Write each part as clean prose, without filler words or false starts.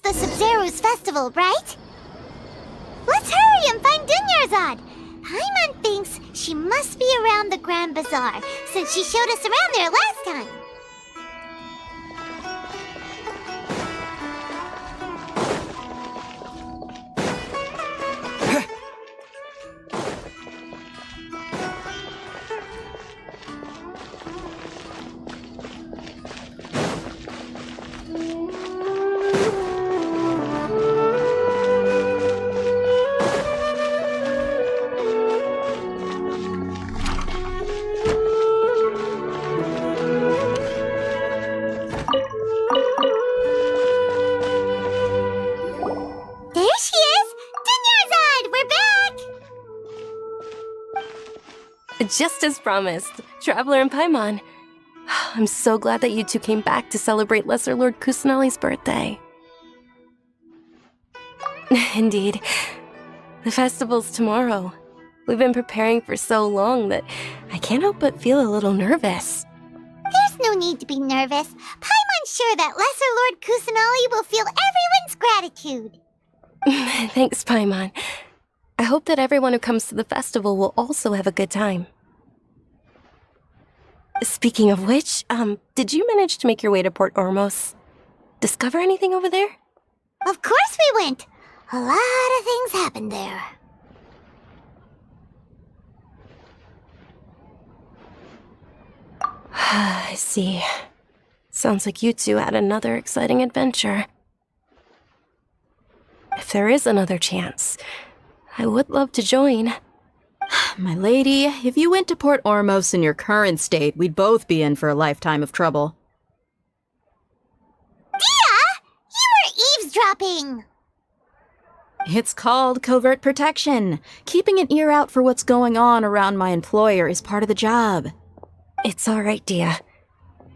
The Sabzeruz Festival, right? Let's hurry and find Dunyarzad. Paimon thinks she must be around the Grand Bazaar, since she showed us around there last time. Just as promised, Traveler and Paimon. I'm so glad that you two came back to celebrate Lesser Lord Kusanali's birthday. Indeed. The festival's tomorrow. We've been preparing for so long that I can't help but feel a little nervous. There's no need to be nervous. Paimon's sure that Lesser Lord Kusanali will feel everyone's gratitude. Thanks, Paimon. I hope that everyone who comes to the festival will also have a good time. Speaking of which, did you manage to make your way to Port Ormos? Discover anything over there? Of course we went. A lot of things happened there. I see. Sounds like you two had another exciting adventure. If there is another chance, I would love to join. My lady, if you went to Port Ormos in your current state, we'd both be in for a lifetime of trouble. Dia! You were eavesdropping! It's called covert protection. Keeping an ear out for what's going on around my employer is part of the job. It's all right, Dia.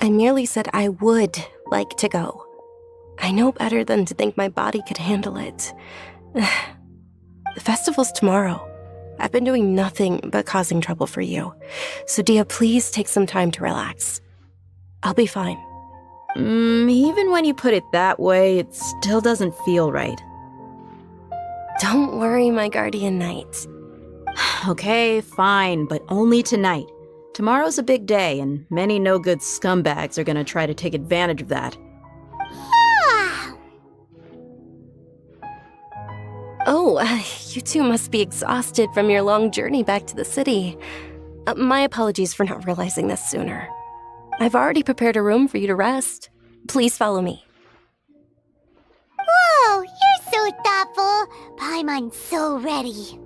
I merely said I would like to go. I know better than to think my body could handle it. The festival's tomorrow. I've been doing nothing but causing trouble for you. So, Dia, please take some time to relax. I'll be fine. Even when you put it that way, it still doesn't feel right. Don't worry, my guardian knight. Okay, fine, but only tonight. Tomorrow's a big day, and many no-good scumbags are gonna try to take advantage of that. Oh, you two must be exhausted from your long journey back to the city. My apologies for not realizing this sooner. I've already prepared a room for you to rest. Please follow me. Whoa, you're so thoughtful. Paimon's so ready.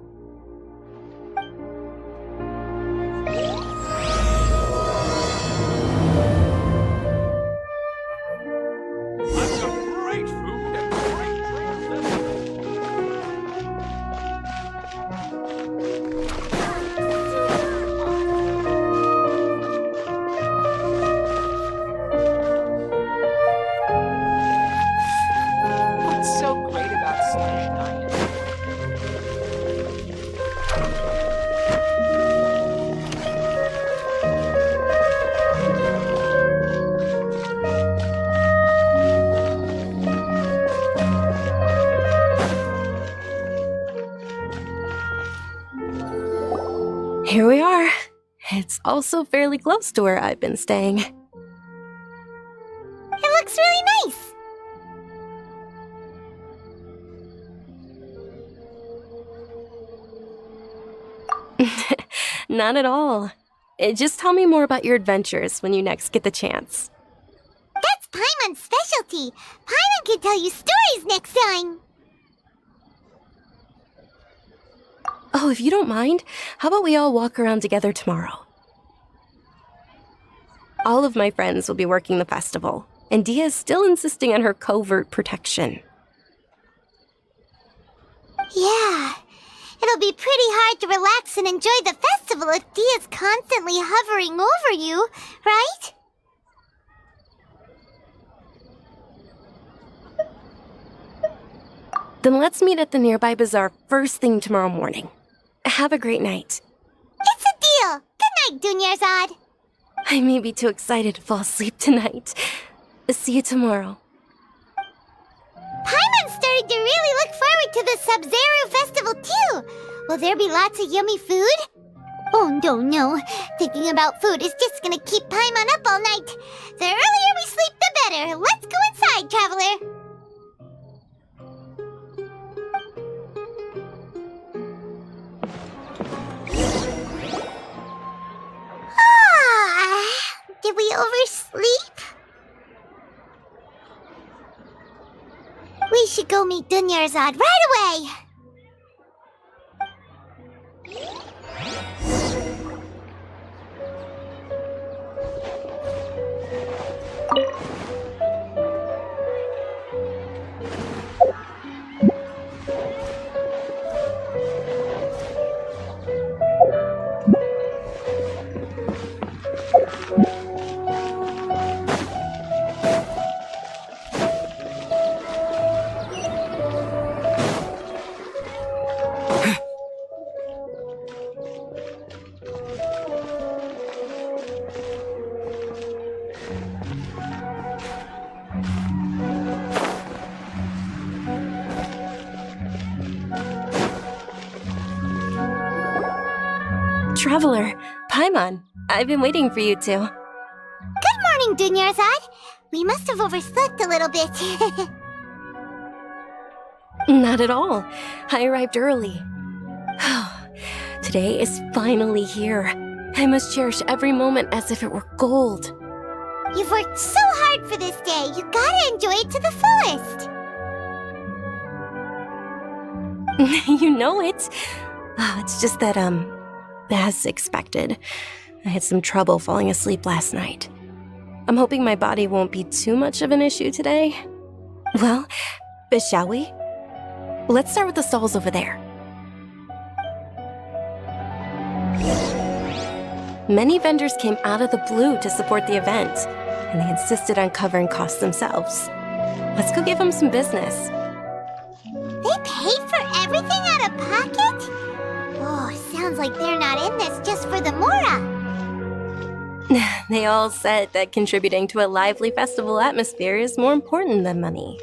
Here we are. It's also fairly close to where I've been staying. It looks really nice. Not at all. Just tell me more about your adventures when you next get the chance. That's Paimon's specialty. Paimon can tell you stories next time. Oh, if you don't mind, how about we all walk around together tomorrow? All of my friends will be working the festival, and Dia is still insisting on her covert protection. Yeah. It'll be pretty hard to relax and enjoy the festival if Dia's constantly hovering over you, right? Then let's meet at the nearby bazaar first thing tomorrow morning. Have a great night. It's a deal. Good night, Dunyarzad. I may be too excited to fall asleep tonight. See you tomorrow. Paimon's starting to really look forward to the Sabzeruz festival too. Will there be lots of yummy food? Oh, no. Thinking about food is just gonna keep Paimon up all night. The earlier we sleep, the better. Let's go inside, Traveler. Did we oversleep? We should go meet Dunyarzad right away! Traveler, Paimon, I've been waiting for you two. Good morning, Dunyarzad. We must have overslept a little bit. Not at all. I arrived early. Today is finally here. I must cherish every moment as if it were gold. You've worked so hard for this day. You gotta enjoy it to the fullest. You know it. It's just that, as expected, I had some trouble falling asleep last night. I'm hoping my body won't be too much of an issue today. Well, shall we? Let's start with the stalls over there. Many vendors came out of the blue to support the event, and they insisted on covering costs themselves. Let's go give them some business. They paid for everything out of pocket? Oh, sounds like they're not in this just for the Mora. They all said that contributing to a lively festival atmosphere is more important than money.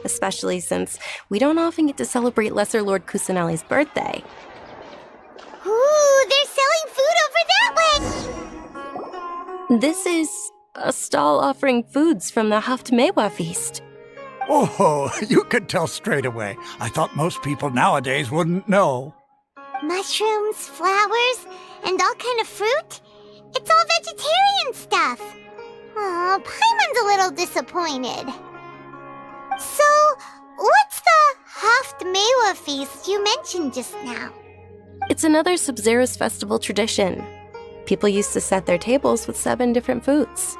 Especially since we don't often get to celebrate Lesser Lord Kusanali's birthday. Ooh, they're selling food over that way! This is a stall offering foods from the Haftmewa feast. Oh, you could tell straight away. I thought most people nowadays wouldn't know. Mushrooms, flowers, and all kind of fruit? It's all vegetarian stuff. Oh, Paimon's a little disappointed. So, what's the Haftmewa feast you mentioned just now? It's another Sabzeruz festival tradition. People used to set their tables with 7 different foods.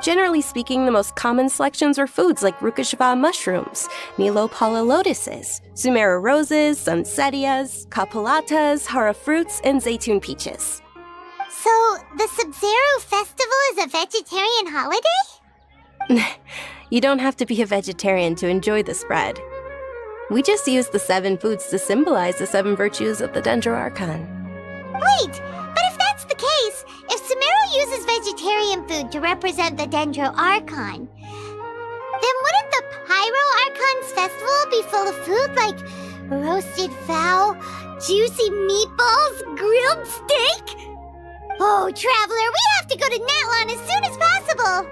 Generally speaking, the most common selections were foods like Rukashava mushrooms, Nilopala lotuses, Sumeru roses, Sunsetias, Kapulatas, Hara fruits, and Zaytun peaches. So, the Sabzeruz festival is a vegetarian holiday? You don't have to be a vegetarian to enjoy the spread. We just use the 7 foods to symbolize the 7 virtues of the Dendro Archon. Wait, but if that's the case, if Sumeru uses vegetarian food to represent the Dendro Archon, then wouldn't the Pyro Archon's festival be full of food like roasted fowl, juicy meatballs, grilled steak? Oh, Traveler, we have to go to Natlan as soon as possible!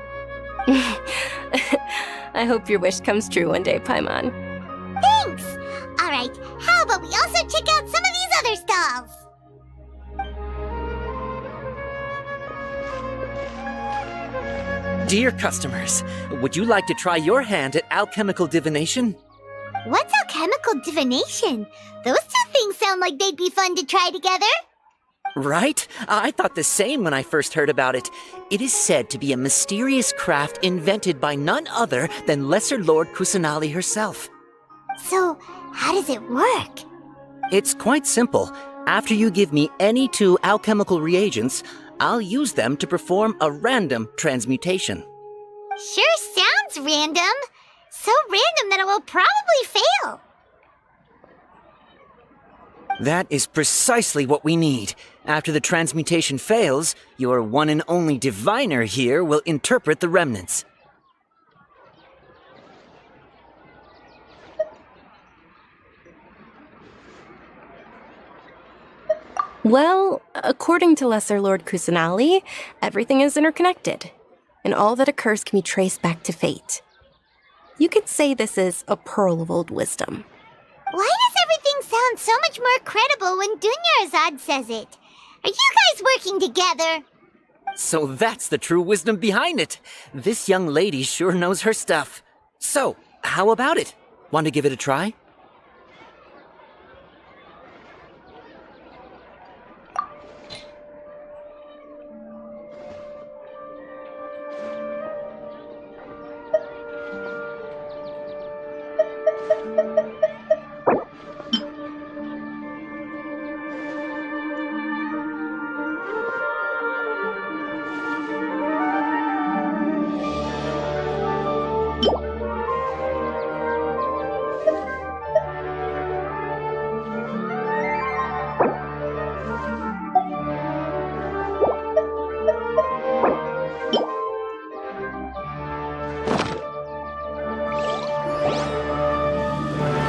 I hope your wish comes true one day, Paimon. Thanks! Alright, how about we also check out some of these other stalls? Dear customers, would you like to try your hand at alchemical divination? What's alchemical divination? Those two things sound like they'd be fun to try together. Right? I thought the same when I first heard about it. It is said to be a mysterious craft invented by none other than Lesser Lord Kusanali herself. So, How does it work? It's quite simple. After you give me any 2 alchemical reagents, I'll use them to perform a random transmutation. Sure sounds random. So random that it will probably fail. That is precisely what we need. After the transmutation fails, your one and only diviner here will interpret the remnants. Well, according to Lesser Lord Kusanali, everything is interconnected, and all that occurs can be traced back to fate. You could say this is a pearl of old wisdom. Why does everything sound so much more credible when Dunyarzad says it? Are you guys working together? So that's the true wisdom behind it. This young lady sure knows her stuff. So, how about it? Want to give it a try?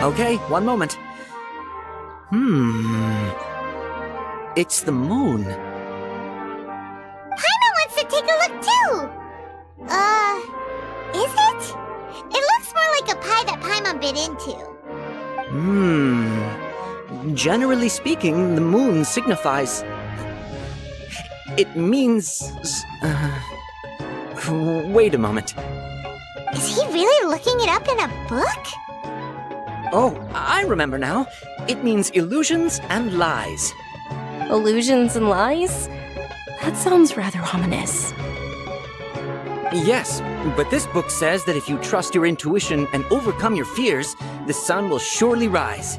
Okay, one moment. It's the moon. Paimon wants to take a look too! Is it? It looks more like a pie that Paimon bit into. Generally speaking, the moon signifies... It means... Wait a moment. Is he really looking it up in a book? Oh, I remember now. It means illusions and lies. Illusions and lies? That sounds rather ominous. Yes, but this book says that if you trust your intuition and overcome your fears, the sun will surely rise.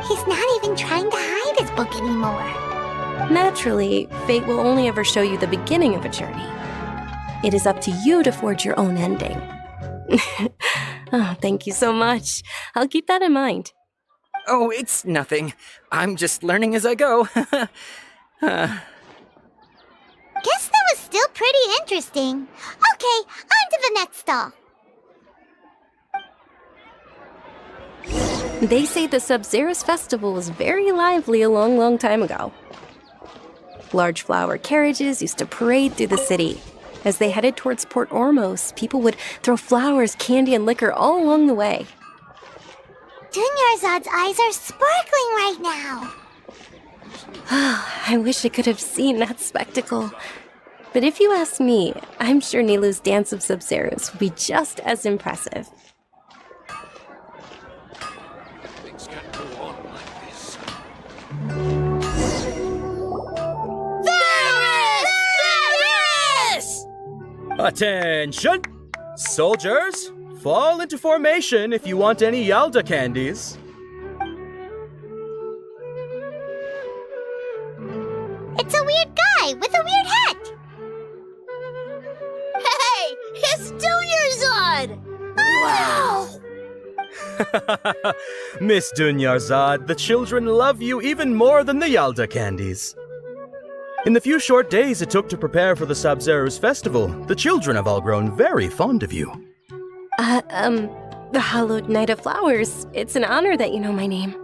He's not even trying to hide his book anymore. Naturally, fate will only ever show you the beginning of a journey. It is up to you to forge your own ending. Oh, thank you so much. I'll keep that in mind. Oh, it's nothing. I'm just learning as I go. Guess that was still pretty interesting. Okay, on to the next stall. They say the Sabzeruz festival was very lively a long, long time ago. Large flower carriages used to parade through the city. As they headed towards Port Ormos, people would throw flowers, candy, and liquor all along the way. Dunyarzad's eyes are sparkling right now. I wish I could have seen that spectacle. But if you ask me, I'm sure Nilu's Dance of Sabzeruz would be just as impressive. Things can't go on like this. Attention! Soldiers, fall into formation if you want any Yalda candies. It's a weird guy with a weird hat. Hey, it's Dunyarzad! Wow! Miss Dunyarzad, the children love you even more than the Yalda candies. In the few short days it took to prepare for the Sabzeruz festival, the children have all grown very fond of you. The Hallowed Night of Flowers. It's an honor that you know my name.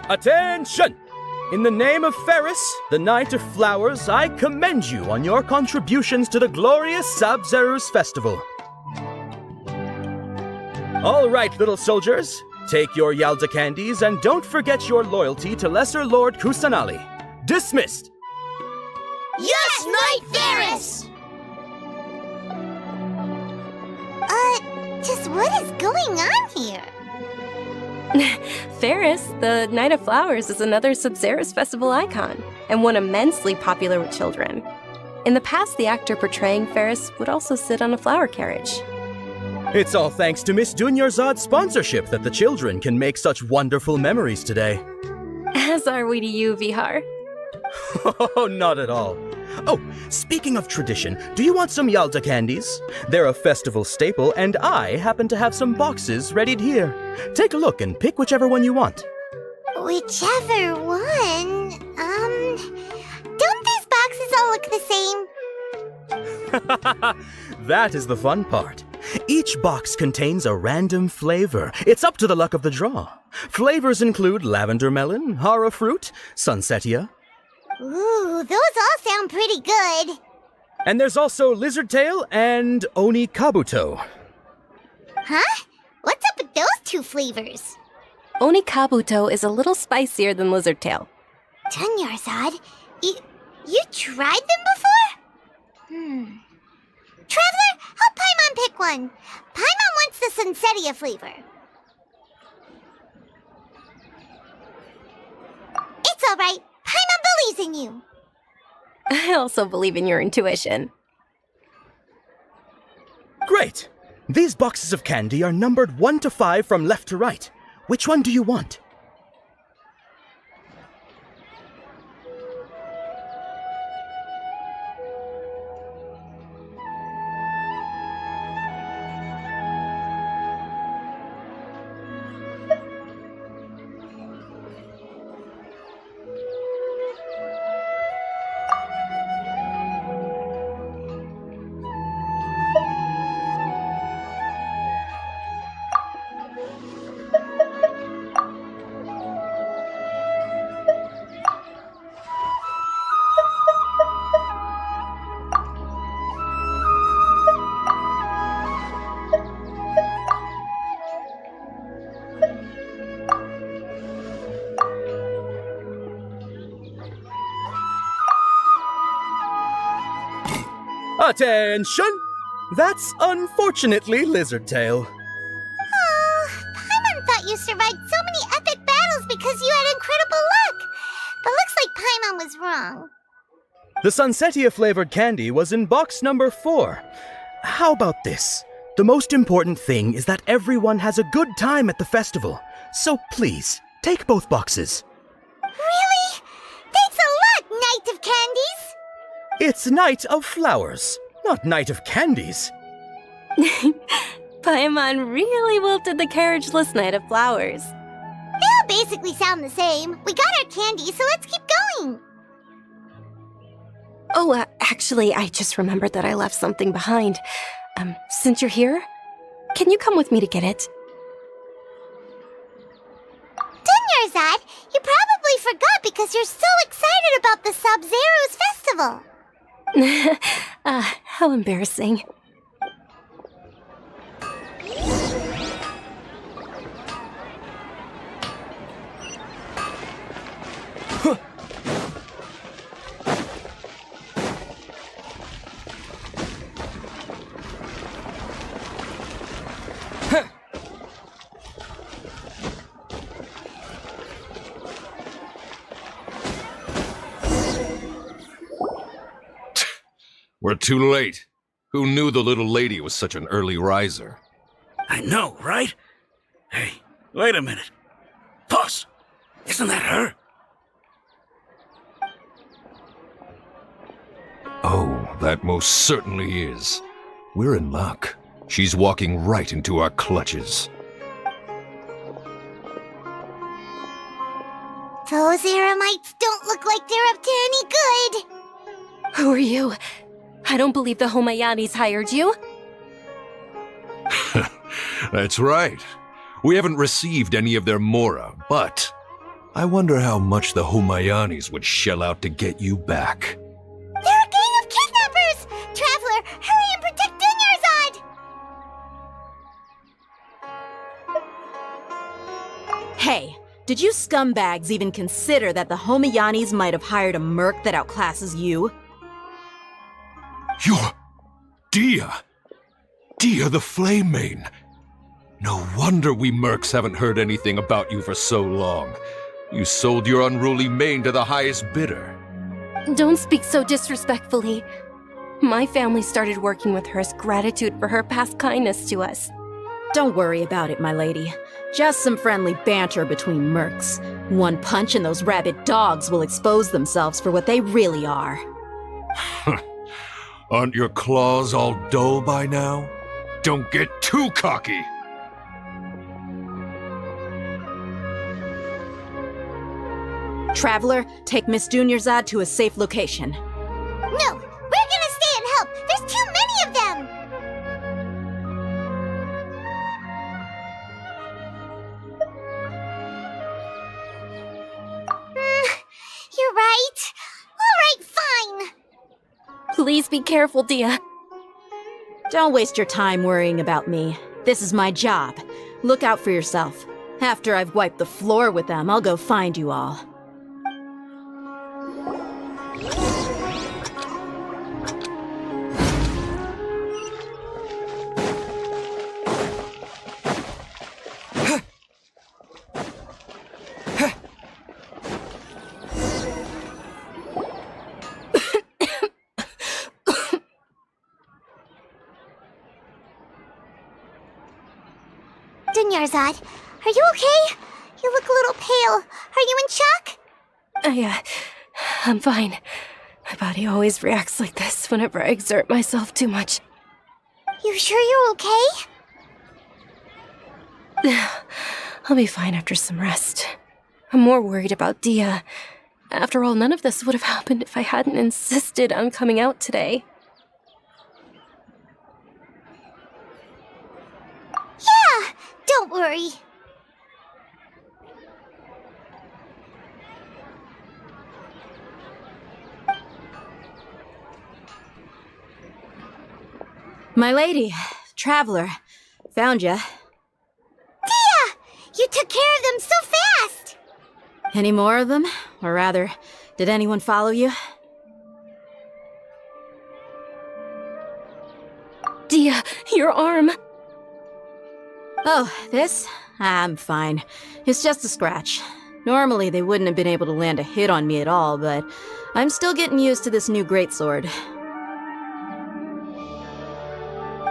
Attention! In the name of Ferris, the Knight of Flowers, I commend you on your contributions to the glorious Sabzeruz festival. All right, little soldiers. Take your Yalda candies and don't forget your loyalty to Lesser Lord Kusanali. Dismissed! Yes, Knight Ferris! Just what is going on here? Ferris, the Night of Flowers, is another Sabzeruz festival icon, and one immensely popular with children. In the past, the actor portraying Ferris would also sit on a flower carriage. It's all thanks to Miss Dunyarzad's sponsorship that the children can make such wonderful memories today. As are we to you, Vihar. Oh, not at all. Oh, speaking of tradition, do you want some Yalta candies? They're a festival staple, and I happen to have some boxes readied here. Take a look and pick whichever one you want. Whichever one? Don't these boxes all look the same? That is the fun part. Each box contains a random flavor. It's up to the luck of the draw. Flavors include lavender melon, hara fruit, sunsetia. Ooh, those all sound pretty good. And there's also lizard tail and oni kabuto. Huh? What's up with those two flavors? Oni kabuto is a little spicier than lizard tail. Dunyarzad, you tried them before? Traveler, help Paimon pick one. Paimon wants the sunsetia flavor. It's all right. Paimon believes in you. I also believe in your intuition. Great! These boxes of candy are numbered 1 to 5 from left to right. Which one do you want? Attention! That's unfortunately lizard tail. Oh, Paimon thought you survived so many epic battles because you had incredible luck. But looks like Paimon was wrong. The sunsetia flavored candy was in box number 4. How about this? The most important thing is that everyone has a good time at the festival. So please, take both boxes. Really? Thanks a lot, Knight of Candies! It's Night of Flowers, not Night of Candies. Paimon really wilted the carriageless Night of Flowers. They all basically sound the same. We got our candy, so let's keep going. Oh, actually, I just remembered that I left something behind. Since you're here, can you come with me to get it? Dunyarzad, you probably forgot because you're so excited about the Sabzeruz festival. How embarrassing. We're too late. Who knew the little lady was such an early riser? I know, right? Hey, wait a minute. Boss, isn't that her? Oh, that most certainly is. We're in luck. She's walking right into our clutches. Those Eremites don't look like they're up to any good. Who are you? I don't believe the Homayanis hired you. That's right. We haven't received any of their mora, but I wonder how much the Homayanis would shell out to get you back. They're a gang of kidnappers! Traveler, hurry and protect Dunyarzad! Hey, did you scumbags even consider that the Homayanis might have hired a merc that outclasses you? You're Dia! Dia the Flame Mane! No wonder we mercs haven't heard anything about you for so long. You sold your unruly mane to the highest bidder. Don't speak so disrespectfully. My family started working with her as gratitude for her past kindness to us. Don't worry about it, my lady. Just some friendly banter between mercs. One punch and those rabid dogs will expose themselves for what they really are. Aren't your claws all dull by now? Don't get too cocky! Traveler, take Miss Dunyarzad to a safe location. No, we're gonna stay and help. There's too many of them. You're right. All right, fine. Please be careful, Dia. Don't waste your time worrying about me. This is my job. Look out for yourself. After I've wiped the floor with them, I'll go find you all. Dunyarzad, are you okay? You look a little pale. Are you in shock? I'm fine. My body always reacts like this whenever I exert myself too much. You sure you're okay? I'll be fine after some rest. I'm more worried about Dia. After all, none of this would have happened if I hadn't insisted on coming out today. Yeah, don't worry. My lady, Traveler, found ya. Dia! You took care of them so fast! Any more of them? Or rather, did anyone follow you? Dia, your arm! Oh, this? I'm fine. It's just a scratch. Normally, they wouldn't have been able to land a hit on me at all, but I'm still getting used to this new greatsword.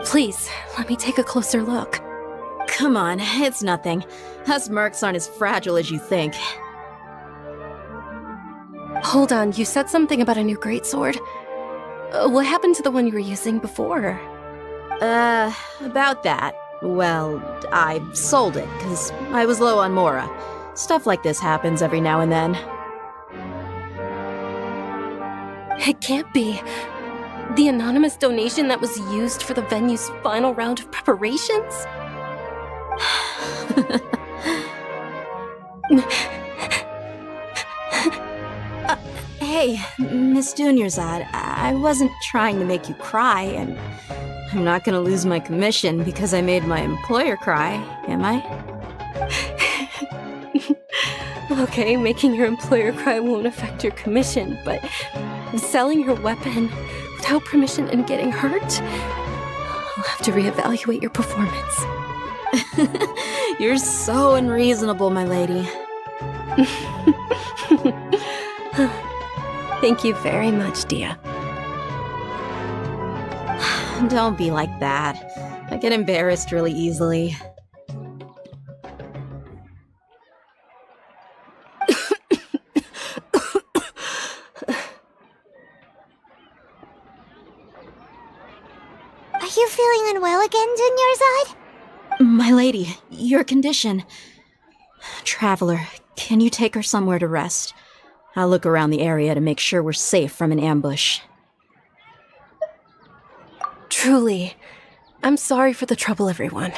Please, let me take a closer look. Come on, it's nothing. Us mercs aren't as fragile as you think. Hold on, you said something about a new greatsword. What happened to the one you were using before? About that. Well, I sold it, because I was low on Mora. Stuff like this happens every now and then. It can't be. The anonymous donation that was used for the venue's final round of preparations? Hey, Miss Dunyarzad, I wasn't trying to make you cry, and I'm not gonna lose my commission because I made my employer cry, am I? Okay, making your employer cry won't affect your commission, but selling your weapon without permission and getting hurt? I'll have to reevaluate your performance. You're so unreasonable, my lady. Thank you very much, Dia. Don't be like that. I get embarrassed really easily. Are you feeling unwell again, Dunyarzad? My lady, your condition. Traveler, can you take her somewhere to rest? I'll look around the area to make sure we're safe from an ambush. Truly, I'm sorry for the trouble, everyone.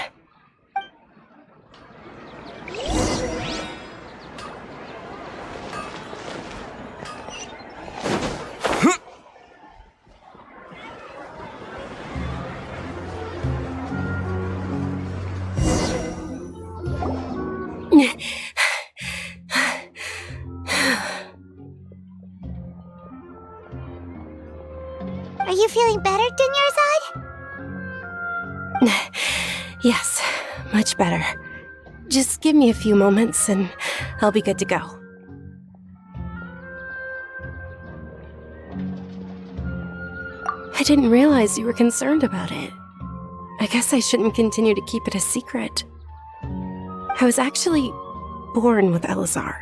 Are you feeling better, Dunyarzad? Yes, much better. Just give me a few moments and I'll be good to go. I didn't realize you were concerned about it. I guess I shouldn't continue to keep it a secret. I was actually born with Elazar.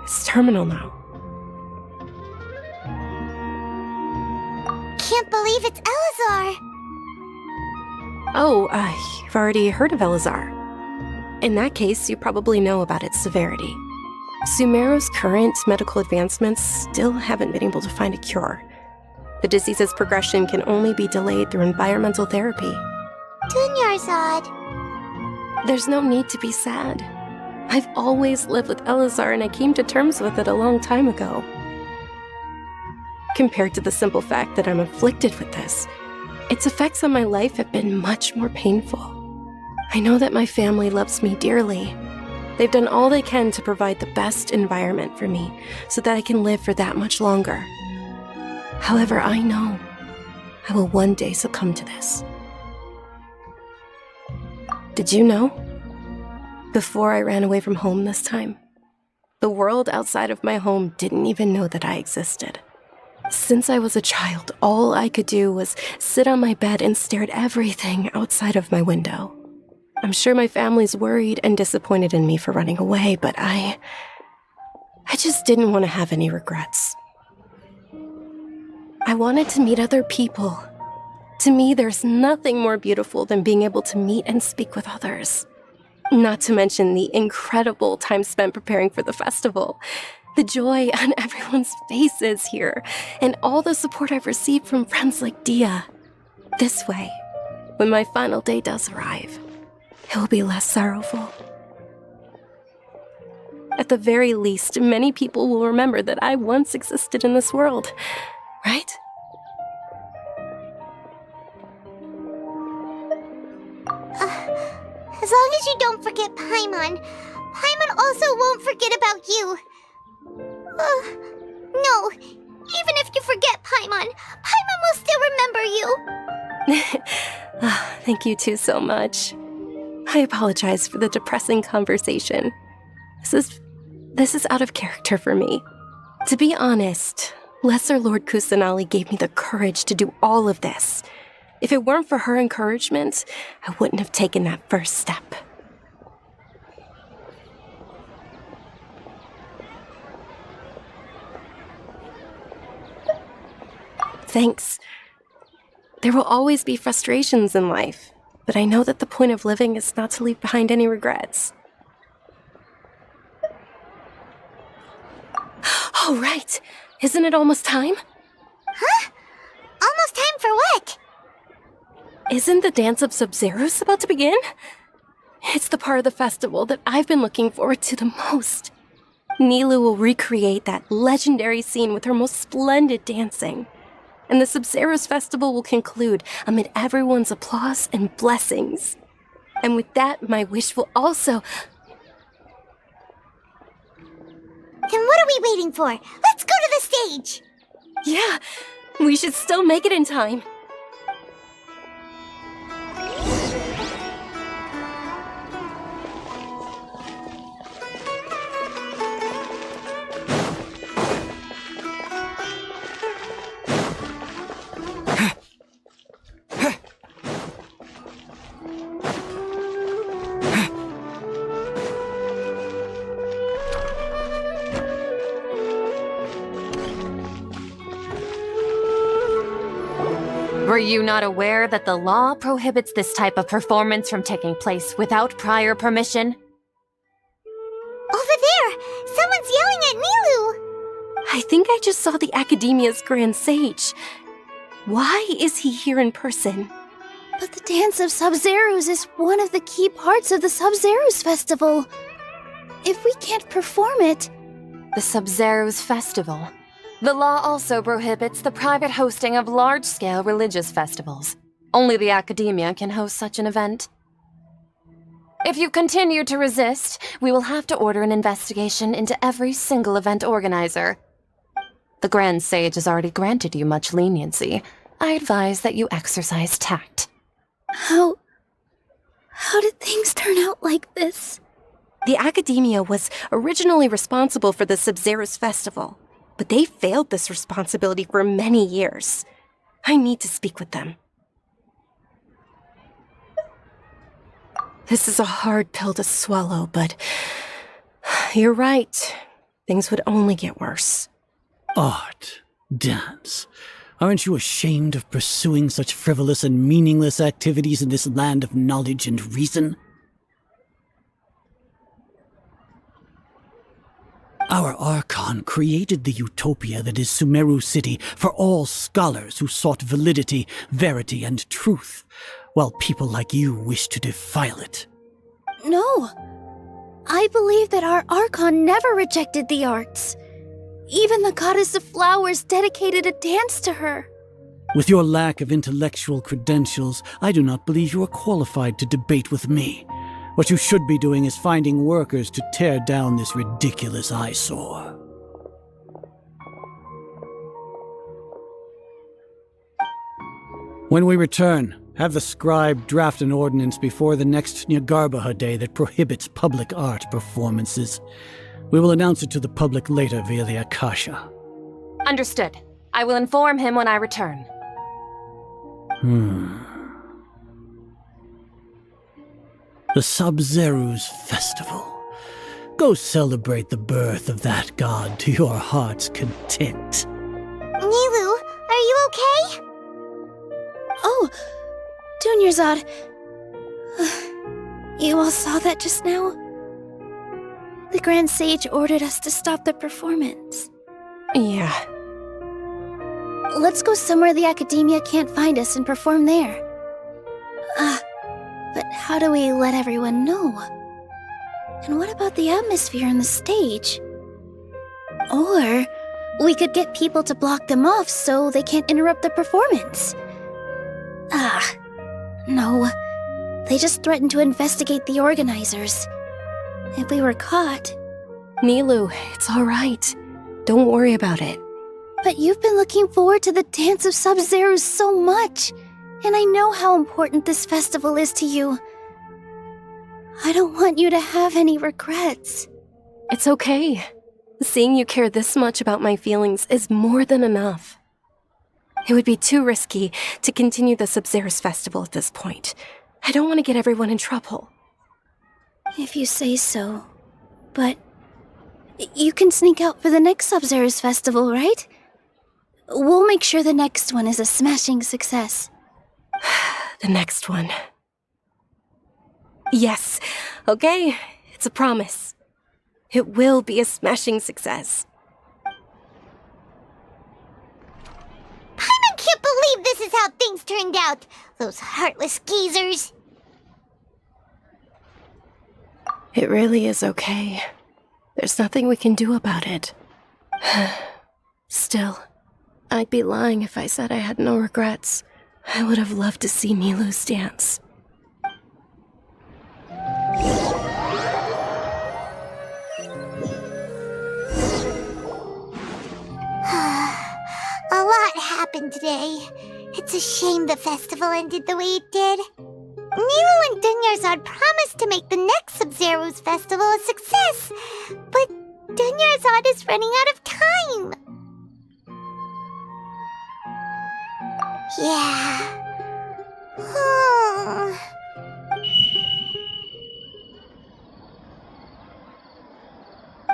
It's terminal now. Can't believe it's Elazar! Oh, you've already heard of Elazar. In that case, you probably know about its severity. Sumeru's current medical advancements still haven't been able to find a cure. The disease's progression can only be delayed through environmental therapy. Dunyarzad. There's no need to be sad. I've always lived with Elazar and I came to terms with it a long time ago. Compared to the simple fact that I'm afflicted with this, its effects on my life have been much more painful. I know that my family loves me dearly. They've done all they can to provide the best environment for me so that I can live for that much longer. However, I know I will one day succumb to this. Did you know? Before I ran away from home this time, the world outside of my home didn't even know that I existed. Since I was a child, all I could do was sit on my bed and stare at everything outside of my window. I'm sure my family's worried and disappointed in me for running away, but I just didn't want to have any regrets. I wanted to meet other people. To me, there's nothing more beautiful than being able to meet and speak with others. Not to mention the incredible time spent preparing for the festival. The joy on everyone's faces here, and all the support I've received from friends like Dia. This way, when my final day does arrive, it will be less sorrowful. At the very least, many people will remember that I once existed in this world, right? As long as you don't forget Paimon, Paimon also won't forget about you. No, even if you forget Paimon, Paimon will still remember you. Thank you two so much. I apologize for the depressing conversation. This is out of character for me. To be honest, Lesser Lord Kusanali gave me the courage to do all of this. If it weren't for her encouragement, I wouldn't have taken that first step. Thanks. There will always be frustrations in life, but I know that the point of living is not to leave behind any regrets. Oh, right. Isn't it almost time? Huh? Almost time for what? Isn't the Dance of Sabzeruz about to begin? It's the part of the festival that I've been looking forward to the most. Nilu will recreate that legendary scene with her most splendid dancing. And the Sabzeruz festival will conclude amid everyone's applause and blessings. And with that, my wish will also... Then what are we waiting for? Let's go to the stage! Yeah, we should still make it in time. Were you not aware that the law prohibits this type of performance from taking place without prior permission? Over there! Someone's yelling at Nilu! I think I just saw the Academia's Grand Sage. Why is he here in person? But the Dance of Sabzeruz is one of the key parts of the Sabzeruz Festival. If we can't perform it... The Sabzeruz Festival. The law also prohibits the private hosting of large-scale religious festivals. Only the Academia can host such an event. If you continue to resist, we will have to order an investigation into every single event organizer. The Grand Sage has already granted you much leniency. I advise that you exercise tact. How did things turn out like this? The Academia was originally responsible for the Sabzeruz Festival, but they failed this responsibility for many years. I need to speak with them. This is a hard pill to swallow, but you're right. Things would only get worse. Art, dance. Aren't you ashamed of pursuing such frivolous and meaningless activities in this land of knowledge and reason? Our Archon created the utopia that is Sumeru City for all scholars who sought validity, verity, and truth, while people like you wish to defile it. No. I believe that our Archon never rejected the arts. Even the goddess of flowers dedicated a dance to her. With your lack of intellectual credentials, I do not believe you are qualified to debate with me. What you should be doing is finding workers to tear down this ridiculous eyesore. When we return, have the scribe draft an ordinance before the next Nyagarbha Day that prohibits public art performances. We will announce it to the public later via the Akasha. Understood. I will inform him when I return. The Sabzeruz Festival. Go celebrate the birth of that god to your heart's content. Nilu, are you okay? Oh, Dunyarzad. You all saw that just now? The Grand Sage ordered us to stop the performance. Yeah. Let's go somewhere the Academia can't find us and perform there. But how do we let everyone know? And what about the atmosphere on the stage? Or we could get people to block them off so they can't interrupt the performance. No. They just threatened to investigate the organizers. If we were caught... Nilu, it's all right. Don't worry about it. But you've been looking forward to the Dance of Sabzeruz so much, and I know how important this festival is to you. I don't want you to have any regrets. It's okay. Seeing you care this much about my feelings is more than enough. It would be too risky to continue the Sabzeruz festival at this point. I don't want to get everyone in trouble. If you say so. But you can sneak out for the next Sabzeruz festival, right? We'll make sure the next one is a smashing success. The next one. Yes. Okay, it's a promise. It will be a smashing success. I can't believe this is how things turned out. Those heartless geezers. It really is okay. There's nothing we can do about it. Still, I'd be lying if I said I had no regrets. I would have loved to see Nilu's dance. A lot happened today. It's a shame the festival ended the way it did. Nilu and Dunyarzad promised to make the next Sabzeruz festival a success, but Dunyarzad is running out of time. Yeah.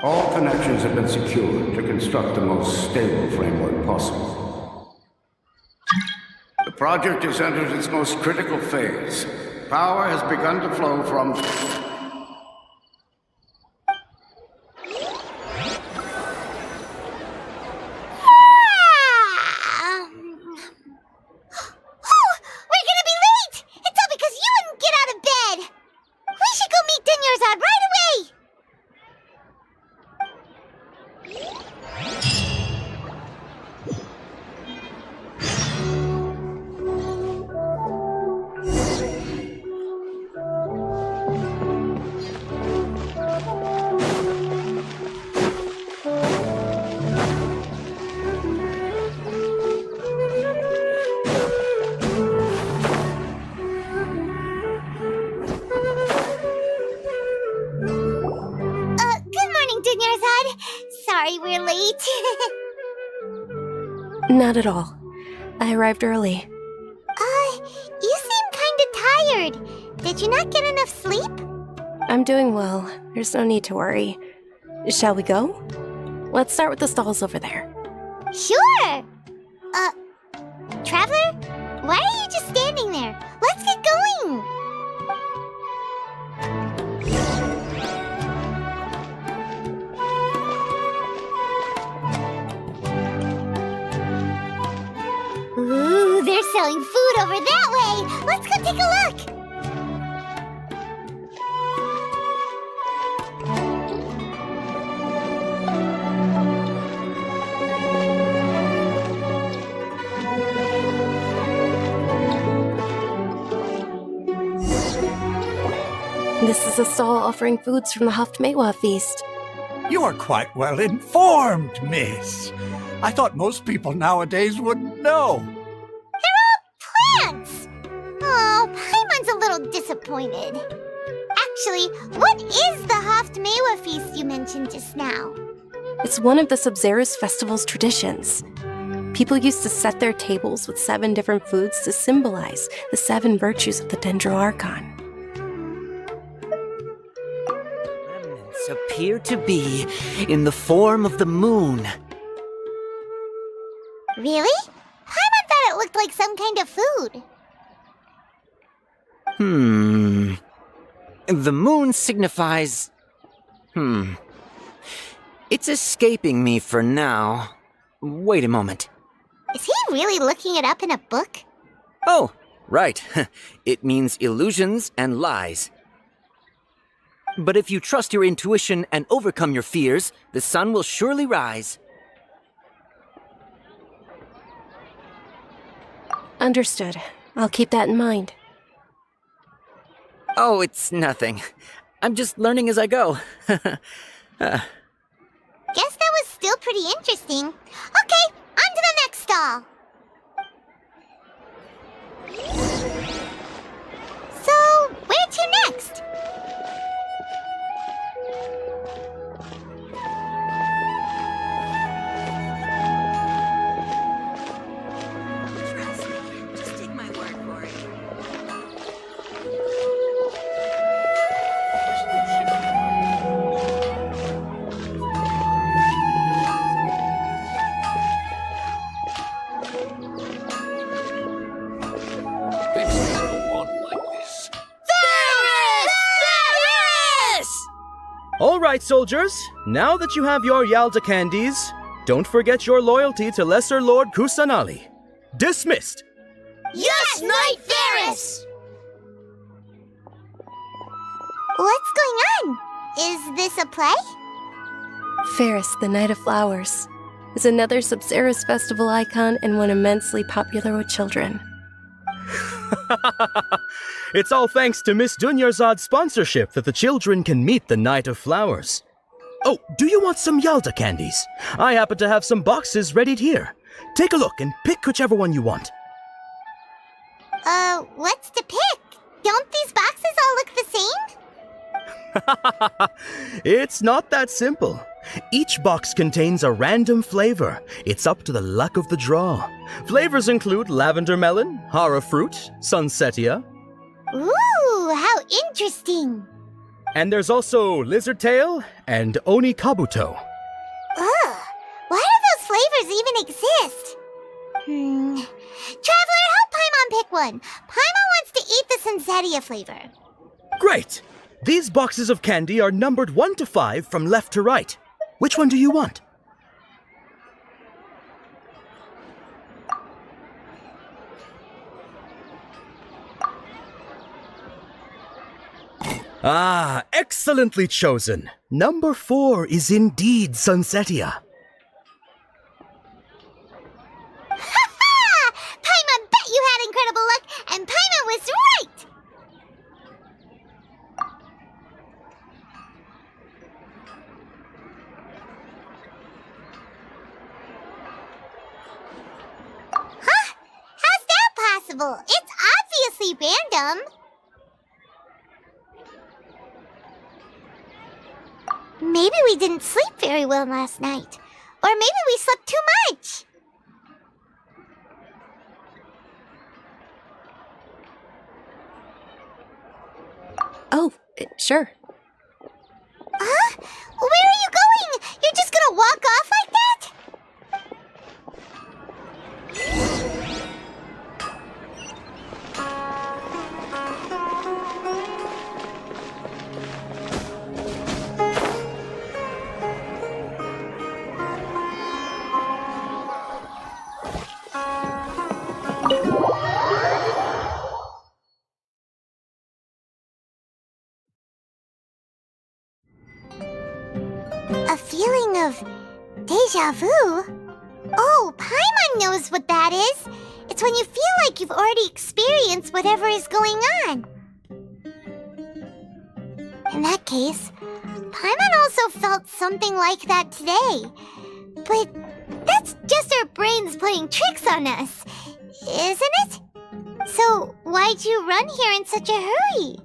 All connections have been secured to construct the most stable framework possible. The project has entered its most critical phase. Power has begun to flow from... Sorry we're late. Not at all. I arrived early. You seem kinda tired. Did you not get enough sleep? I'm doing well. There's no need to worry. Shall we go? Let's start with the stalls over there. Sure! Traveler? Why are you just standing there? Let's get going! Ooh, they're selling food over that way! Let's go take a look! This is a stall offering foods from the Haftmewa feast. You're quite well informed, miss. I thought most people nowadays wouldn't know. They're all plants! Oh, Paimon's a little disappointed. Actually, what is the Haftmewa feast you mentioned just now? It's one of the Sabzeruz festival's traditions. People used to set their tables with 7 different foods to symbolize the 7 virtues of the Dendro Archon. Remnants appear to be in the form of the moon. Really? Paimon thought it looked like some kind of food. The moon signifies... It's escaping me for now. Wait a moment. Is he really looking it up in a book? Oh, right. It means illusions and lies. But if you trust your intuition and overcome your fears, the sun will surely rise. Understood. I'll keep that in mind. Oh, it's nothing. I'm just learning as I go. Guess that was still pretty interesting. Okay, on to the next stall. So, where to next? All right, soldiers. Now that you have your Yalda candies, don't forget your loyalty to Lesser Lord Kusanali. Dismissed! Yes, Knight Varys! What's going on? Is this a play? Ferris, the Knight of Flowers, is another Sabzeruz festival icon and one immensely popular with children. It's all thanks to Miss Dunyarzad's sponsorship that the children can meet the Knight of Flowers. Oh, do you want some Yalda candies? I happen to have some boxes readied here. Take a look and pick whichever one you want. What's to pick? Don't these boxes all look the same? It's not that simple. Each box contains a random flavor. It's up to the luck of the draw. Flavors include lavender melon, hara fruit, sunsetia. Ooh, how interesting. And there's also lizard tail and oni kabuto. Ugh, why do those flavors even exist? Traveler, help Paimon pick one. Paimon wants to eat the sunsetia flavor. Great! These boxes of candy are numbered 1 to 5 from left to right. Which one do you want? Ah, excellently chosen. Number 4 is indeed Sunsetia. Ha-ha! Paimon bet you had incredible luck, and Paimon was right! Huh? How's that possible? It's obviously random. Maybe we didn't sleep very well last night. Or maybe we slept too much. Sure. Huh? Where are you going? You're just gonna walk off like that? A feeling of déjà vu? Oh, Paimon knows what that is. It's when you feel like you've already experienced whatever is going on. In that case, Paimon also felt something like that today. But that's just our brains playing tricks on us, isn't it? So why'd you run here in such a hurry?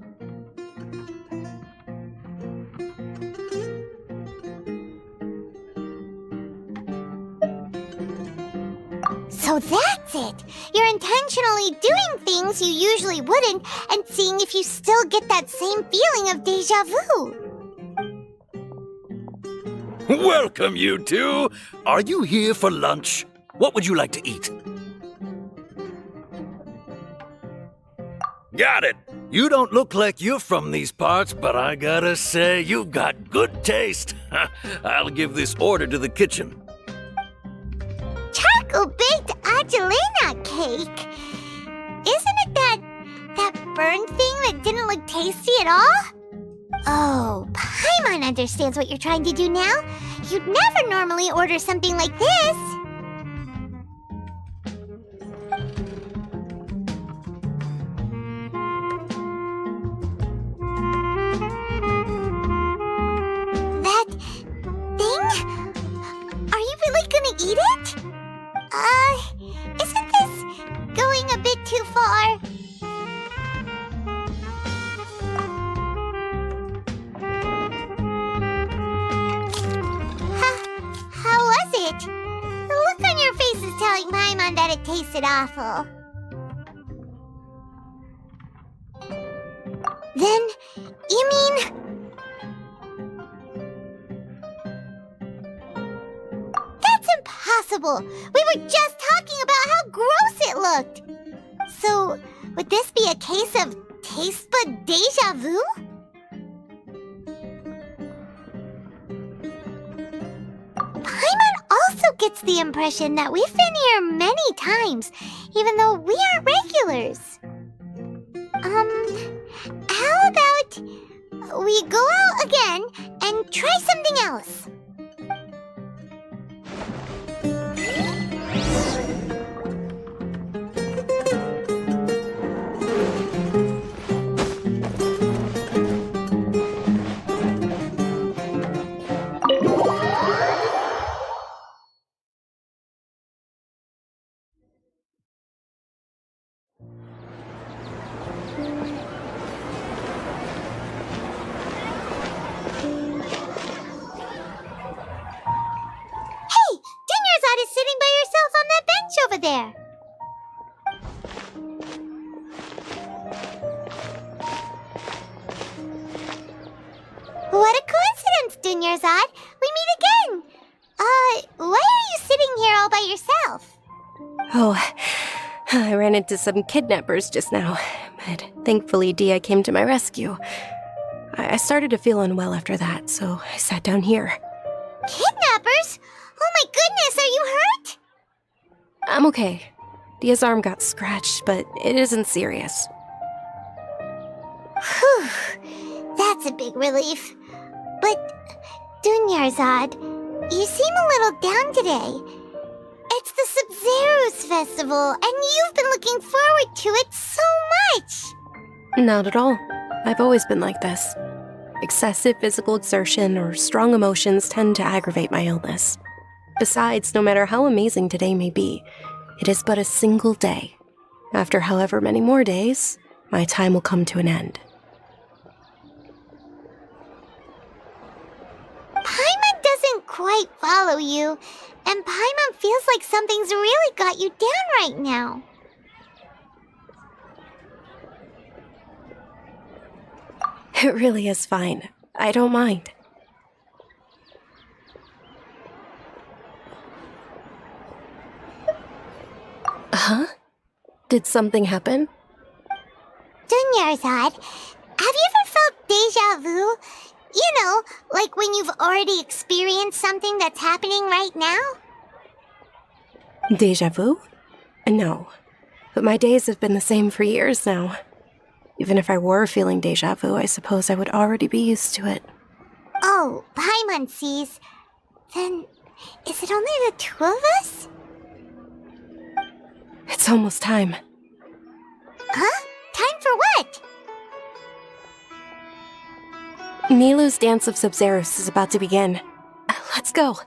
So that's it! You're intentionally doing things you usually wouldn't and seeing if you still get that same feeling of déjà vu. Welcome, you two! Are you here for lunch? What would you like to eat? Got it! You don't look like you're from these parts, but I gotta say, you've got good taste. I'll give this order to the kitchen. Charcoal-baked Angelina cake? Isn't it that burned thing that didn't look tasty at all? Oh, Paimon understands what you're trying to do now. You'd never normally order something like this. That thing? Are you really gonna eat it? Isn't this going a bit too far? How was it? The look on your face is telling Paimon that it tasted awful. Then, you mean... That's impossible! We were just talking about how gross it looked! So, would this be a case of taste bud déjà vu? Paimon also gets the impression that we've been here many times, even though we aren't regulars. How about we go out again and try something else? Sitting by yourself on that bench over there. What a coincidence, Dunyarzad. We meet again. Why are you sitting here all by yourself? Oh, I ran into some kidnappers just now, but thankfully Dia came to my rescue. I started to feel unwell after that, so I sat down here. Kidnappers? Oh my goodness, are you hurt? I'm okay. Dia's arm got scratched, but it isn't serious. Whew, that's a big relief. But, Dunyarzad, you seem a little down today. It's the Sabzeruz festival, and you've been looking forward to it so much. Not at all. I've always been like this. Excessive physical exertion or strong emotions tend to aggravate my illness. Besides, no matter how amazing today may be, it is but a single day. After however many more days, my time will come to an end. Paimon doesn't quite follow you, and Paimon feels like something's really got you down right now. It really is fine. I don't mind. Huh? Did something happen? Dunyarzad, have you ever felt deja vu? You know, like when you've already experienced something that's happening right now? Deja vu? No. But my days have been the same for years now. Even if I were feeling deja vu, I suppose I would already be used to it. Oh, Paimon sees. Then, is it only the two of us? It's almost time. Huh? Time for what? Nilou's Dance of Sabzeruz is about to begin. Let's go.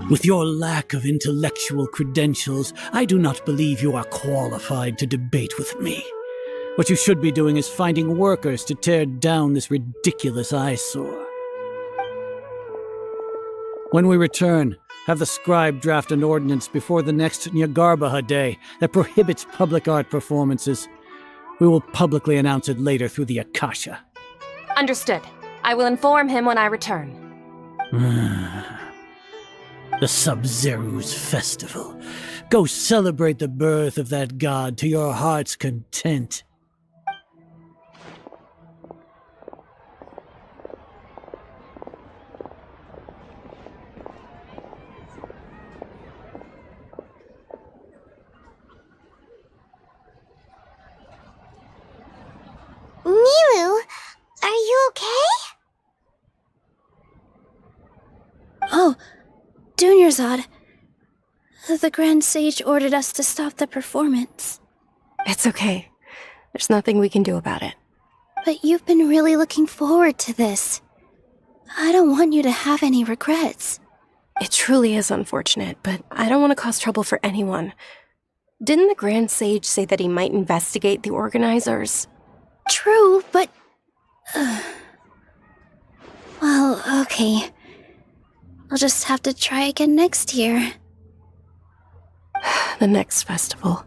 With your lack of intellectual credentials, I do not believe you are qualified to debate with me. What you should be doing is finding workers to tear down this ridiculous eyesore. When we return, have the scribe draft an ordinance before the next Nyagarbaha Day that prohibits public art performances. We will publicly announce it later through the Akasha. Understood. I will inform him when I return. The Sabzeruz Festival. Go celebrate the birth of that god to your heart's content. Nilou, are you okay? Oh, Dunyarzad. The Grand Sage ordered us to stop the performance. It's okay. There's nothing we can do about it. But you've been really looking forward to this. I don't want you to have any regrets. It truly is unfortunate, but I don't want to cause trouble for anyone. Didn't the Grand Sage say that he might investigate the organizers? True, but... Well, okay. I'll just have to try again next year. The next festival.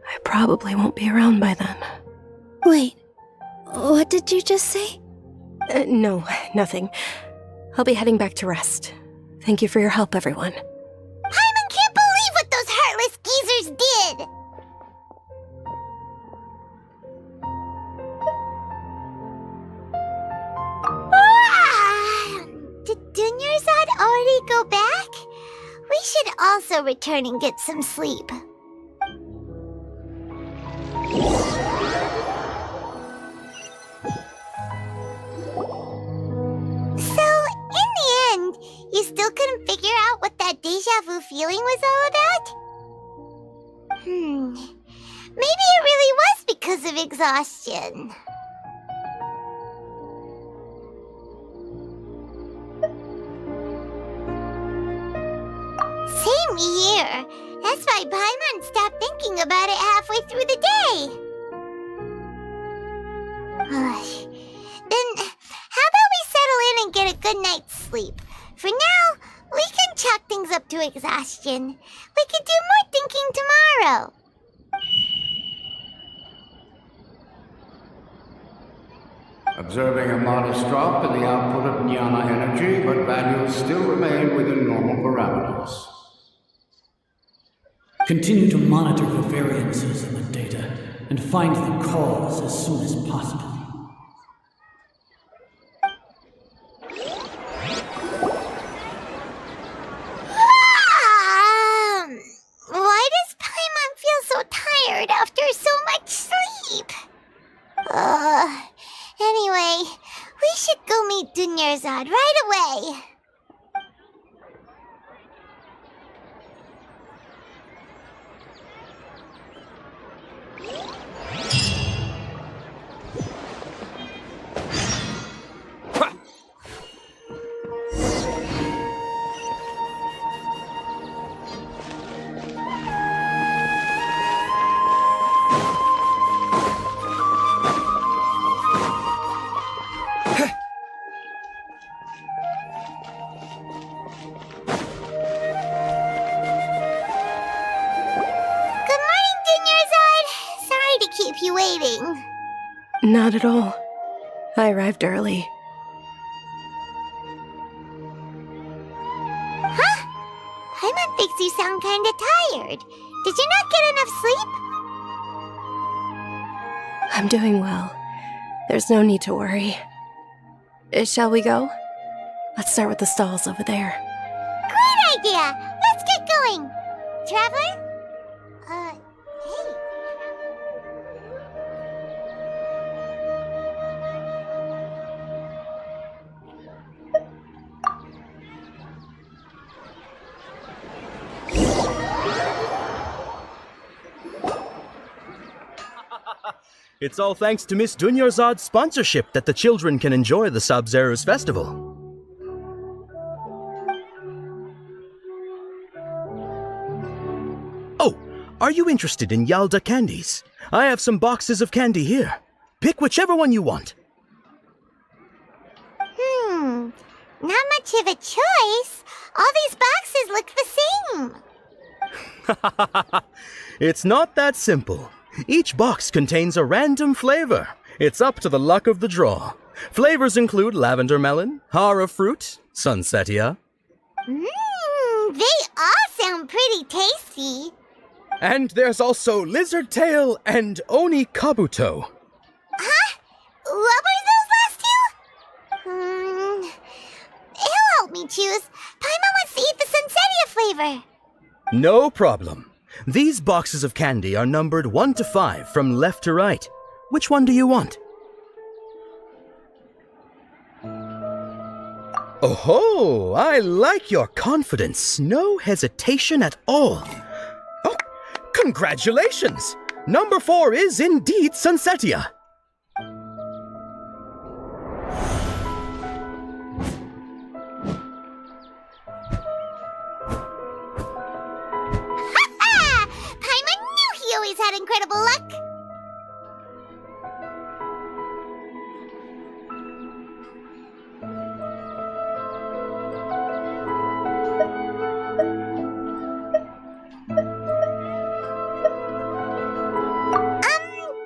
I probably won't be around by then. Wait, what did you just say? No, nothing. I'll be heading back to rest. Thank you for your help, everyone. Paimon can't believe what those heartless geezers did! Did Dunyarzad already go back? We should also return and get some sleep. So, in the end, you still couldn't figure out what that deja vu feeling was all about? Maybe it really was because of exhaustion. Same here. That's why Paimon stopped thinking about it halfway through the day. Then, how about we settle in and get a good night's sleep? For now, we can chalk things up to exhaustion. We could do more thinking tomorrow. Observing a modest drop in the output of jnana energy, but values still remain within normal parameters. Continue to monitor the variances in the data and find the cause as soon as possible. Why does Paimon feel so tired after so much sleep? Anyway, we should go meet Dunyarzad right away. you waiting. Not at all. I arrived early. Huh? Paimon thinks you sound kinda tired. Did you not get enough sleep? I'm doing well. There's no need to worry. Shall we go? Let's start with the stalls over there. Great idea! Let's get going! Traveler? Hey. It's all thanks to Miss Dunyarzad's sponsorship that the children can enjoy the Sabzeruz festival. Oh, are you interested in Yalda candies? I have some boxes of candy here. Pick whichever one you want. Not much of a choice. All these boxes look the same. It's not that simple. Each box contains a random flavor. It's up to the luck of the draw. Flavors include lavender melon, hara fruit, sunsetia. They all sound pretty tasty. And there's also lizard tail and oni kabuto. Huh? What were those last two? He'll help me choose. Paimon wants to eat the sunsetia flavor. No problem. These boxes of candy are numbered 1 to 5 from left to right. Which one do you want? Oh, I like your confidence. No hesitation at all. Oh, congratulations! Number 4 is indeed sunsetia. Had incredible luck.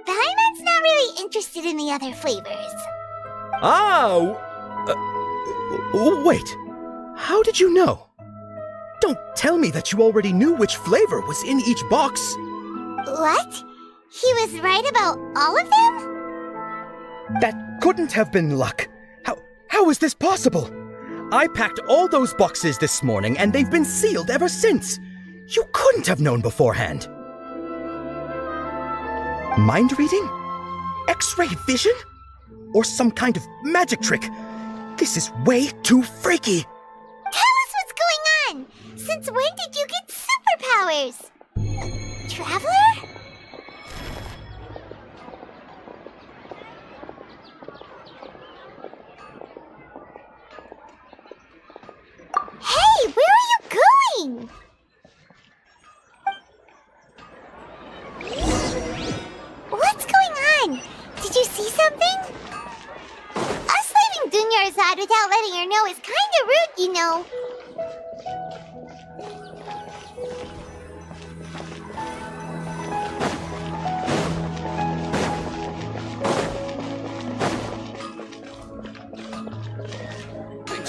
Paimon's not really interested in the other flavors. Wait. How did you know? Don't tell me that you already knew which flavor was in each box. What? He was right about all of them? That couldn't have been luck. How is this possible? I packed all those boxes this morning and they've been sealed ever since. You couldn't have known beforehand. Mind reading? X-ray vision? Or some kind of magic trick? This is way too freaky. Tell us what's going on. Since when did you get superpowers? Traveler? Hey, where are you going? What's going on? Did you see something? Us leaving Dunyarzad without letting her know is kinda rude, you know.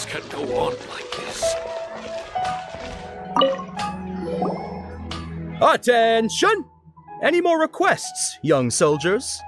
Can't go on like this. Attention! Any more requests, young soldiers?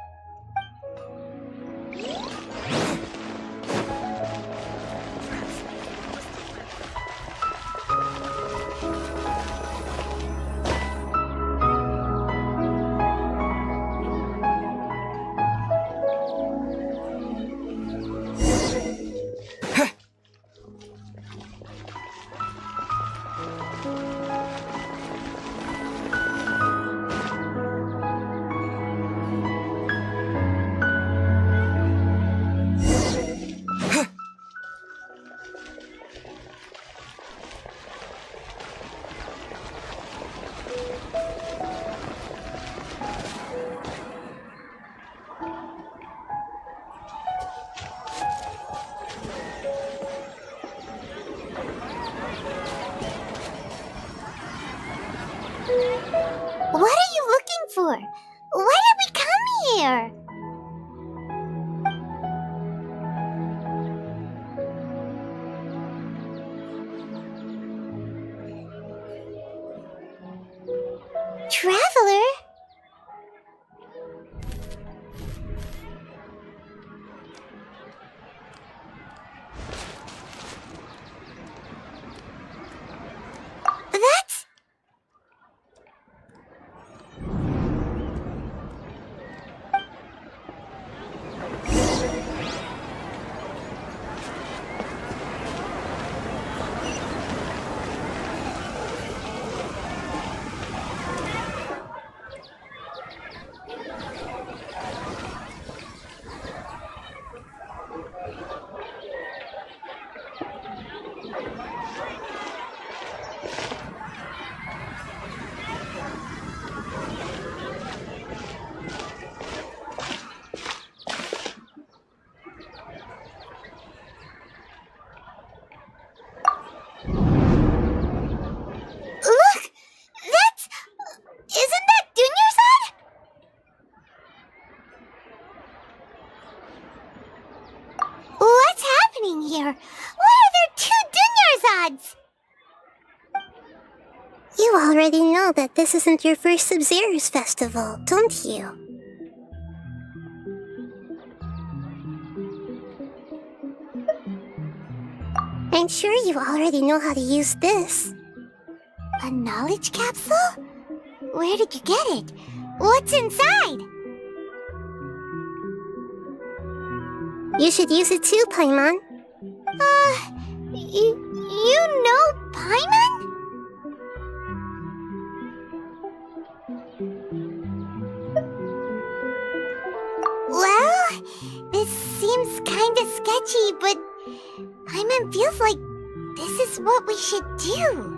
What are you looking for? Why did we come traveler. That's... Look! That's... Isn't that Dunyarzad? What's happening here? Why are there two Dunyarzads? You already know that this isn't your first Sabzeruz festival, don't you? I'm sure you already know how to use this. A knowledge capsule? Where did you get it? What's inside? You should use it too, Paimon. You know Paimon? Well, this seems kinda sketchy, but Paimon feels like this is what we should do.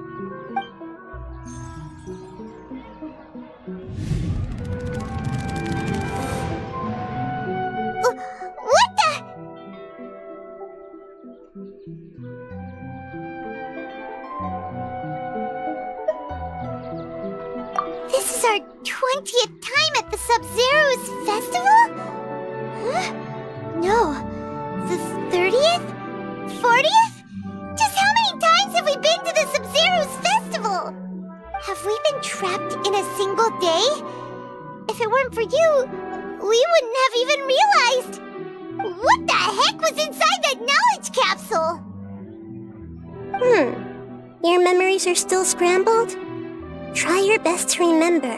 What the? This is our 20th time at the Sabzeruz Festival? Huh? No, the 30th? 40th? Just how many times have we been to the Sabzeruz Festival? Have we been trapped in a single day? If it weren't for you, we wouldn't have even realized. What the heck was inside that knowledge capsule? Your memories are still scrambled? Try your best to remember.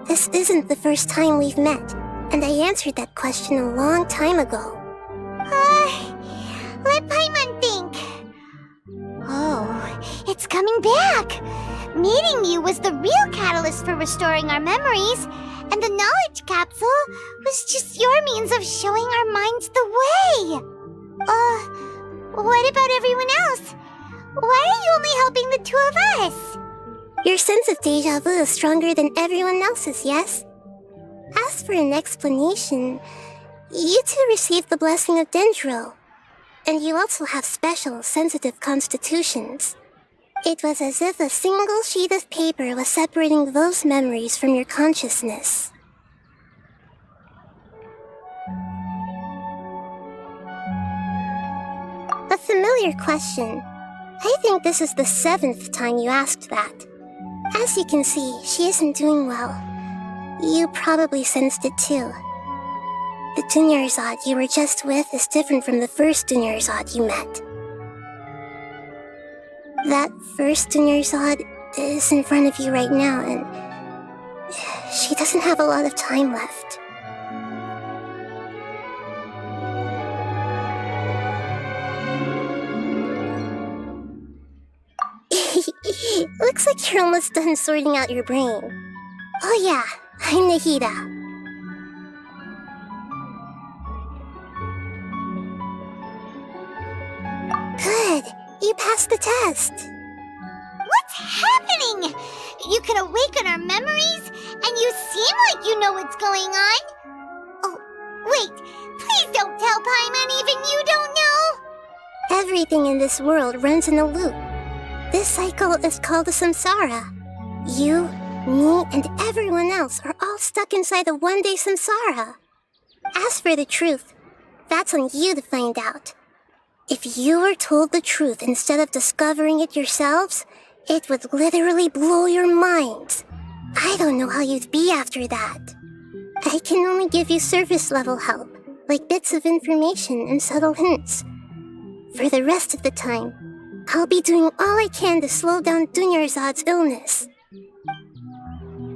This isn't the first time we've met, and I answered that question a long time ago. Let Paimon think. Oh, it's coming back. Meeting you was the real catalyst for restoring our memories, and the knowledge capsule was just your means of showing our minds the way. What about everyone else? Why are you only helping the two of us? Your sense of deja vu is stronger than everyone else's, yes? As for an explanation, you two received the blessing of Dendro, and you also have special, sensitive constitutions. It was as if a single sheet of paper was separating those memories from your consciousness. A familiar question. I think this is the 7th time you asked that. As you can see, she isn't doing well. You probably sensed it too. The Dunyarzad you were just with is different from the first Dunyarzad you met. That first Dunyarzad is in front of you right now, and she doesn't have a lot of time left. Looks like you're almost done sorting out your brain. Oh yeah, I'm Nahida. Good, you passed the test. What's happening? You can awaken our memories, and you seem like you know what's going on. Oh, wait, please don't tell Paimon even you don't know. Everything in this world runs in a loop. This cycle is called the Samsara. You, me, and everyone else are all stuck inside the one-day Samsara. As for the truth, that's on you to find out. If you were told the truth instead of discovering it yourselves, it would literally blow your minds. I don't know how you'd be after that. I can only give you surface-level help, like bits of information and subtle hints. For the rest of the time, I'll be doing all I can to slow down Dunyarzad's illness.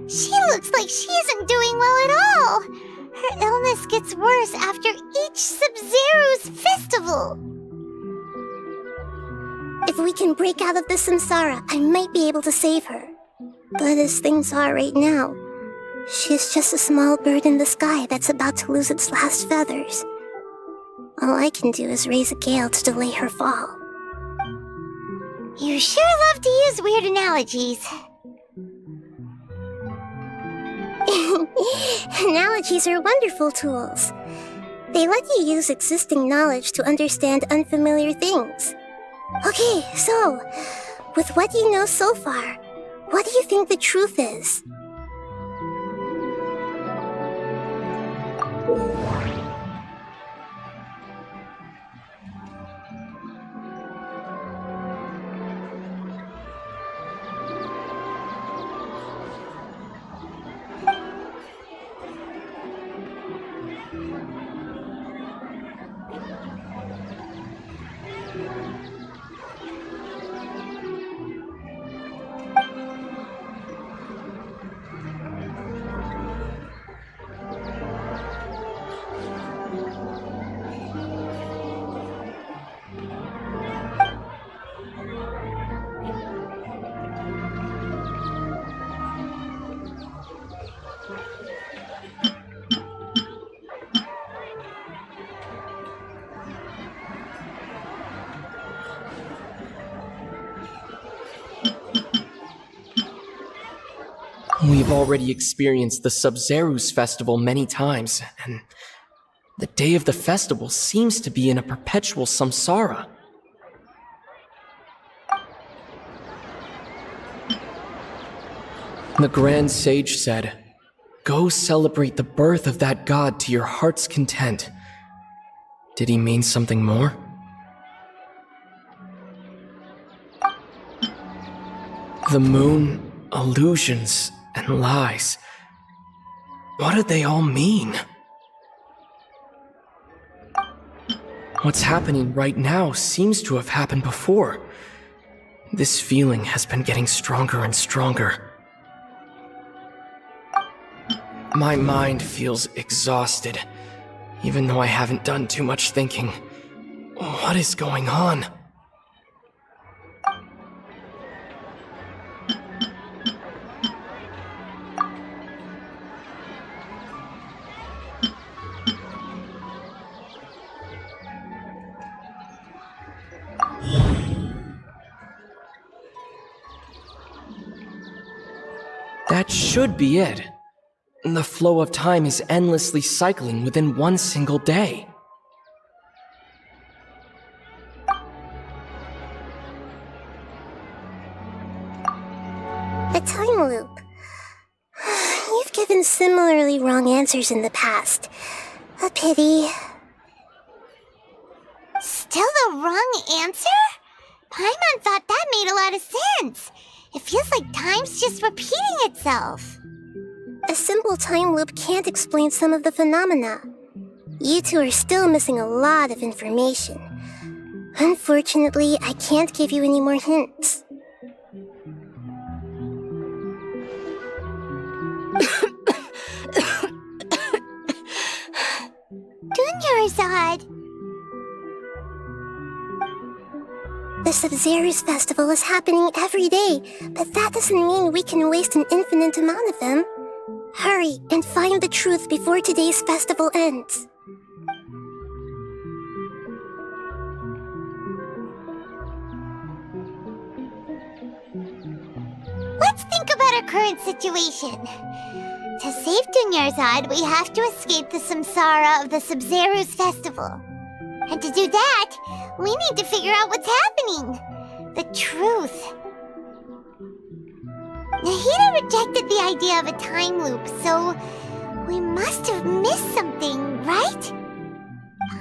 She looks like she isn't doing well at all. Her illness gets worse after each Sabzeruz festival. If we can break out of the Samsara, I might be able to save her. But as things are right now, she's just a small bird in the sky that's about to lose its last feathers. All I can do is raise a gale to delay her fall. You sure love to use weird analogies. Analogies are wonderful tools. They let you use existing knowledge to understand unfamiliar things. Okay, so, with what you know so far, what do you think the truth is? We've already experienced the Sabzeruz festival many times, and the day of the festival seems to be in a perpetual samsara. The Grand Sage said, "Go celebrate the birth of that god to your heart's content." Did he mean something more? The moon, illusions, and lies. What do they all mean? What's happening right now seems to have happened before. This feeling has been getting stronger and stronger. My mind feels exhausted, even though I haven't done too much thinking. What is going on? That should be it. The flow of time is endlessly cycling within one single day. A time loop. You've given similarly wrong answers in the past. A pity. Still the wrong answer? Paimon thought that made a lot of sense. It feels like time's just repeating itself. A simple time loop can't explain some of the phenomena. You two are still missing a lot of information. Unfortunately, I can't give you any more hints. Dunyarzad! The Sabzeruz festival is happening every day, but that doesn't mean we can waste an infinite amount of them. Hurry and find the truth before today's festival ends. Let's think about our current situation. To save Dunyarzad, we have to escape the samsara of the Sabzeruz festival. And to do that, we need to figure out what's happening. The truth. Nahida rejected the idea of a time loop, so we must have missed something, right?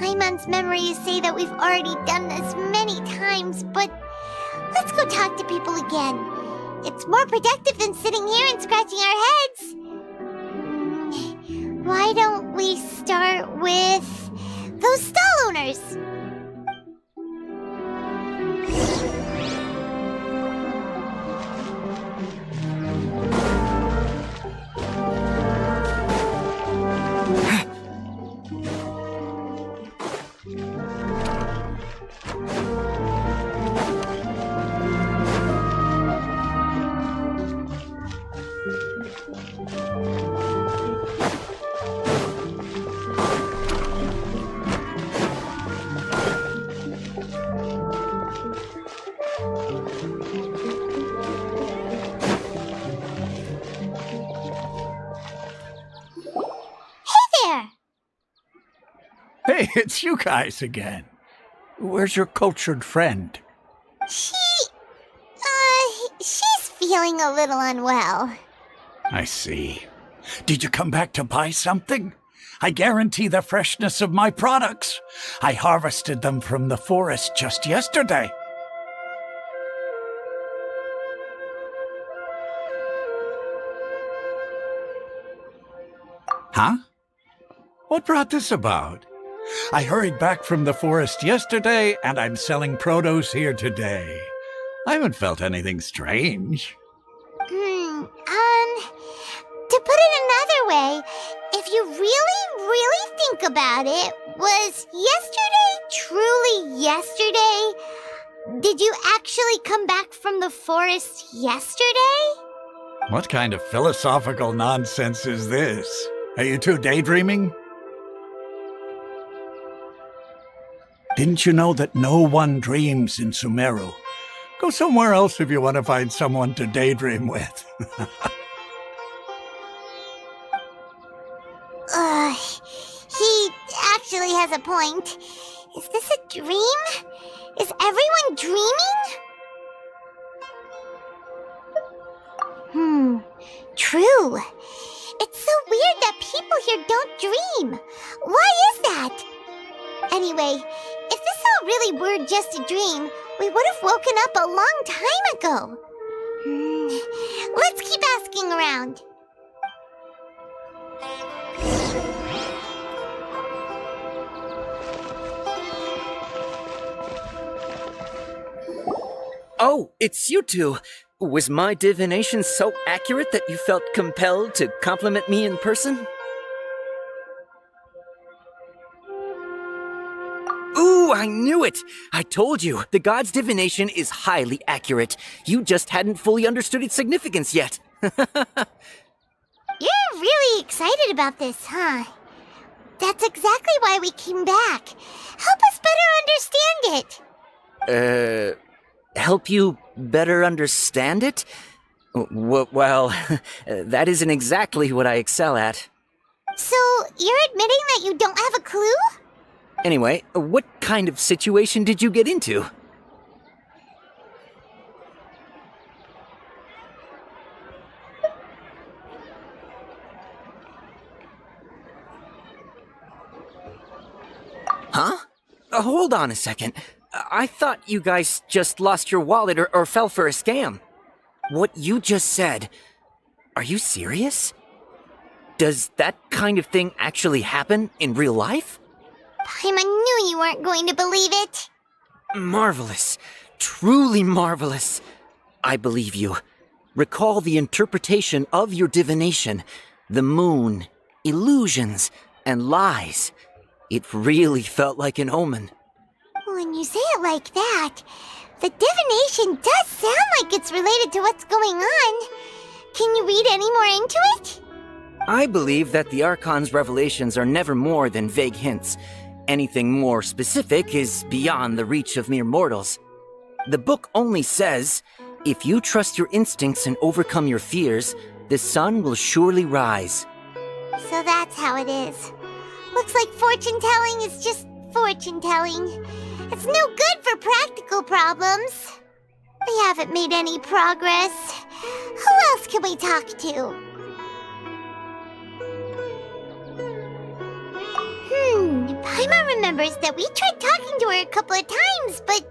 Paimon's memories say that we've already done this many times, but let's go talk to people again. It's more productive than sitting here and scratching our heads. Why don't we start with those stall owners? Hey, it's you guys again. Where's your cultured friend? She's feeling a little unwell. I see. Did you come back to buy something? I guarantee the freshness of my products. I harvested them from the forest just yesterday. Huh? What brought this about? I hurried back from the forest yesterday, and I'm selling produce here today. I haven't felt anything strange. To put it another way, if you really think about it, was yesterday truly yesterday? Did you actually come back from the forest yesterday? What kind of philosophical nonsense is this? Are you two daydreaming? Didn't you know that no one dreams in Sumeru? Go somewhere else if you want to find someone to daydream with. He actually has a point. Is this a dream? Is everyone dreaming? True. It's so weird that people here don't dream. Why is that? Anyway, if this all really were just a dream, we would have woken up a long time ago. Let's keep asking around. Oh, it's you two. Was my divination so accurate that you felt compelled to compliment me in person? Ooh, I knew it! I told you, the god's divination is highly accurate. You just hadn't fully understood its significance yet. You're really excited about this, huh? That's exactly why we came back. Help us better understand it. Help you better understand it? Well, that isn't exactly what I excel at. So, you're admitting that you don't have a clue? Anyway, what kind of situation did you get into? Huh? Hold on a second. I thought you guys just lost your wallet or fell for a scam. What you just said, are you serious? Does that kind of thing actually happen in real life? Paimon knew you weren't going to believe it. Marvelous. Truly marvelous. I believe you. Recall the interpretation of your divination. The moon, illusions, and lies. It really felt like an omen. When you say it like that, the divination does sound like it's related to what's going on. Can you read any more into it? I believe that the Archon's revelations are never more than vague hints. Anything more specific is beyond the reach of mere mortals. The book only says, if you trust your instincts and overcome your fears, the sun will surely rise. So that's how it is. Looks like fortune-telling is just fortune-telling. It's no good for practical problems. We haven't made any progress. Who else can we talk to? Paimon remembers that we tried talking to her a couple of times, but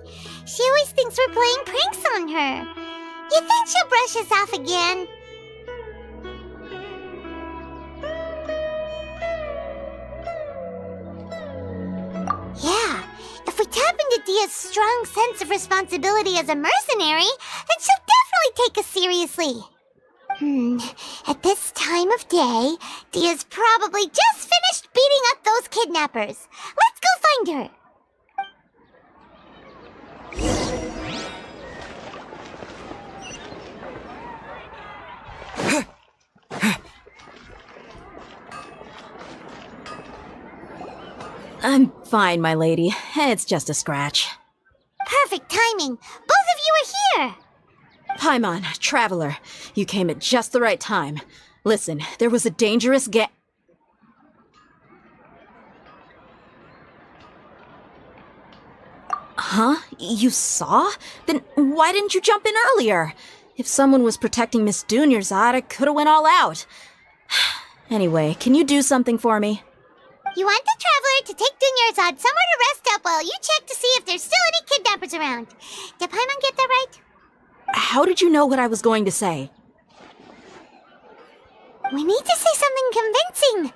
she always thinks we're playing pranks on her. You think she'll brush us off again? Yeah, if we tap into Dia's strong sense of responsibility as a mercenary, then she'll definitely take us seriously. At this time of day, Dia's probably just finished beating up those kidnappers. Let's go find her. I'm fine, my lady. It's just a scratch. Perfect timing. Both of you are here. Paimon, Traveler, you came at just the right time. Listen, there was a dangerous Huh? You saw? Then why didn't you jump in earlier? If someone was protecting Miss Dunyarzad, I could have went all out. Anyway, can you do something for me? You want the Traveler to take Dunyarzad somewhere to rest up while you check to see if there's still any kidnappers around. Did Paimon get that right? How did you know what I was going to say? We need to say something convincing.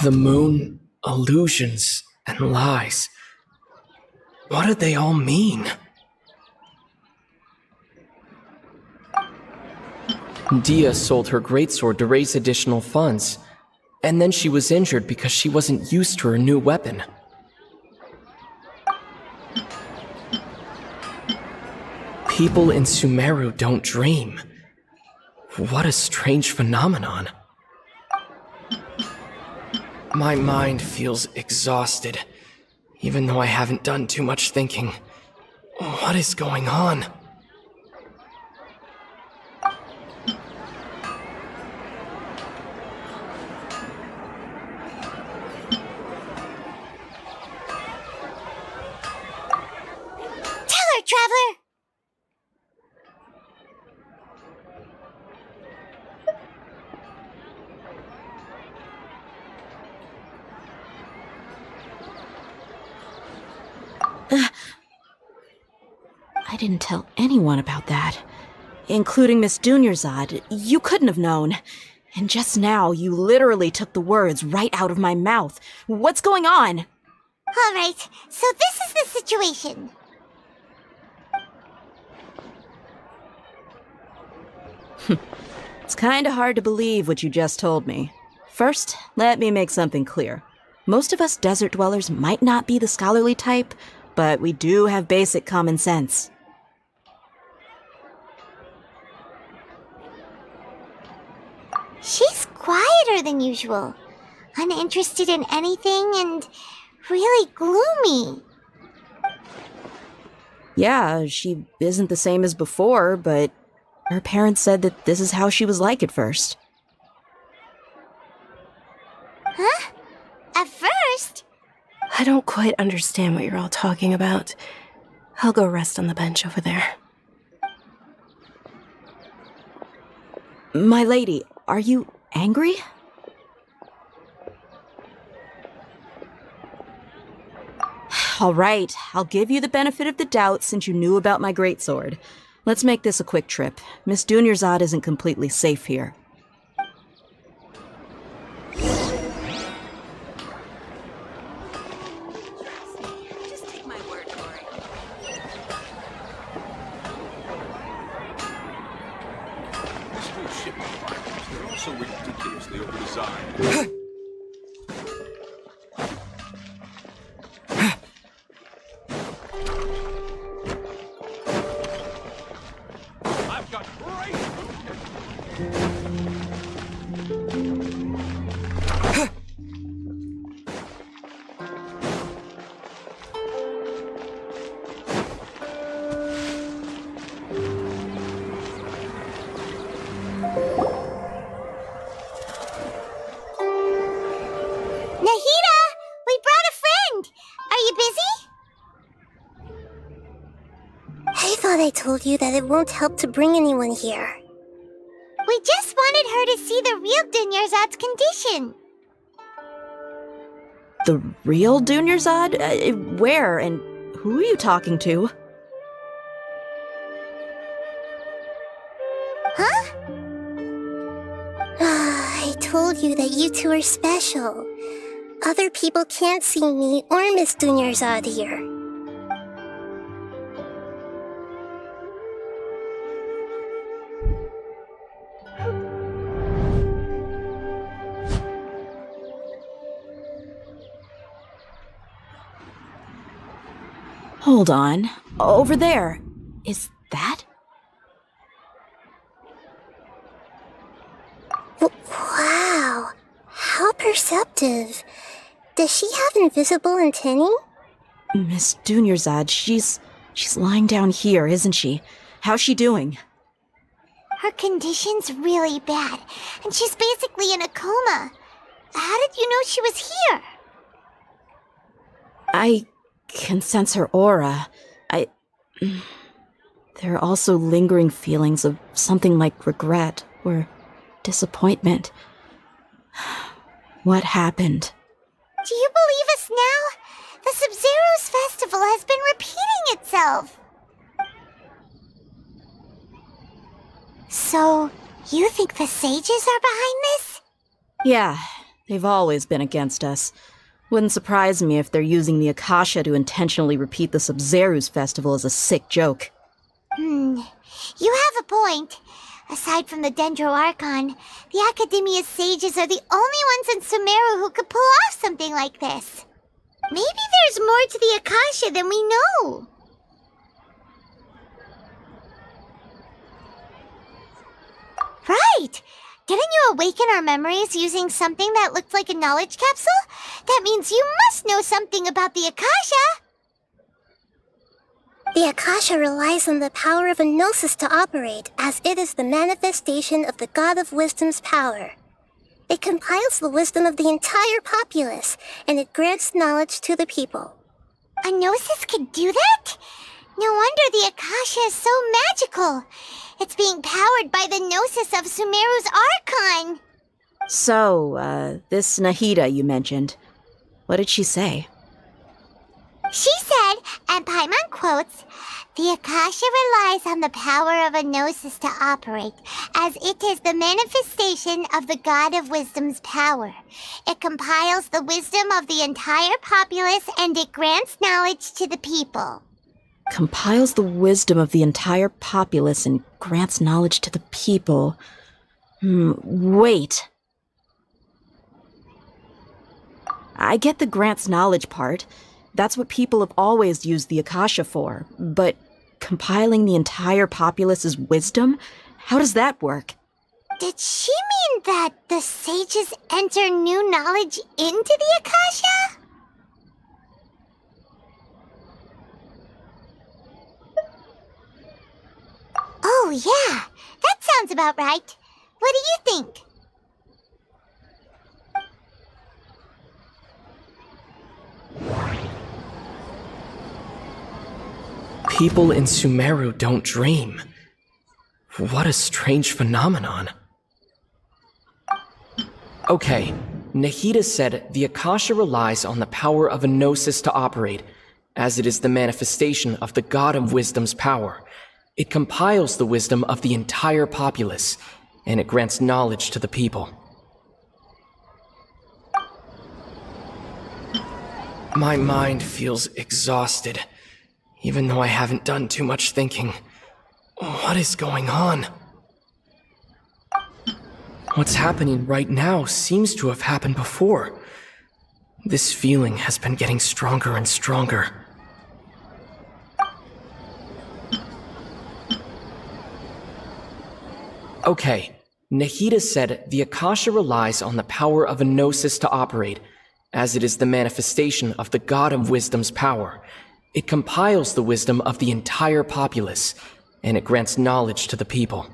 The moon, illusions, and lies. What do they all mean? Dia sold her greatsword to raise additional funds, and then she was injured because she wasn't used to her new weapon. People in Sumeru don't dream. What a strange phenomenon. My mind feels exhausted, even though I haven't done too much thinking. What is going on? Tell her, Traveler! I didn't tell anyone about that. Including Miss Dunyarzad. You couldn't have known. And just now, you literally took the words right out of my mouth. What's going on? All right, so this is the situation. It's kinda hard to believe what you just told me. First, let me make something clear. Most of us desert dwellers might not be the scholarly type, but we do have basic common sense. She's quieter than usual, uninterested in anything, and really gloomy. Yeah, she isn't the same as before, but her parents said that this is how she was like at first. Huh? At first? I don't quite understand what you're all talking about. I'll go rest on the bench over there. My lady, are you angry? All right, I'll give you the benefit of the doubt since you knew about my greatsword. Let's make this a quick trip. Miss Dunyarzad isn't completely safe here. Just take my word for it. These new shipping lines, they're also ridiculously over-designed. I've got great Nahida! We brought a friend! Are thought I told you that it won't help to bring anyone here. We just wanted her to see the real Dunyarzad's condition. The real Dunyarzad? Where and who are you talking to? Huh? I told you that you two are special. Other people can't see me or Miss Dunyarzad here. Hold on. Over there. Is that? Wow. How perceptive. Does she have invisible antennae? Miss Dunyarzad, she's lying down here, isn't she? How's she doing? Her condition's really bad, and she's basically in a coma. How did you know she was here? I can sense her aura. There are also lingering feelings of something like regret or disappointment. What happened? Do you believe us now? The Sabzeruz festival has been repeating itself. So, you think the sages are behind this? Yeah, they've always been against us. Wouldn't surprise me if they're using the Akasha to intentionally repeat the Sabzeruz festival as a sick joke. You have a point. Aside from the Dendro Archon, the Academia's sages are the only ones in Sumeru who could pull off something like this. Maybe there's more to the Akasha than we know. Right! Didn't you awaken our memories using something that looked like a knowledge capsule? That means you must know something about the Akasha! The Akasha relies on the power of a gnosis to operate, as it is the manifestation of the God of Wisdom's power. It compiles the wisdom of the entire populace, and it grants knowledge to the people. A gnosis could do that? No wonder the Akasha is so magical. It's being powered by the gnosis of Sumeru's Archon. So, this Nahida you mentioned, what did she say? She said, and Paimon quotes, "The Akasha relies on the power of a gnosis to operate, as it is the manifestation of the God of Wisdom's power. It compiles the wisdom of the entire populace and it grants knowledge to the people." Compiles the wisdom of the entire populace and grants knowledge to the people. Wait. I get the grants knowledge part. That's what people have always used the Akasha for. But compiling the entire populace's wisdom? How does that work? Did she mean that the sages enter new knowledge into the Akasha? Oh, yeah. That sounds about right. What do you think? People in Sumeru don't dream. What a strange phenomenon. Okay, Nahida said the Akasha relies on the power of a gnosis to operate, as it is the manifestation of the God of Wisdom's power. It compiles the wisdom of the entire populace, and it grants knowledge to the people. My mind feels exhausted, even though I haven't done too much thinking. What is going on? What's happening right now seems to have happened before. This feeling has been getting stronger and stronger. Okay, Nahida said the Akasha relies on the power of a gnosis to operate, as it is the manifestation of the God of Wisdom's power. It compiles the wisdom of the entire populace, and it grants knowledge to the people.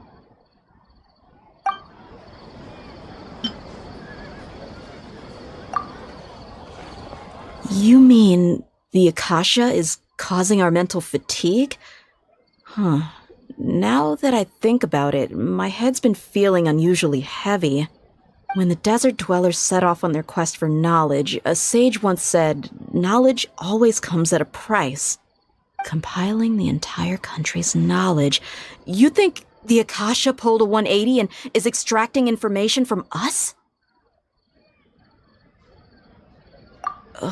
You mean the Akasha is causing our mental fatigue? Now that I think about it, my head's been feeling unusually heavy. When the desert dwellers set off on their quest for knowledge, a sage once said, knowledge always comes at a price. Compiling the entire country's knowledge. You think the Akasha pulled a 180 and is extracting information from us?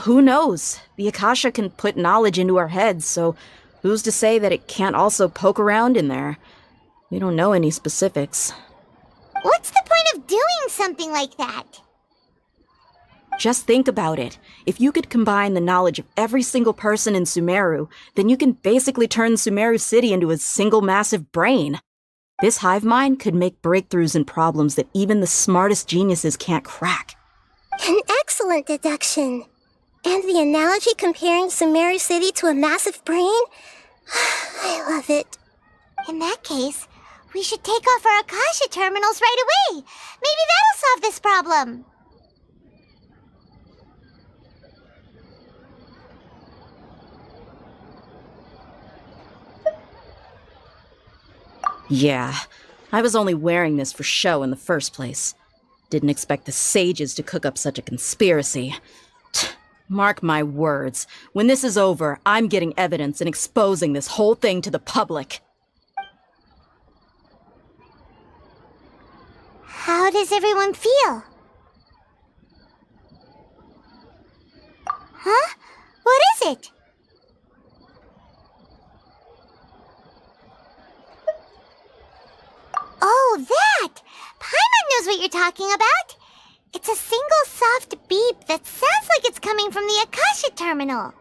Who knows? The Akasha can put knowledge into our heads, so who's to say that it can't also poke around in there? We don't know any specifics. What's the point of doing something like that? Just think about it. If you could combine the knowledge of every single person in Sumeru, then you can basically turn Sumeru City into a single massive brain. This hive mind could make breakthroughs in problems that even the smartest geniuses can't crack. An excellent deduction. And the analogy comparing Sumeru City to a massive brain? I love it. In that case, we should take off our Akasha terminals right away. Maybe that'll solve this problem. Yeah, I was only wearing this for show in the first place. Didn't expect the sages to cook up such a conspiracy. Mark my words, when this is over, I'm getting evidence and exposing this whole thing to the public. How does everyone feel? Huh? What is it? Oh, that! Paimon knows what you're talking about. It's a single soft beep that sounds like it's coming from the Akasha terminal.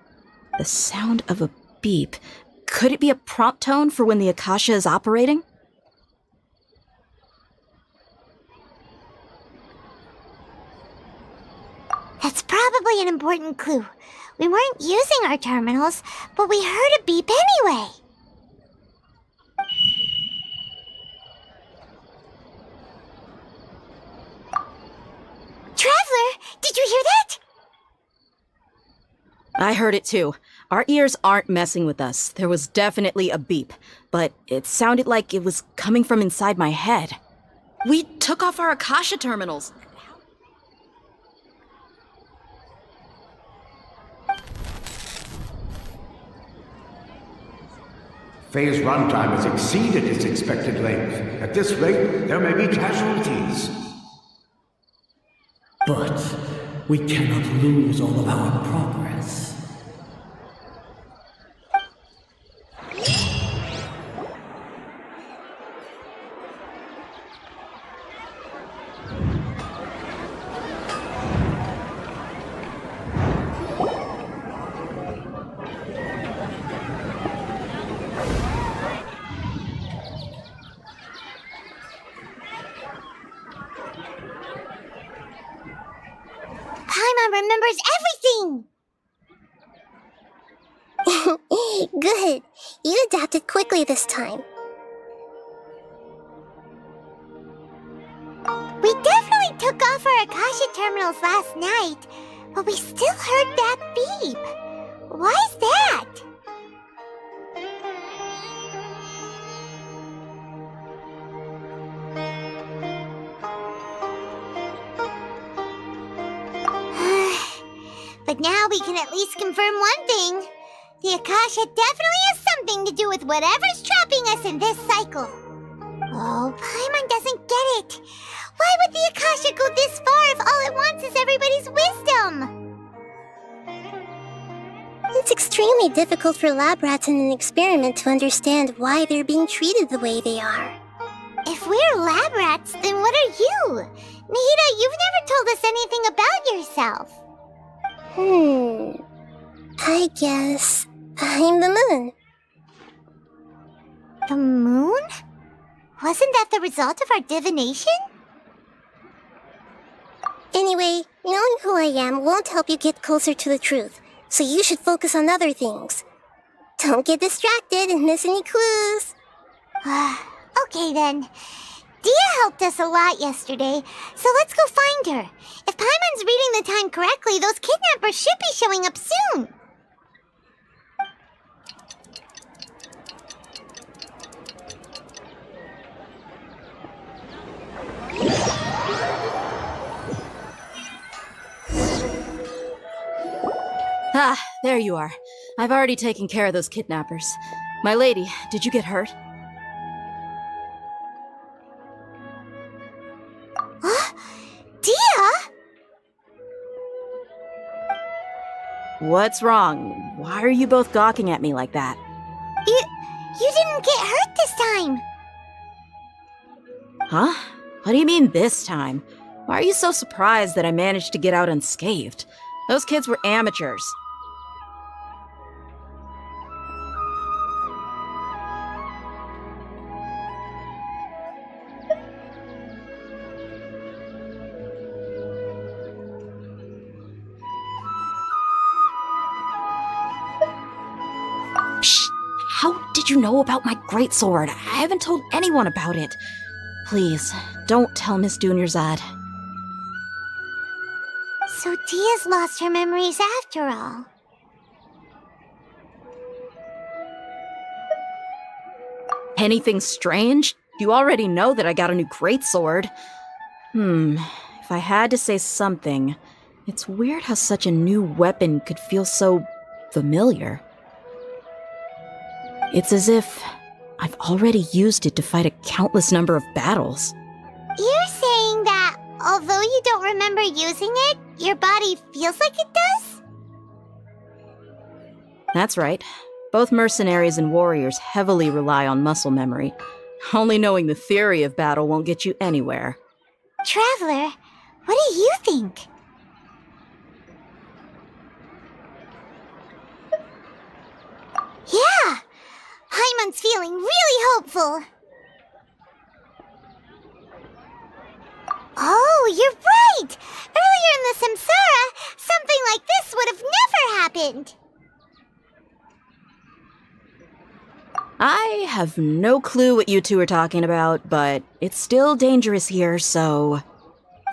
The sound of a beep. Could it be a prompt tone for when the Akasha is operating? That's probably an important clue. We weren't using our terminals, but we heard a beep anyway. Traveler, did you hear that? I heard it too. Our ears aren't messing with us. There was definitely a beep, but it sounded like it was coming from inside my head. We took off our Akasha terminals. Phase runtime has exceeded its expected length. At this rate, there may be casualties. But we cannot lose all of our progress. Remembers everything! Good. You adapted quickly this time. We definitely took off our Akasha terminals last night, but we still heard that beep. Why is that? But now we can at least confirm one thing. The Akasha definitely has something to do with whatever's trapping us in this cycle. Oh, Paimon doesn't get it. Why would the Akasha go this far if all it wants is everybody's wisdom? It's extremely difficult for lab rats in an experiment to understand why they're being treated the way they are. If we're lab rats, then what are you? Nahida, you've never told us anything about yourself. I guess I'm the moon. The moon? Wasn't that the result of our divination? Anyway, knowing who I am won't help you get closer to the truth, so you should focus on other things. Don't get distracted and miss any clues. Okay then. Dia helped us a lot yesterday, so let's go find her. If Paimon's reading the time correctly, those kidnappers should be showing up soon. Ah, there you are. I've already taken care of those kidnappers. My lady, did you get hurt? Dia? What's wrong? Why are you both gawking at me like that? You didn't get hurt this time. Huh? What do you mean this time? Why are you so surprised that I managed to get out unscathed? Those kids were amateurs. Psst! How did you know about my greatsword? I haven't told anyone about it. Please, don't tell Miss Dunyarzad. So Dia's lost her memories after all. Anything strange? You already know that I got a new greatsword. If I had to say something, it's weird how such a new weapon could feel so familiar. It's as if I've already used it to fight a countless number of battles. You're saying that although you don't remember using it, your body feels like it does? That's right. Both mercenaries and warriors heavily rely on muscle memory. Only knowing the theory of battle won't get you anywhere. Traveler, what do you think? Yeah! Paimon's feeling really hopeful. Oh, you're right! Earlier in the Samsara, something like this would have never happened. I have no clue what you two are talking about, but it's still dangerous here, so...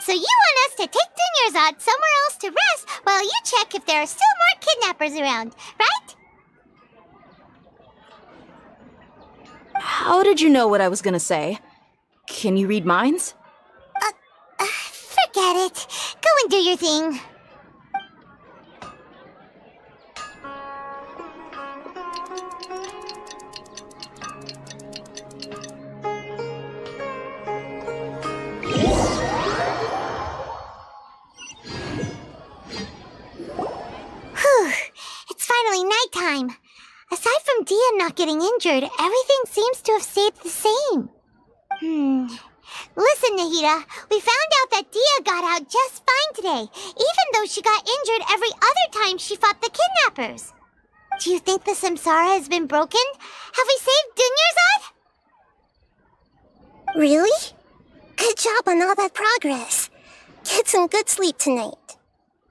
So you want us to take Dunyarzad somewhere else to rest while you check if there are still more kidnappers around, right? How did you know what I was gonna say? Can you read minds? Forget it. Go and do your thing. Whew. It's finally nighttime. Aside from Dia not getting injured, everything seems to have stayed the same. Listen, Nahida, we found out that Dia got out just fine today, even though she got injured every other time she fought the kidnappers. Do you think the Samsara has been broken? Have we saved Dunyarzad? Really? Good job on all that progress. Get some good sleep tonight.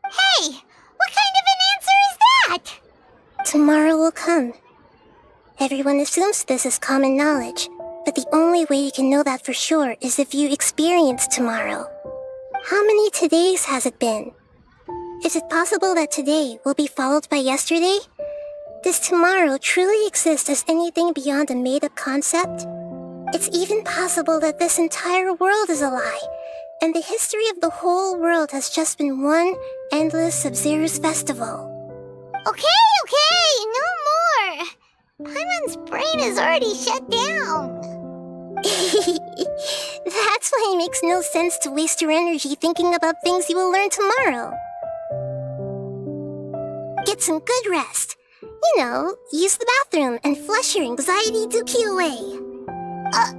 Hey, what kind of an answer is that? Tomorrow will come. Everyone assumes this is common knowledge, but the only way you can know that for sure is if you experience tomorrow. How many todays has it been? Is it possible that today will be followed by yesterday? Does tomorrow truly exist as anything beyond a made-up concept? It's even possible that this entire world is a lie, and the history of the whole world has just been one endless Sabzeruz festival. Okay, no more. Paimon's brain is already shut down. That's why it makes no sense to waste your energy thinking about things you will learn tomorrow. Get some good rest. You know, use the bathroom and flush your anxiety dookie away. Huh?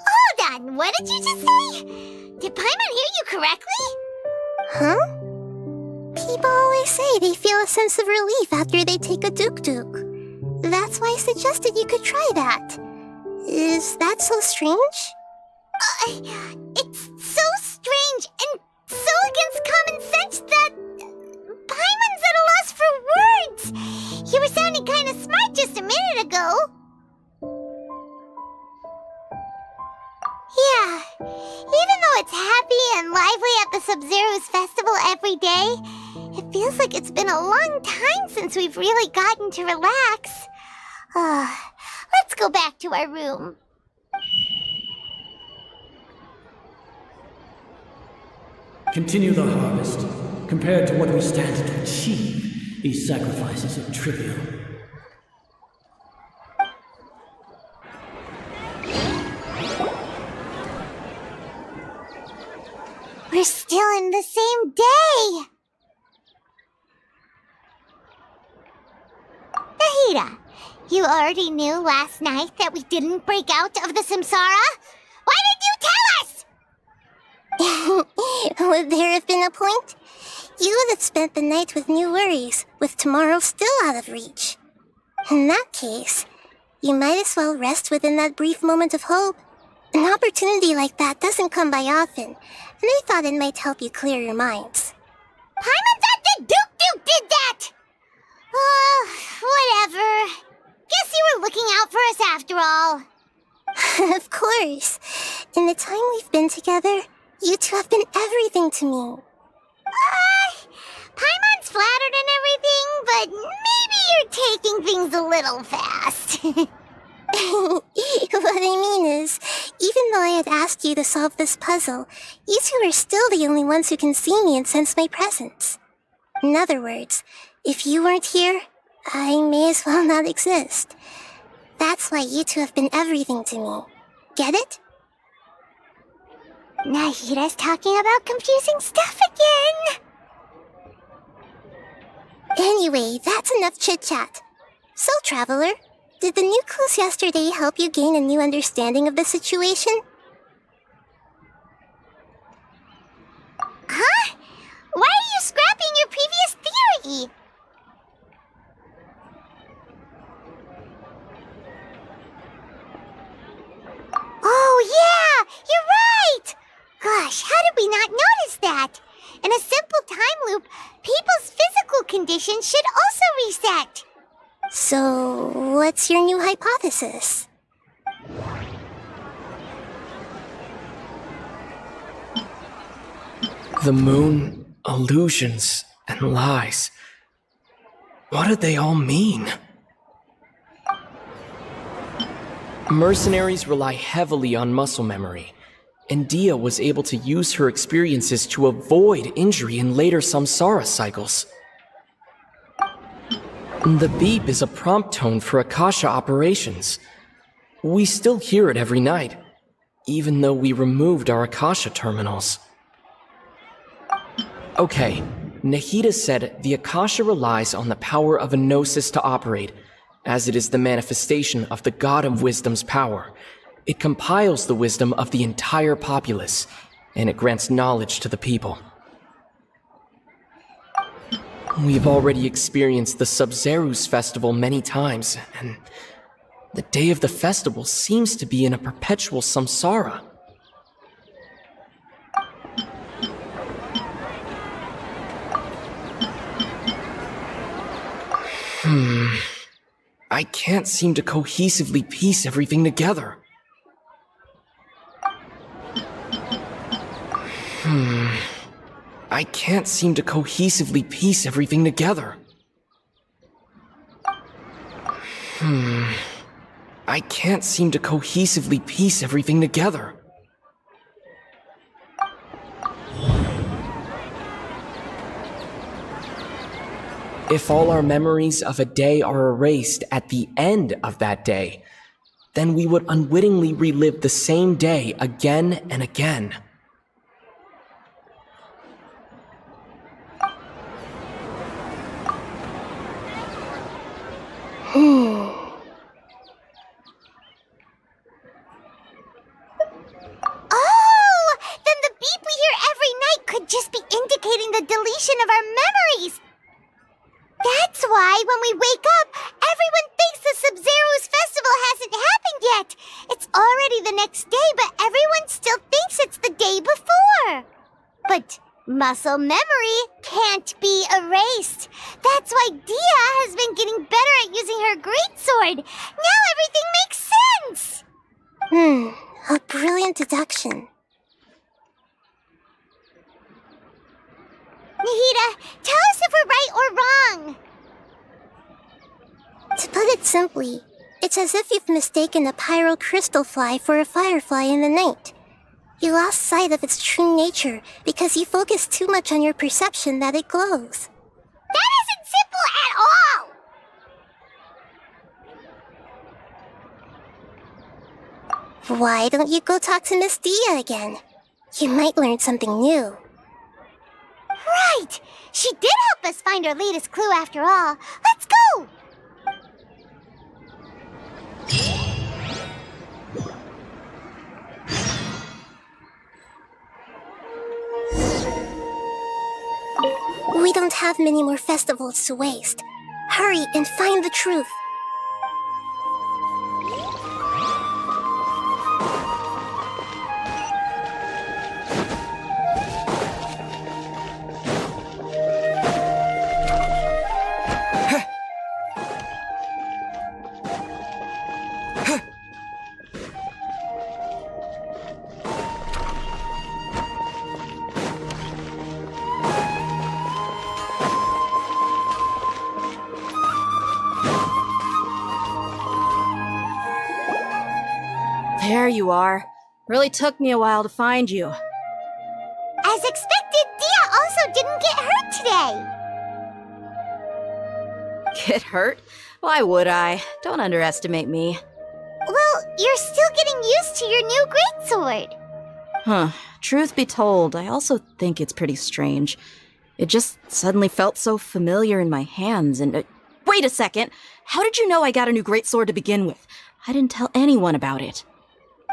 Hold on, what did you just say? Did Paimon hear you correctly? Huh? People always say they feel a sense of relief after they take a duk-duk. That's why I suggested you could try that. Is that so strange? It's so strange and so against common sense that Paimon's at a loss for words. You were sounding kind of smart just a minute ago. Yeah, even though it's happy and lively at the Sabzeruz festival every day, it feels like it's been a long time since we've really gotten to relax. Let's go back to our room. Continue the harvest. Compared to what we stand to achieve, these sacrifices are trivial. We're still in the same day! Nahida, you already knew last night that we didn't break out of the Samsara? Why did you tell us? Would there have been a point? You would have spent the night with new worries, with tomorrow still out of reach. In that case, you might as well rest within that brief moment of hope. An opportunity like that doesn't come by often, and I thought it might help you clear your minds. Paimon the Duke did that! Whatever. Guess you were looking out for us after all. Of course. In the time we've been together, you two have been everything to me. Paimon's flattered and everything, but maybe you're taking things a little fast. What I mean is, even though I had asked you to solve this puzzle, you two are still the only ones who can see me and sense my presence. In other words, if you weren't here, I may as well not exist. That's why you two have been everything to me. Get it? Nahida's talking about confusing stuff again. Anyway, that's enough chit-chat. So, Traveler, did the new clues yesterday help you gain a new understanding of the situation? Huh? Why are you scrapping your previous theory? Oh yeah, you're right! Gosh, how did we not notice that? In a simple time loop, people's physical conditions should also reset. So, what's your new hypothesis? The moon, illusions, and lies. What did they all mean? Mercenaries rely heavily on muscle memory, and Dia was able to use her experiences to avoid injury in later Samsara cycles. The beep is a prompt tone for Akasha operations. We still hear it every night, even though we removed our Akasha terminals. Okay, Nahida said the Akasha relies on the power of a gnosis to operate, as it is the manifestation of the God of Wisdom's power. It compiles the wisdom of the entire populace, and it grants knowledge to the people. We've already experienced the Sabzeruz festival many times, and the day of the festival seems to be in a perpetual samsara. I can't seem to cohesively piece everything together. I can't seem to cohesively piece everything together. I can't seem to cohesively piece everything together. If all our memories of a day are erased at the end of that day, then we would unwittingly relive the same day again and again. Oh! Then the beep we hear every night could just be indicating the deletion of our memories! That's why when we wake up, everyone thinks the Sabzeruz festival hasn't happened yet! It's already the next day, but everyone still thinks it's the day before! But muscle memory can't be erased. That's why Dia has been getting better at using her greatsword. Now everything makes sense! A brilliant deduction. Nahida, tell us if we're right or wrong. To put it simply, it's as if you've mistaken a pyro crystal fly for a firefly in the night. You lost sight of its true nature because you focus too much on your perception that it glows. That isn't simple at all! Why don't you go talk to Miss Dia again? You might learn something new. Right! She did help us find our latest clue after all. Let's go! We don't have many more festivals to waste. Hurry and find the truth. There you are. Really took me a while to find you. As expected, Dia also didn't get hurt today. Get hurt? Why would I? Don't underestimate me. Well, you're still getting used to your new greatsword. Huh. Truth be told, I also think it's pretty strange. It just suddenly felt so familiar in my hands and... wait a second! How did you know I got a new greatsword to begin with? I didn't tell anyone about it.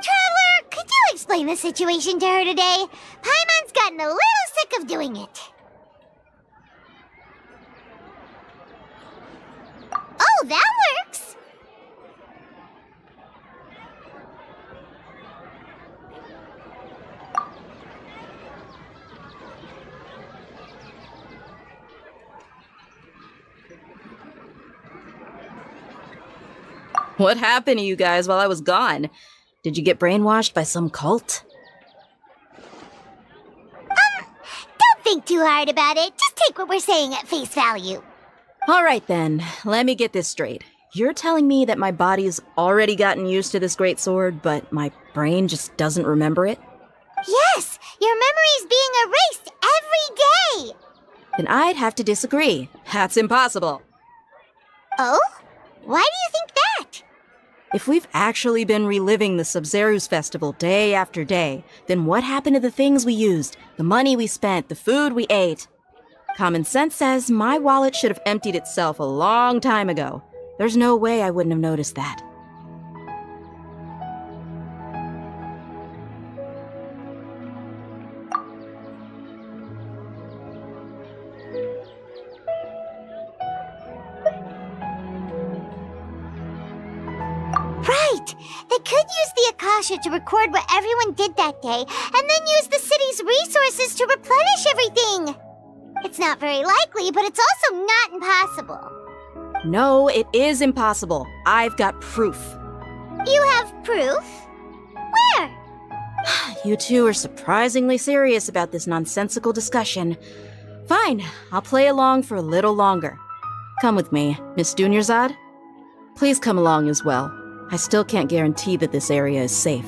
Traveler, could you explain the situation to her today? Paimon's gotten a little sick of doing it. Oh, that works! What happened to you guys while I was gone? Did you get brainwashed by some cult? Don't think too hard about it. Just take what we're saying at face value. All right then, let me get this straight. You're telling me that my body's already gotten used to this greatsword, but my brain just doesn't remember it? Yes, your memory's being erased every day. Then I'd have to disagree. That's impossible. Oh? Why do you think that? If we've actually been reliving the Sabzeruz festival day after day, then what happened to the things we used, the money we spent, the food we ate? Common sense says my wallet should have emptied itself a long time ago. There's no way I wouldn't have noticed that. Right! They could use the Akasha to record what everyone did that day, and then use the city's resources to replenish everything! It's not very likely, but it's also not impossible. No, it is impossible. I've got proof. You have proof? Where? You two are surprisingly serious about this nonsensical discussion. Fine, I'll play along for a little longer. Come with me, Miss Dunyarzad. Please come along as well. I still can't guarantee that this area is safe.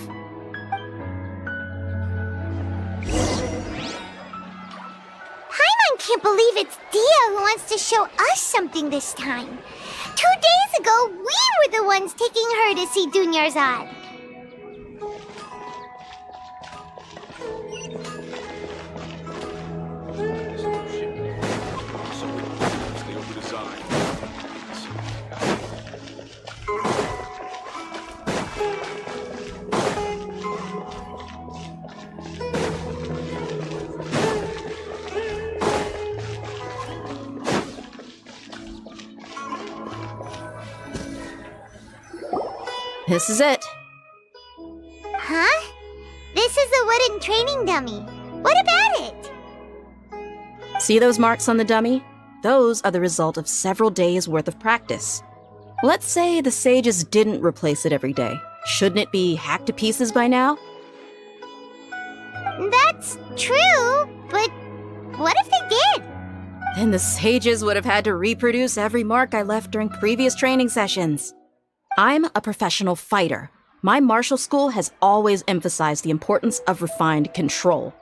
Paimon can't believe it's Dia who wants to show us something this time. 2 days ago, we were the ones taking her to see Dunyarzad. This is it. Huh? This is a wooden training dummy. What about it? See those marks on the dummy? Those are the result of several days' worth of practice. Let's say the sages didn't replace it every day. Shouldn't it be hacked to pieces by now? That's true, but what if they did? Then the sages would have had to reproduce every mark I left during previous training sessions. I'm a professional fighter. My martial school has always emphasized the importance of refined control.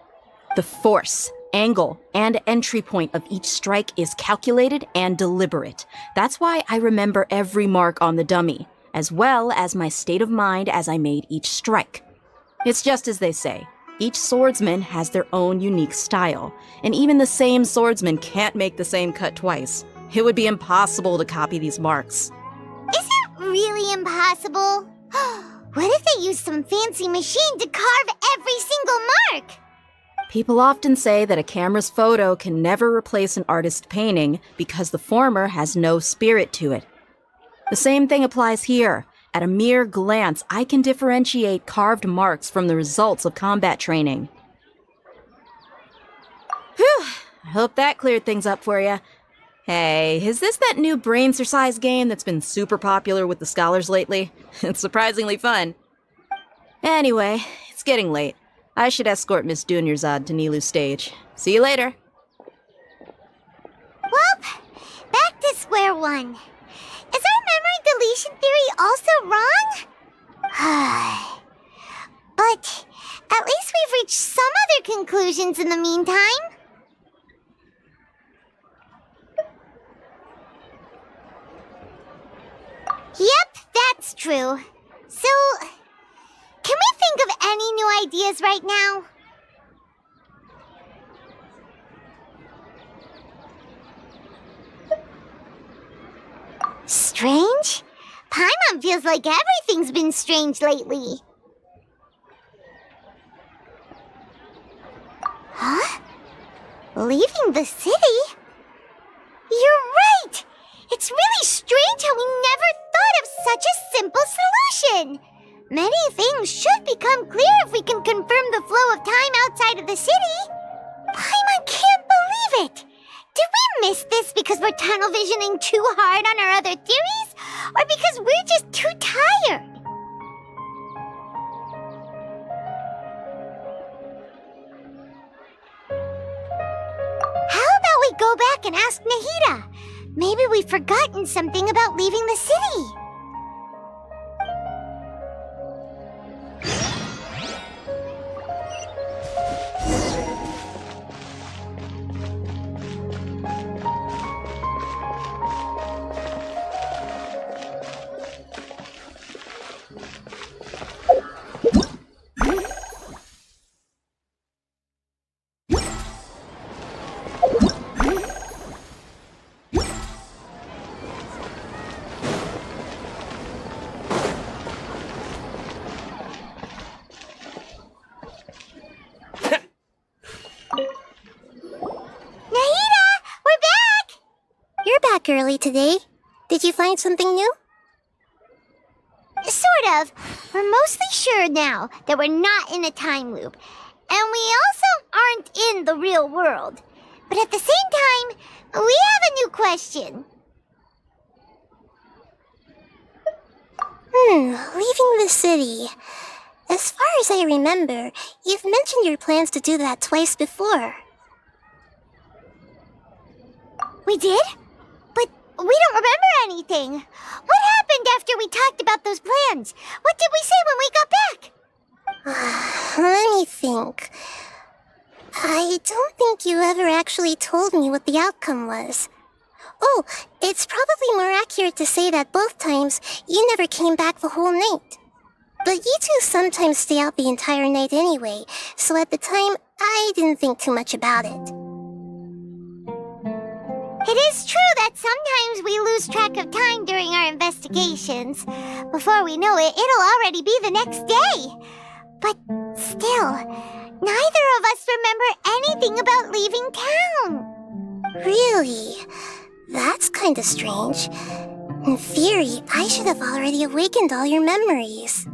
The force, angle, and entry point of each strike is calculated and deliberate. That's why I remember every mark on the dummy, as well as my state of mind as I made each strike. It's just as they say, each swordsman has their own unique style, and even the same swordsman can't make the same cut twice. It would be impossible to copy these marks. Is it really impossible? What if they use some fancy machine to carve every single mark? People often say that a camera's photo can never replace an artist's painting because the former has no spirit to it. The same thing applies here. At a mere glance, I can differentiate carved marks from the results of combat training. Whew! I hope that cleared things up for you. Hey, is this that new brain exercise game that's been super popular with the scholars lately? It's surprisingly fun. Anyway, it's getting late. I should escort Miss Dunyarzad to Nilu's stage. See you later. Well, back to square one. Is our memory deletion theory also wrong? But at least we've reached some other conclusions in the meantime. Yep, that's true. So, can we think of any new ideas right now? Strange? Paimon feels like everything's been strange lately. Huh? Leaving the city? You're right! It's really strange how we never thought of such a simple solution! Many things should become clear if we can confirm the flow of time outside of the city. Paimon can't believe it! Did we miss this because we're tunnel visioning too hard on our other theories? Or because we're just too tired? How about we go back and ask Nahida? Maybe we've forgotten something about leaving the city. Early today. Did you find something new? Sort of. We're mostly sure now that we're not in a time loop. And we also aren't in the real world. But at the same time, we have a new question. Leaving the city. As far as I remember, you've mentioned your plans to do that twice before. We did? We don't remember anything. What happened after we talked about those plans? What did we say when we got back? Let me think. I don't think you ever actually told me what the outcome was. Oh, it's probably more accurate to say that both times you never came back the whole night. But you two sometimes stay out the entire night anyway, so at the time, I didn't think too much about it. It is true that sometimes we lose track of time during our investigations. Before we know it, it'll already be the next day. But still, neither of us remember anything about leaving town. Really? That's kinda strange. In theory, I should have already awakened all your memories.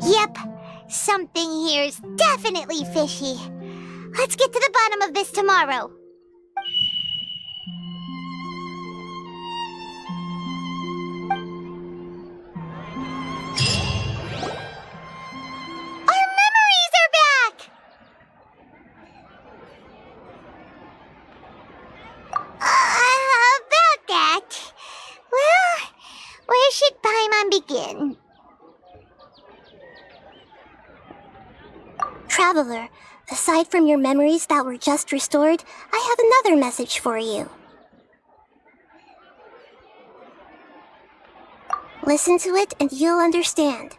Yep. Something here's definitely fishy. Let's get to the bottom of this tomorrow. Our memories are back! again. Traveler, aside from your memories that were just restored, I have another message for you. Listen to it and you'll understand.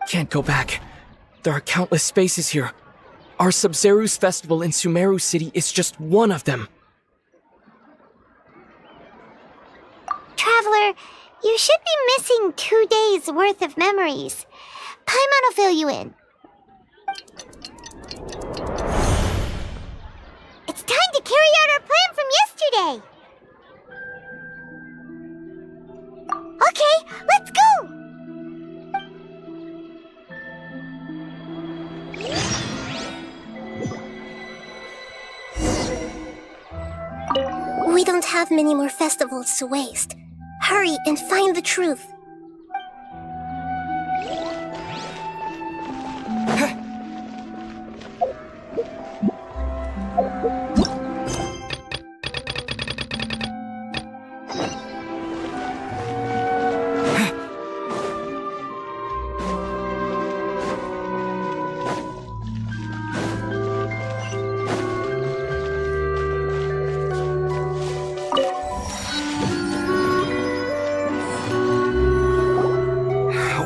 Can't go back. There are countless spaces here. Our Sabzeruz festival in Sumeru City is just one of them. Traveler, you should be missing 2 days worth of memories. Paimon will fill you in. It's time to carry out our plan from yesterday. Okay, let's go! We don't have many more festivals to waste. Hurry and find the truth.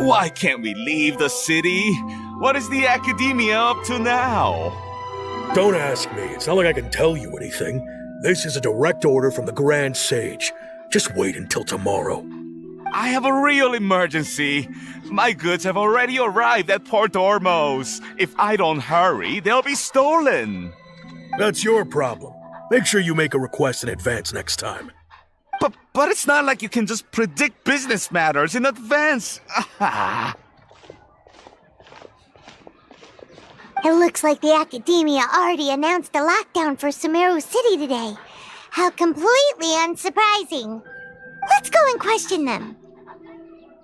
Why can't we leave the city? What is the academia up to now? Don't ask me. It's not like I can tell you anything. This is a direct order from the Grand Sage. Just wait until tomorrow. I have a real emergency. My goods have already arrived at Port Ormos. If I don't hurry, they'll be stolen. That's your problem. Make sure you make a request in advance next time. But it's not like you can just predict business matters in advance. It looks like the Academia already announced a lockdown for Sumeru City today. How completely unsurprising. Let's go and question them.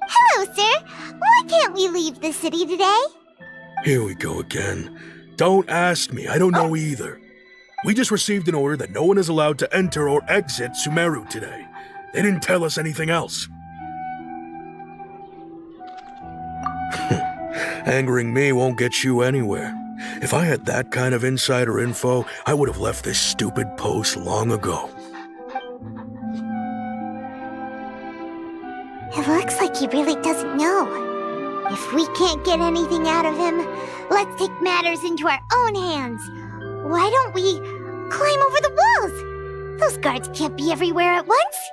Hello, sir. Why can't we leave the city today? Here we go again. Don't ask me. I don't know either. We just received an order that no one is allowed to enter or exit Sumeru today. They didn't tell us anything else. Angering me won't get you anywhere. If I had that kind of insider info, I would have left this stupid post long ago. It looks like he really doesn't know. If we can't get anything out of him, let's take matters into our own hands. Why don't we climb over the walls? Those guards can't be everywhere at once.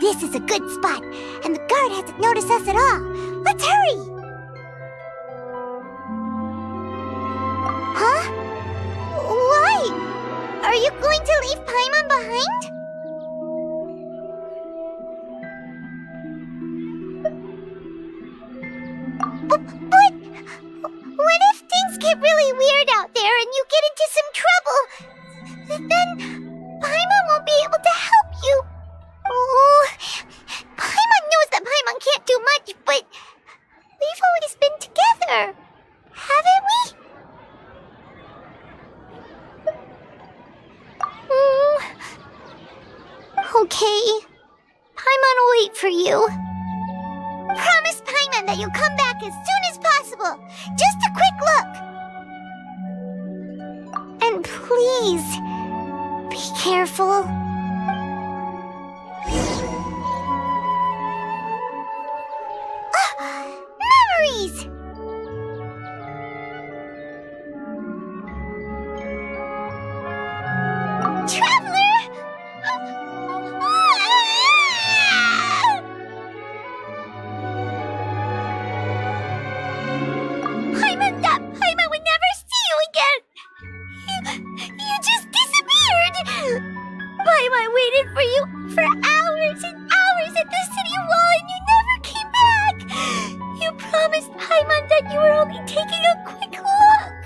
This is a good spot, and the guard hasn't noticed us at all. Let's hurry! Huh? Why? Are you going to leave Paimon behind? But what if things get really weird out there and you get into some trouble? Then Paimon won't be able to help you. Oh, Paimon knows that Paimon can't do much, but we've always been together, haven't we? Okay. Paimon will wait for you. Promise Paimon that you'll come back as soon as possible. Just a quick look. And please, be careful. Memories! Traveler! Paimon would never see you again! You just disappeared! Paimon waited for you for hours and hours at the city wall and you never came back! You promised Paimon that you were only taking a quick look!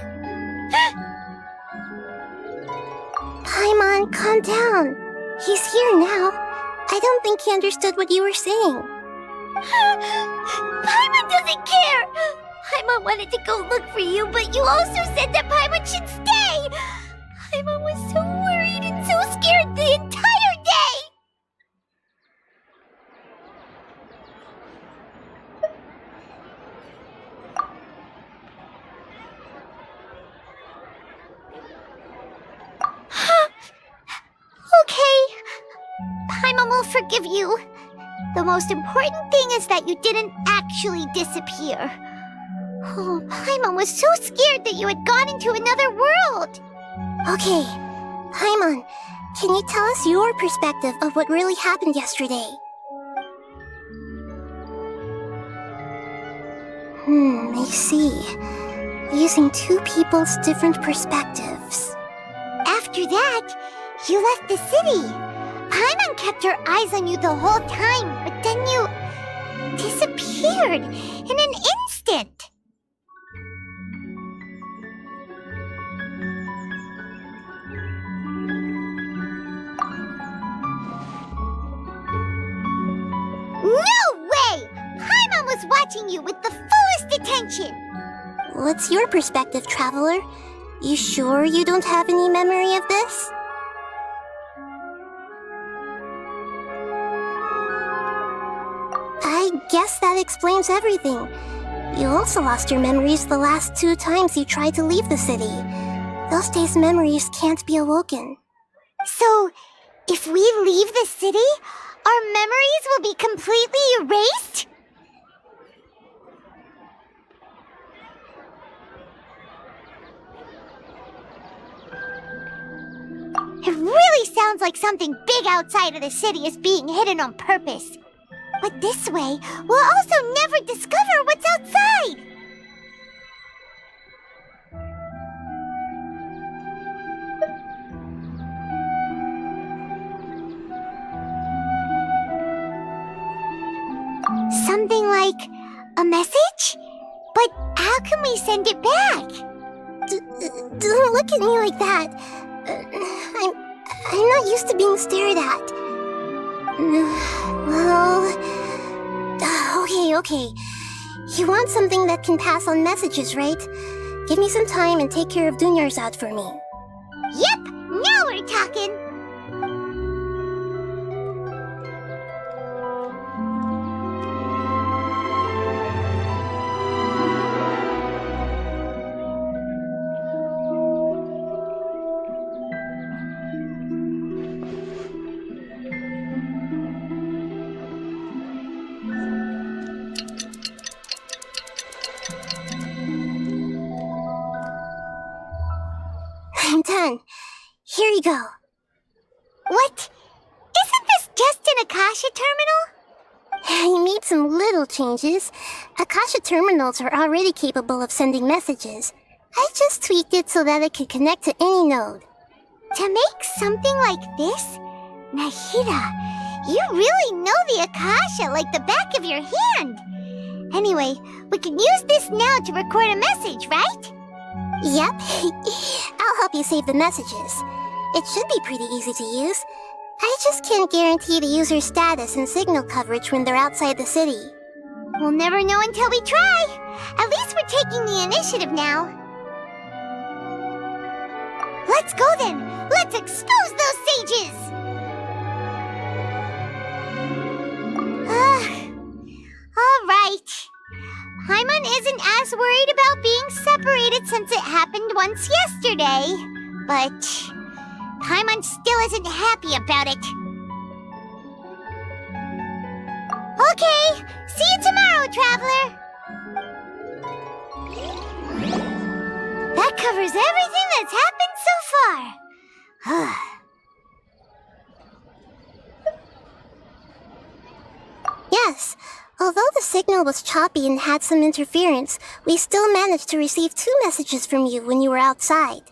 Paimon, calm down. He's here now. I don't think he understood what you were saying. Paimon doesn't care! Paimon wanted to go look for you, but you also said that Paimon should stay! Paimon was so worried and so scared the entire day! will forgive you. The most important thing is that you didn't actually disappear. Oh, Paimon was so scared that you had gone into another world. Okay, Paimon, can you tell us your perspective of what really happened yesterday? I see. Using two people's different perspectives. After that, you left the city. Paimon kept her eyes on you the whole time, but then you disappeared in an instant. No way! Paimon was watching you with the fullest attention. What's your perspective, Traveler? You sure you don't have any memory of this? I guess that explains everything. You also lost your memories the last 2 times you tried to leave the city. Those days' memories can't be awoken. So, if we leave the city, our memories will be completely erased? It really sounds like something big outside of the city is being hidden on purpose. But this way, we'll also never discover what's outside! Something like a message? But how can we send it back? Don't look at me like that. I'm not used to being stared at. Well... Okay. You want something that can pass on messages, right? Give me some time and take care of Dunyarzad for me. Yep! Now we're talking! I'm done. Here you go. What? Isn't this just an Akasha terminal? I made some little changes. Akasha terminals are already capable of sending messages. I just tweaked it so that it could connect to any node. To make something like this? Nahida, you really know the Akasha like the back of your hand. Anyway, we can use this now to record a message, right? Yep. I'll help you save the messages. It should be pretty easy to use. I just can't guarantee the user's status and signal coverage when they're outside the city. We'll never know until we try. At least we're taking the initiative now. Let's go then. Let's expose those sages. All right. Paimon isn't as worried about being separated since it happened once yesterday. But Paimon still isn't happy about it. Okay, see you tomorrow, Traveler. That covers everything that's happened so far. Yes. Although the signal was choppy and had some interference, we still managed to receive 2 messages from you when you were outside.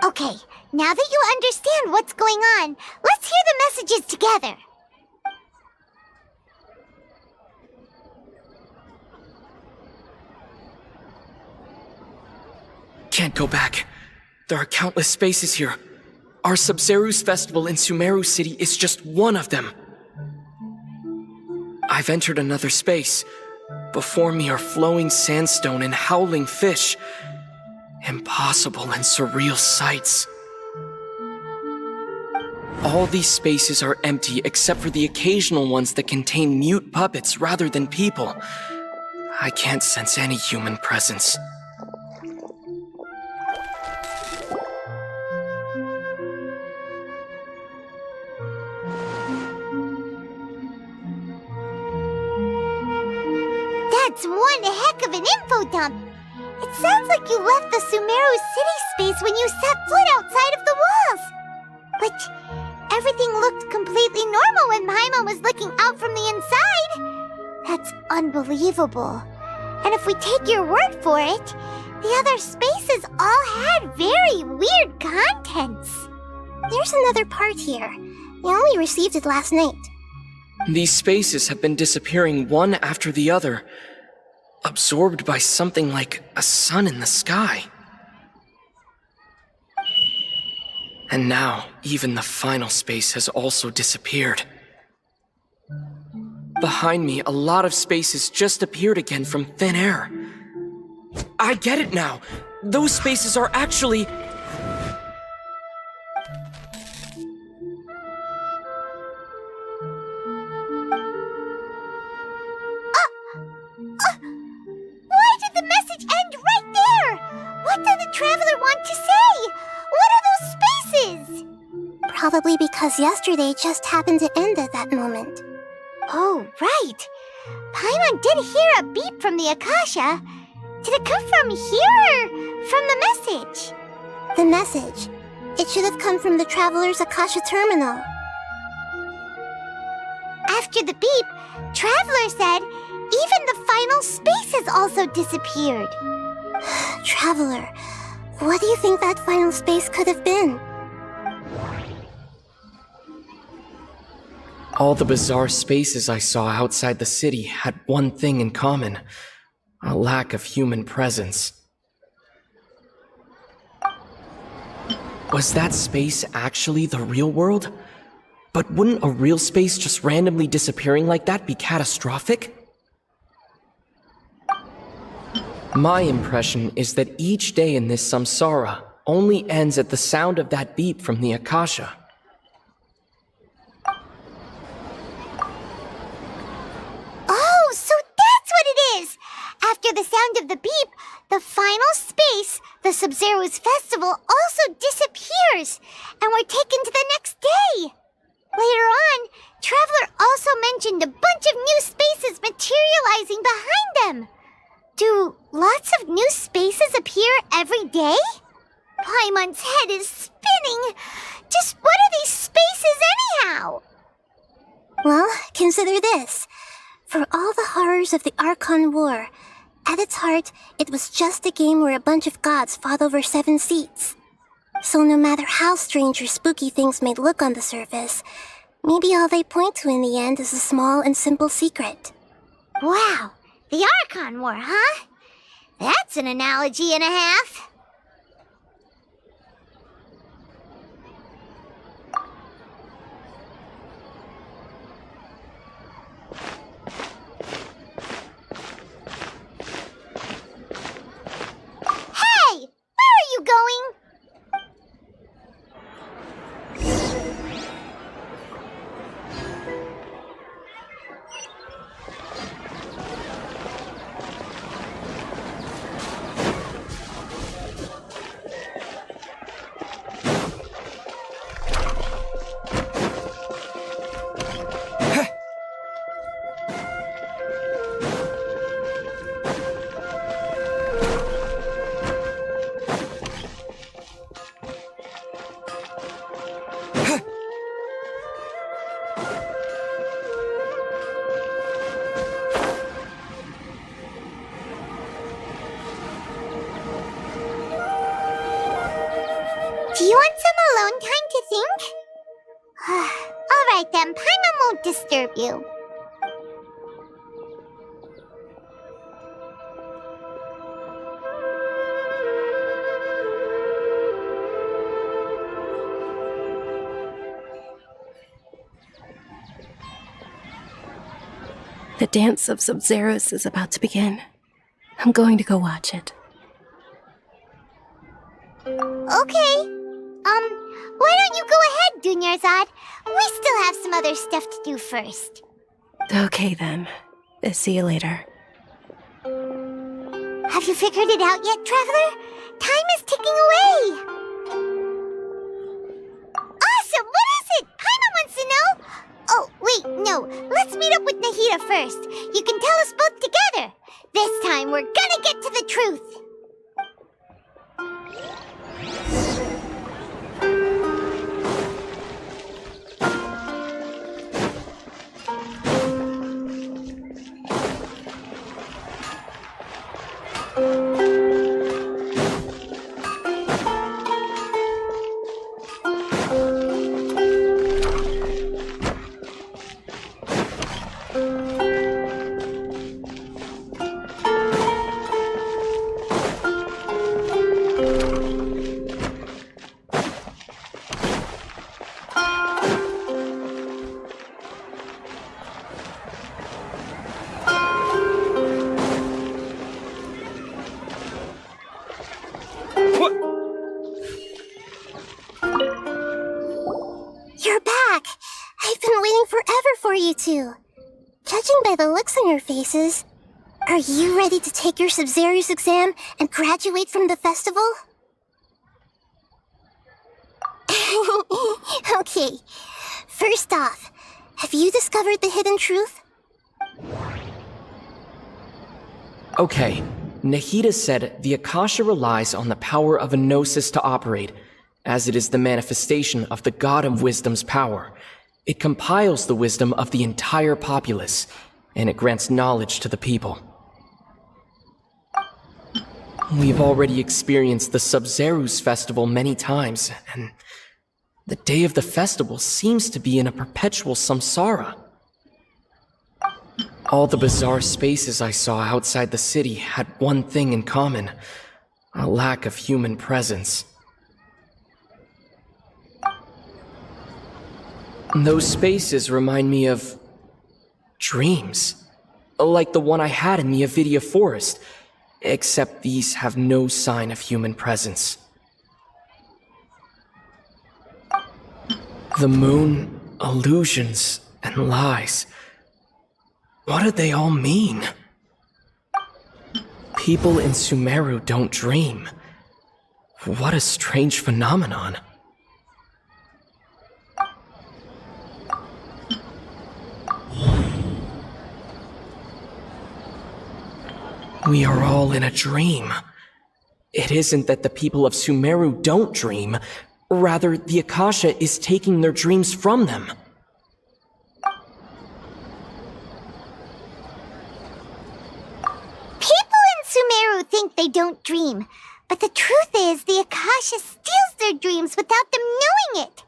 Okay, now that you understand what's going on, let's hear the messages together. Can't go back. There are countless spaces here. Our Sabzeruz festival in Sumeru City is just one of them. I've entered another space. Before me are flowing sandstone and howling fish. Impossible and surreal sights. All these spaces are empty except for the occasional ones that contain mute puppets rather than people. I can't sense any human presence. That's one heck of an info dump. It sounds like you left the Sumeru city space when you set foot outside of the walls. But everything looked completely normal when Paimon was looking out from the inside. That's unbelievable. And if we take your word for it, the other spaces all had very weird contents. There's another part here. We only received it last night. These spaces have been disappearing one after the other, absorbed by something like a sun in the sky. And now, even the final space has also disappeared. Behind me, a lot of spaces just appeared again from thin air. I get it now. Those spaces are actually... Why did the message end right there? What did the traveler want to say? What are those spaces? Probably because yesterday just happened to end at that moment. Oh, right. Paimon did hear a beep from the Akasha. Did it come from here or from the message? The message. It should have come from the Traveler's Akasha terminal. After the beep, Traveler said even the final spaces also disappeared. Traveler, what do you think that final space could have been? All the bizarre spaces I saw outside the city had one thing in common: a lack of human presence. Was that space actually the real world? But wouldn't a real space just randomly disappearing like that be catastrophic? My impression is that each day in this samsara only ends at the sound of that beep from the Akasha. Oh, so that's what it is! After the sound of the beep, the final space, the Sabzeruz Festival, also disappears, and we're taken to the next day. Later on, Traveler also mentioned a bunch of new spaces materializing behind them. Do lots of new spaces appear every day? Paimon's head is spinning. Just what are these spaces anyhow? Well, consider this. For all the horrors of the Archon War, at its heart, it was just a game where a bunch of gods fought over 7 seats. So no matter how strange or spooky things may look on the surface, maybe all they point to in the end is a small and simple secret. Wow, the Archon War, huh? That's an analogy and a half. Hey! Where are you going? Do you want some alone time to think? Alright then, Paimon won't disturb you. The dance of Sabzeruz is about to begin. I'm going to go watch it. Okay. Why don't you go ahead, Dunyarzad? We still have some other stuff to do first. Okay then. See you later. Have you figured it out yet, Traveler? Time is ticking away. Awesome! What is it? Paimon wants to know. Oh, wait, no. Let's meet up with Nahida first. You can tell us both together. This time we're gonna get to the truth! You're back! I've been waiting forever for you two. Judging by the looks on your faces, are you ready to take your Sabzeruz exam and graduate from the festival? Okay, first off, have you discovered the hidden truth? Okay, Nahida said the Akasha relies on the power of a gnosis to operate, as it is the manifestation of the God of Wisdom's power. It compiles the wisdom of the entire populace, and it grants knowledge to the people. We've already experienced the Sabzeruz festival many times, and the day of the festival seems to be in a perpetual samsara. All the bizarre spaces I saw outside the city had one thing in common: a lack of human presence. Those spaces remind me of dreams, like the one I had in the Avidya forest, except these have no sign of human presence. The moon, illusions, and lies. What do they all mean? People in Sumeru don't dream. What a strange phenomenon. We are all in a dream. It isn't that the people of Sumeru don't dream. Rather, the Akasha is taking their dreams from them. People in Sumeru think they don't dream, but the truth is the Akasha steals their dreams without them knowing it.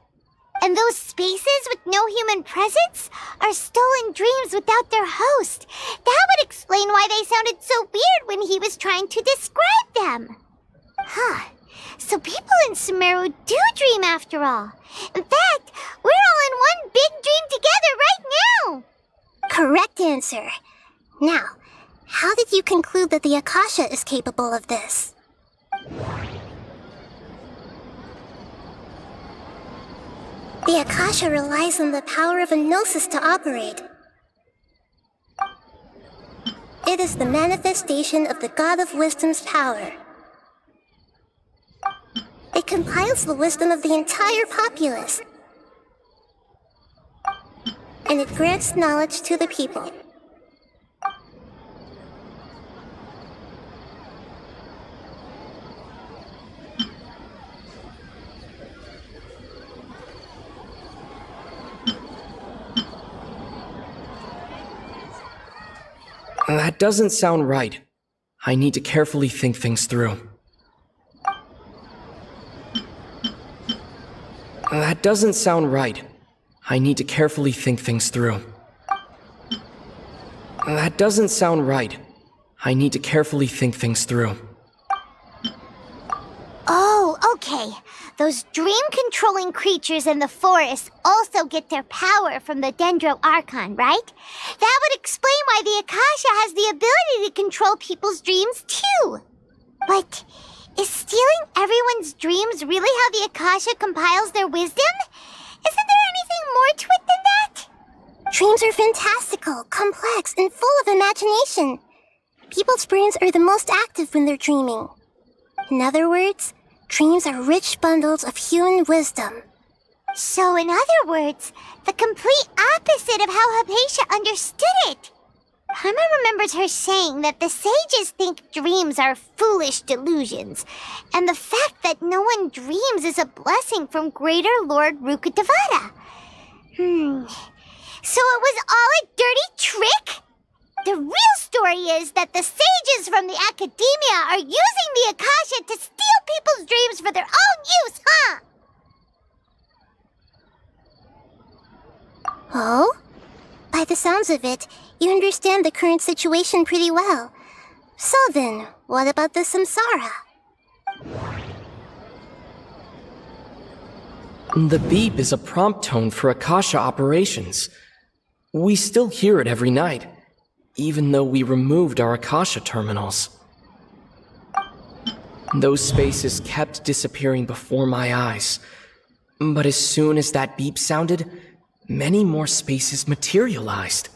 And those spaces with no human presence are stolen dreams without their host. That would explain why they sounded so weird when he was trying to describe them. Huh. So people in Sumeru do dream after all. In fact, we're all in one big dream together right now. Correct answer. Now, how did you conclude that the Akasha is capable of this? The Akasha relies on the power of a gnosis to operate. It is the manifestation of the God of Wisdom's power. It compiles the wisdom of the entire populace. And it grants knowledge to the people. That doesn't sound right. I need to carefully think things through. That doesn't sound right. I need to carefully think things through. That doesn't sound right. I need to carefully think things through. Oh, okay. Those dream-controlling creatures in the forest also get their power from the Dendro Archon, right? That would explain why the Akasha has the ability to control people's dreams, too. But is stealing everyone's dreams really how the Akasha compiles their wisdom? Isn't there anything more to it than that? Dreams are fantastical, complex, and full of imagination. People's brains are the most active when they're dreaming. In other words, dreams are rich bundles of human wisdom. So in other words, the complete opposite of how Hypatia understood it. Paimon remembers her saying that the sages think dreams are foolish delusions, and the fact that no one dreams is a blessing from Greater Lord Rukkhadevata. So it was all a dirty trick? The real story is that the sages from the academia are using the Akasha to steal people's dreams for their own use, huh? Oh? By the sounds of it, you understand the current situation pretty well. So then, what about the Samsara? The beep is a prompt tone for Akasha operations. We still hear it every night, even though we removed our Akasha terminals. Those spaces kept disappearing before my eyes. But as soon as that beep sounded, many more spaces materialized.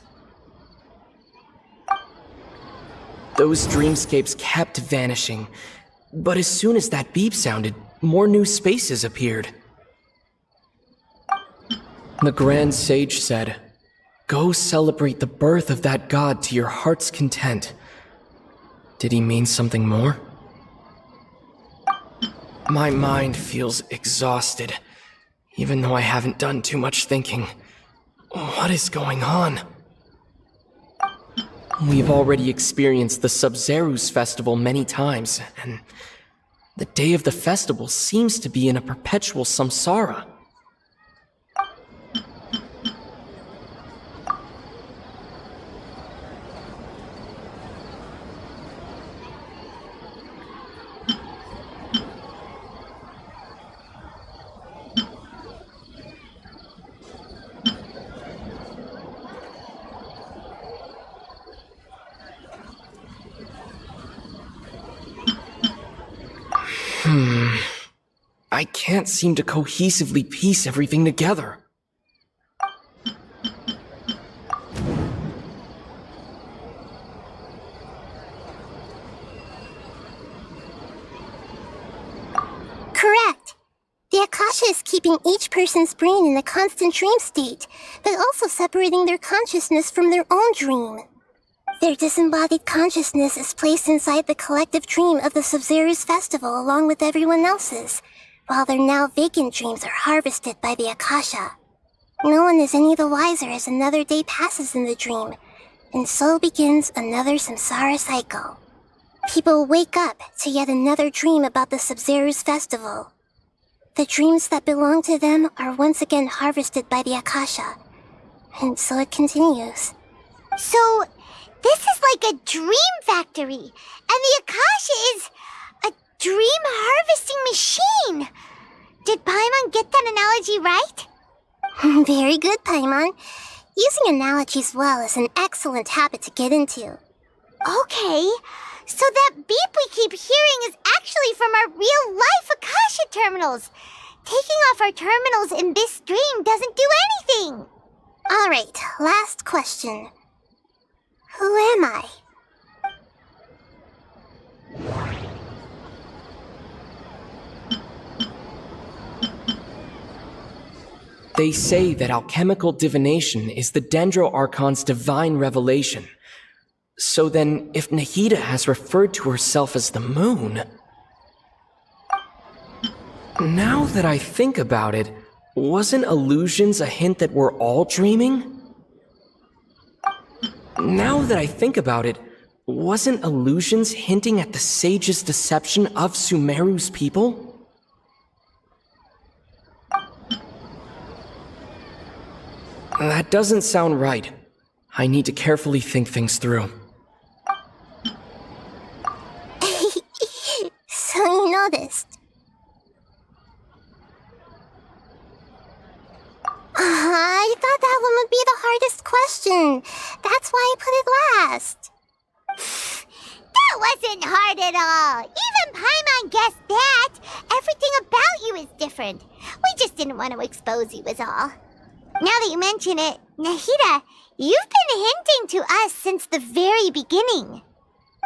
Those dreamscapes kept vanishing, but as soon as that beep sounded, more new spaces appeared. The Grand Sage said, "Go celebrate the birth of that god to your heart's content." Did he mean something more? My mind feels exhausted, even though I haven't done too much thinking. What is going on? We've already experienced the Sabzeruz festival many times, and the day of the festival seems to be in a perpetual samsara. I can't seem to cohesively piece everything together. Correct. The Akasha is keeping each person's brain in a constant dream state, but also separating their consciousness from their own dream. Their disembodied consciousness is placed inside the collective dream of the Sabzeruz festival along with everyone else's, while their now vacant dreams are harvested by the Akasha. No one is any the wiser as another day passes in the dream, and so begins another samsara cycle. People wake up to yet another dream about the Sabzeruz festival. The dreams that belong to them are once again harvested by the Akasha, and so it continues. So, this is like a dream factory, and the Akasha is a dream harvesting machine. Did Paimon get that analogy right? Very good, Paimon. Using analogies well is an excellent habit to get into. Okay, so that beep we keep hearing is actually from our real-life Akasha terminals. Taking off our terminals in this dream doesn't do anything. All right, last question. Who am I? They say that alchemical divination is the Dendro Archon's divine revelation. So then, if Nahida has referred to herself as the moon... Now that I think about it, wasn't illusions a hint that we're all dreaming? Now that I think about it, wasn't illusions hinting at the sage's deception of Sumeru's people? That doesn't sound right. I need to carefully think things through. So you noticed. I thought that one would be the hardest question. That's why I put it last. That wasn't hard at all. Even Paimon guessed that. Everything about you is different. We just didn't want to expose you is all. Now that you mention it, Nahida, you've been hinting to us since the very beginning.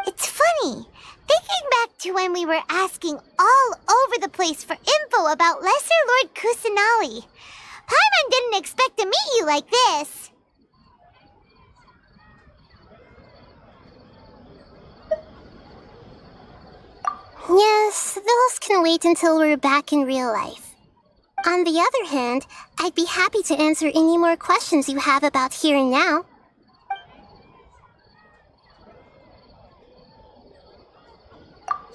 It's funny, thinking back to when we were asking all over the place for info about Lesser Lord Kusanali. Paimon didn't expect to meet you like this. Yes, those can wait until we're back in real life. On the other hand, I'd be happy to answer any more questions you have about here and now.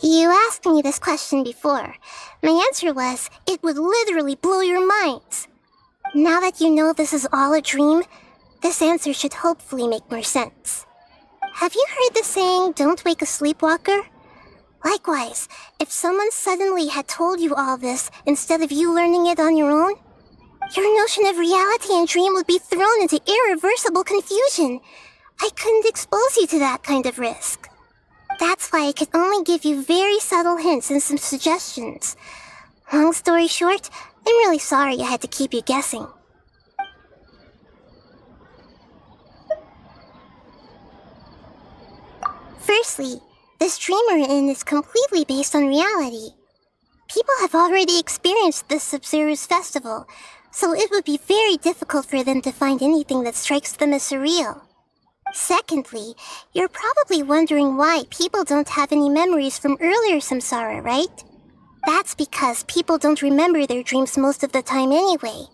You asked me this question before. My answer was, it would literally blow your minds. Now that you know this is all a dream, this answer should hopefully make more sense. Have you heard the saying, don't wake a sleepwalker? Likewise, if someone suddenly had told you all this instead of you learning it on your own, your notion of reality and dream would be thrown into irreversible confusion. I couldn't expose you to that kind of risk. That's why I could only give you very subtle hints and some suggestions. Long story short, I'm really sorry I had to keep you guessing. Firstly, this dream we're in is completely based on reality. People have already experienced this Sabzeruz festival, so it would be very difficult for them to find anything that strikes them as surreal. Secondly, you're probably wondering why people don't have any memories from earlier Samsara, right? That's because people don't remember their dreams most of the time anyway.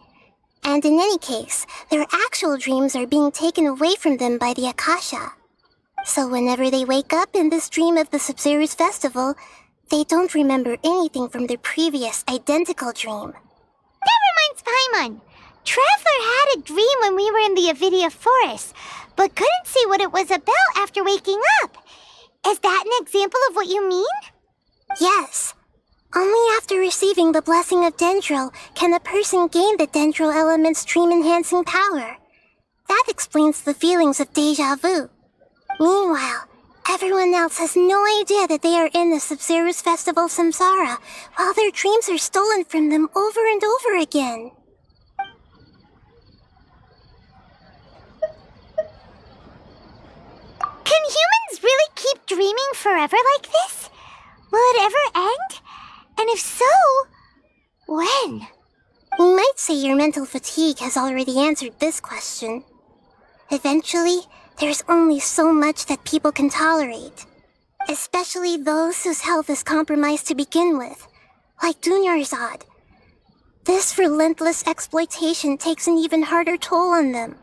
And in any case, their actual dreams are being taken away from them by the Akasha. So whenever they wake up in this dream of the Sabzeruz festival, they don't remember anything from their previous identical dream. That reminds Paimon. Traveler had a dream when we were in the Avidia forest, but couldn't see what it was about after waking up. Is that an example of what you mean? Yes. Only after receiving the blessing of Dendro can a person gain the Dendro element's dream-enhancing power. That explains the feelings of déjà vu. Meanwhile, everyone else has no idea that they are in the Sabzeruz Festival Samsara, while their dreams are stolen from them over and over again. Can humans really keep dreaming forever like this? Will it ever end? And if so, when? You might say your mental fatigue has already answered this question. Eventually, there's only so much that people can tolerate. Especially those whose health is compromised to begin with, like Dunyarzad. This relentless exploitation takes an even harder toll on them.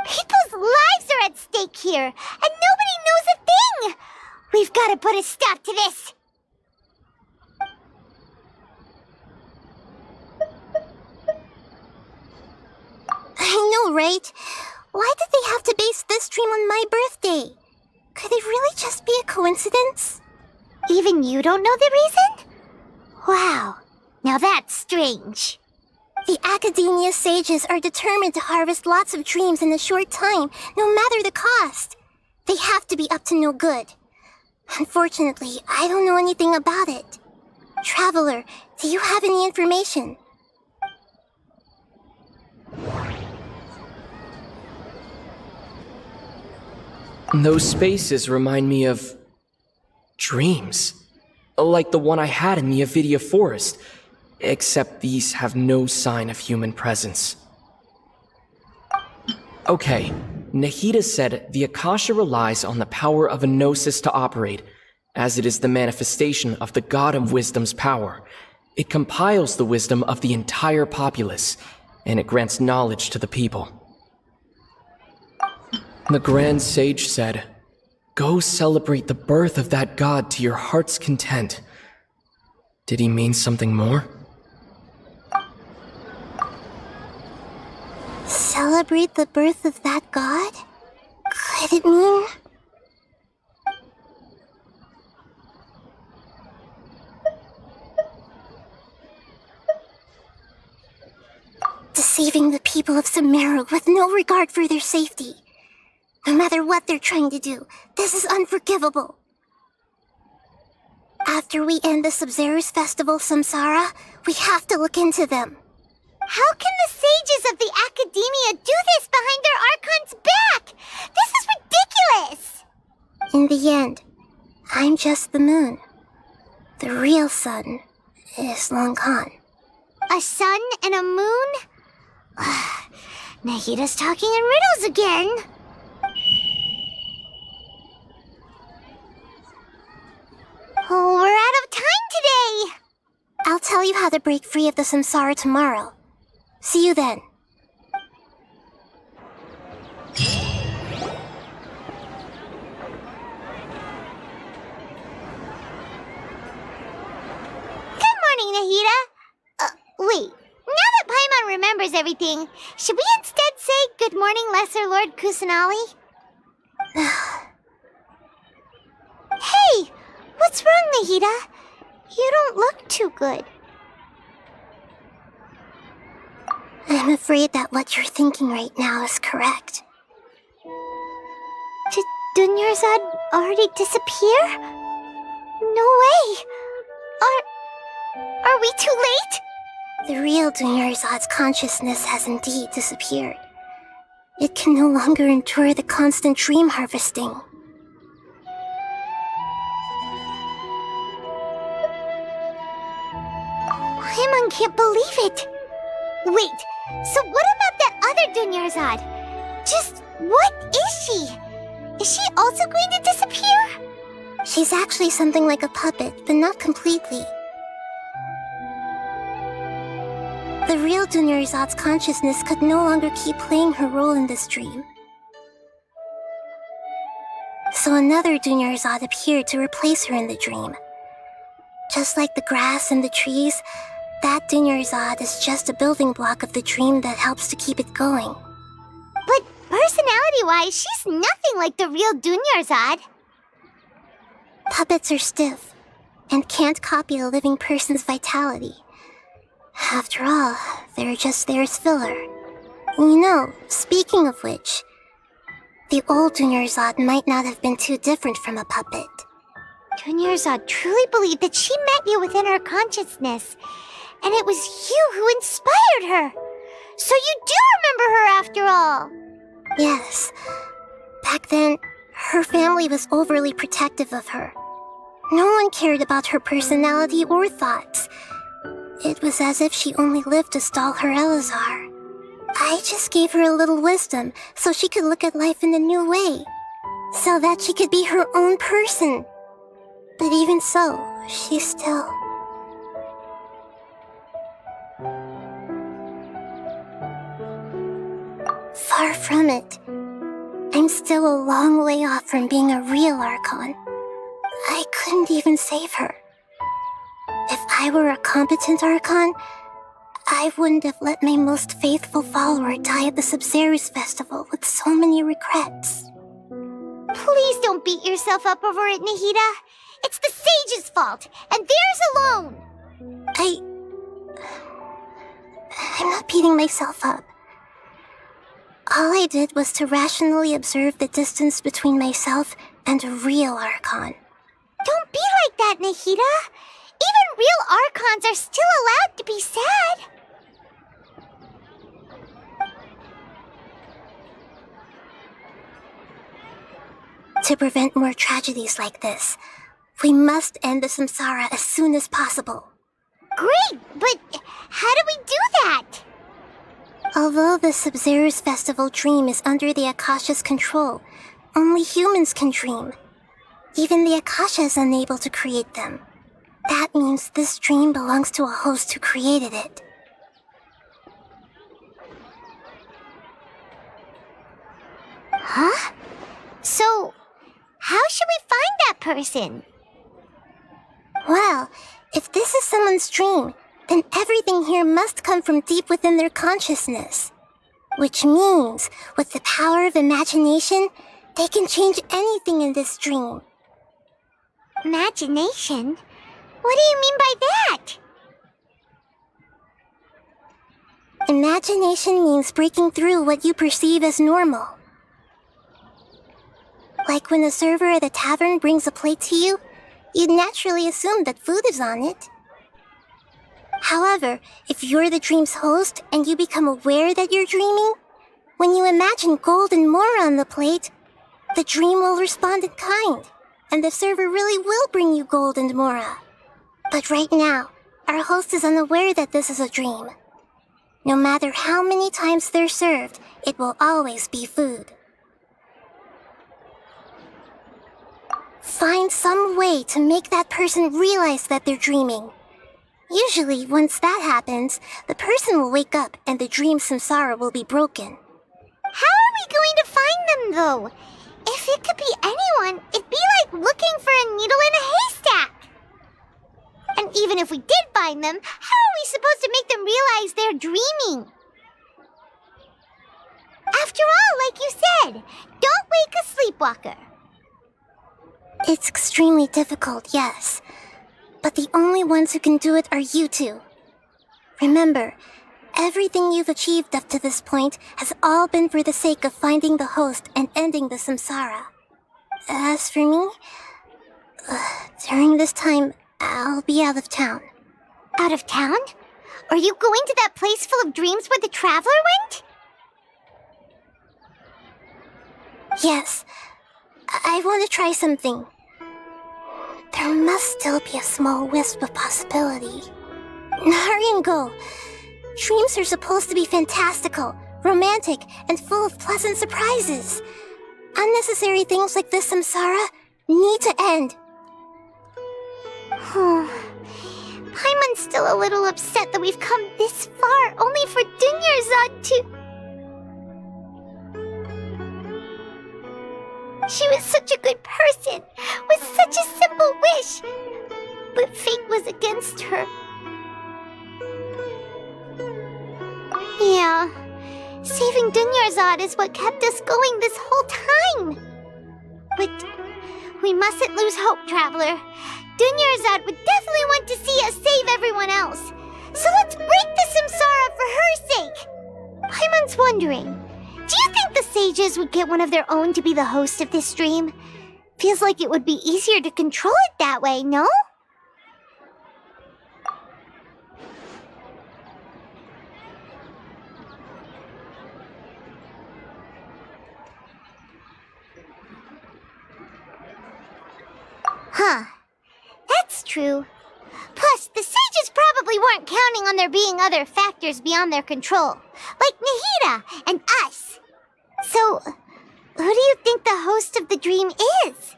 People's lives are at stake here, and nobody knows a thing! We've got to put a stop to this! I know, right? Why did they have to base this dream on my birthday? Could it really just be a coincidence? Even you don't know the reason? Wow, now that's strange. The Academia sages are determined to harvest lots of dreams in a short time, no matter the cost. They have to be up to no good. Unfortunately, I don't know anything about it. Traveler, do you have any information? Those spaces remind me of dreams. Like the one I had in the Avidia forest, except these have no sign of human presence. Okay, Nahida said the Akasha relies on the power of a gnosis to operate, as it is the manifestation of the God of Wisdom's power. It compiles the wisdom of the entire populace, and it grants knowledge to the people. The Grand Sage said, "Go celebrate the birth of that god to your heart's content." Did he mean something more? Celebrate the birth of that god? Could it mean... deceiving the people of Sumeru with no regard for their safety? No matter what they're trying to do, this is unforgivable. After we end the Sabzeruz Festival Samsara, we have to look into them. How can the sages of the Academia do this behind their Archonte's back? This is ridiculous! In the end, I'm just the moon. The real sun is long gone. A sun and a moon? Nahida's talking in riddles again. Oh, we're out of time how to break free of the Samsara tomorrow. See you then. Good morning, Nahida. Wait. Now that Paimon remembers everything, should we instead say good morning, Lesser Lord Kusanali? Hey! What's wrong, Nahida? You don't look too good. I'm afraid that what you're thinking right now is correct. Did Dunyarzad already disappear? No way! Are we too late? The real Dunyarzad's consciousness has indeed disappeared. It can no longer endure the constant dream harvesting. Paimon can't believe it! Wait, so what about that other Dunyarzad? Just what is she? Is she also going to disappear? She's actually something like a puppet, but not completely. The real Dunyarzad's consciousness could no longer keep playing her role in this dream. So another Dunyarzad appeared to replace her in the dream. Just like the grass and the trees, that Dunyarzad is just a building block of the dream that helps to keep it going. But personality-wise, she's nothing like the real Dunyarzad. Puppets are stiff, and can't copy a living person's vitality. After all, they're just there as filler. You know, speaking of which, the old Dunyarzad might not have been too different from a puppet. Dunyarzad truly believed that she met you within her consciousness, and it was you who inspired her. So you do remember her after all. Yes. Back then, her family was overly protective of her. No one cared about her personality or thoughts. It was as if she only lived to stall her Elazar. I just gave her a little wisdom so she could look at life in a new way. So that she could be her own person. But even so, she still... Far from it. I'm still a long way off from being a real Archon. I couldn't even save her. If I were a competent Archon, I wouldn't have let my most faithful follower die at the Sabzeruz festival with so many regrets. Please don't beat yourself up over it, Nahida. It's the sage's fault, and theirs alone. I'm not beating myself up. All I did was to rationally observe the distance between myself and a real Archon. Don't be like that, Nahida. Even real Archons are still allowed to be sad. To prevent more tragedies like this, we must end the Samsara as soon as possible. Great, but how do we do that? Although the Sabzeruz festival dream is under the Akasha's control, only humans can dream. Even the Akasha is unable to create them. That means this dream belongs to a host who created it. Huh? So, how should we find that person? Well, if this is someone's dream, then everything here must come from deep within their consciousness. Which means, with the power of imagination, they can change anything in this dream. Imagination? What do you mean by that? Imagination means breaking through what you perceive as normal. Like when a server at a tavern brings a plate to you, you'd naturally assume that food is on it. However, if you're the dream's host and you become aware that you're dreaming, when you imagine gold and more on the plate, the dream will respond in kind, and the server really will bring you gold and mora. But right now, our host is unaware that this is a dream. No matter how many times they're served, it will always be food. Find some way to make that person realize that they're dreaming. Usually, once that happens, the person will wake up and the dream samsara will be broken. How are we going to find them, though? If it could be anyone, it'd be like looking for a needle in a haystack. And even if we did find them, how are we supposed to make them realize they're dreaming? After all, like you said, don't wake a sleepwalker. It's extremely difficult, yes. But the only ones who can do it are you two. Remember, everything you've achieved up to this point has all been for the sake of finding the host and ending the samsara. As for me, during this time, I'll be out of town. Out of town? Are you going to that place full of dreams where the traveler went? Yes. I want to try something. There must still be a small wisp of possibility. Hurry and go. Dreams are supposed to be fantastical, romantic, and full of pleasant surprises. Unnecessary things like this samsara need to end. Paimon's still a little upset that we've come this far only for Dunyarzad to... She was such a good person, with such a simple wish. But fate was against her. Yeah, saving Dunyarzad is what kept us going this whole time. But we mustn't lose hope, Traveler. Dunyarzad would definitely want to see us save everyone else. So let's break the samsara for her sake. Paimon's wondering, do you think the sages would get one of their own to be the host of this dream? Feels like it would be easier to control it that way, no? Huh. That's true. Plus, the sages probably weren't counting on there being other factors beyond their control, like Nahida and us. So, who do you think the host of the dream is?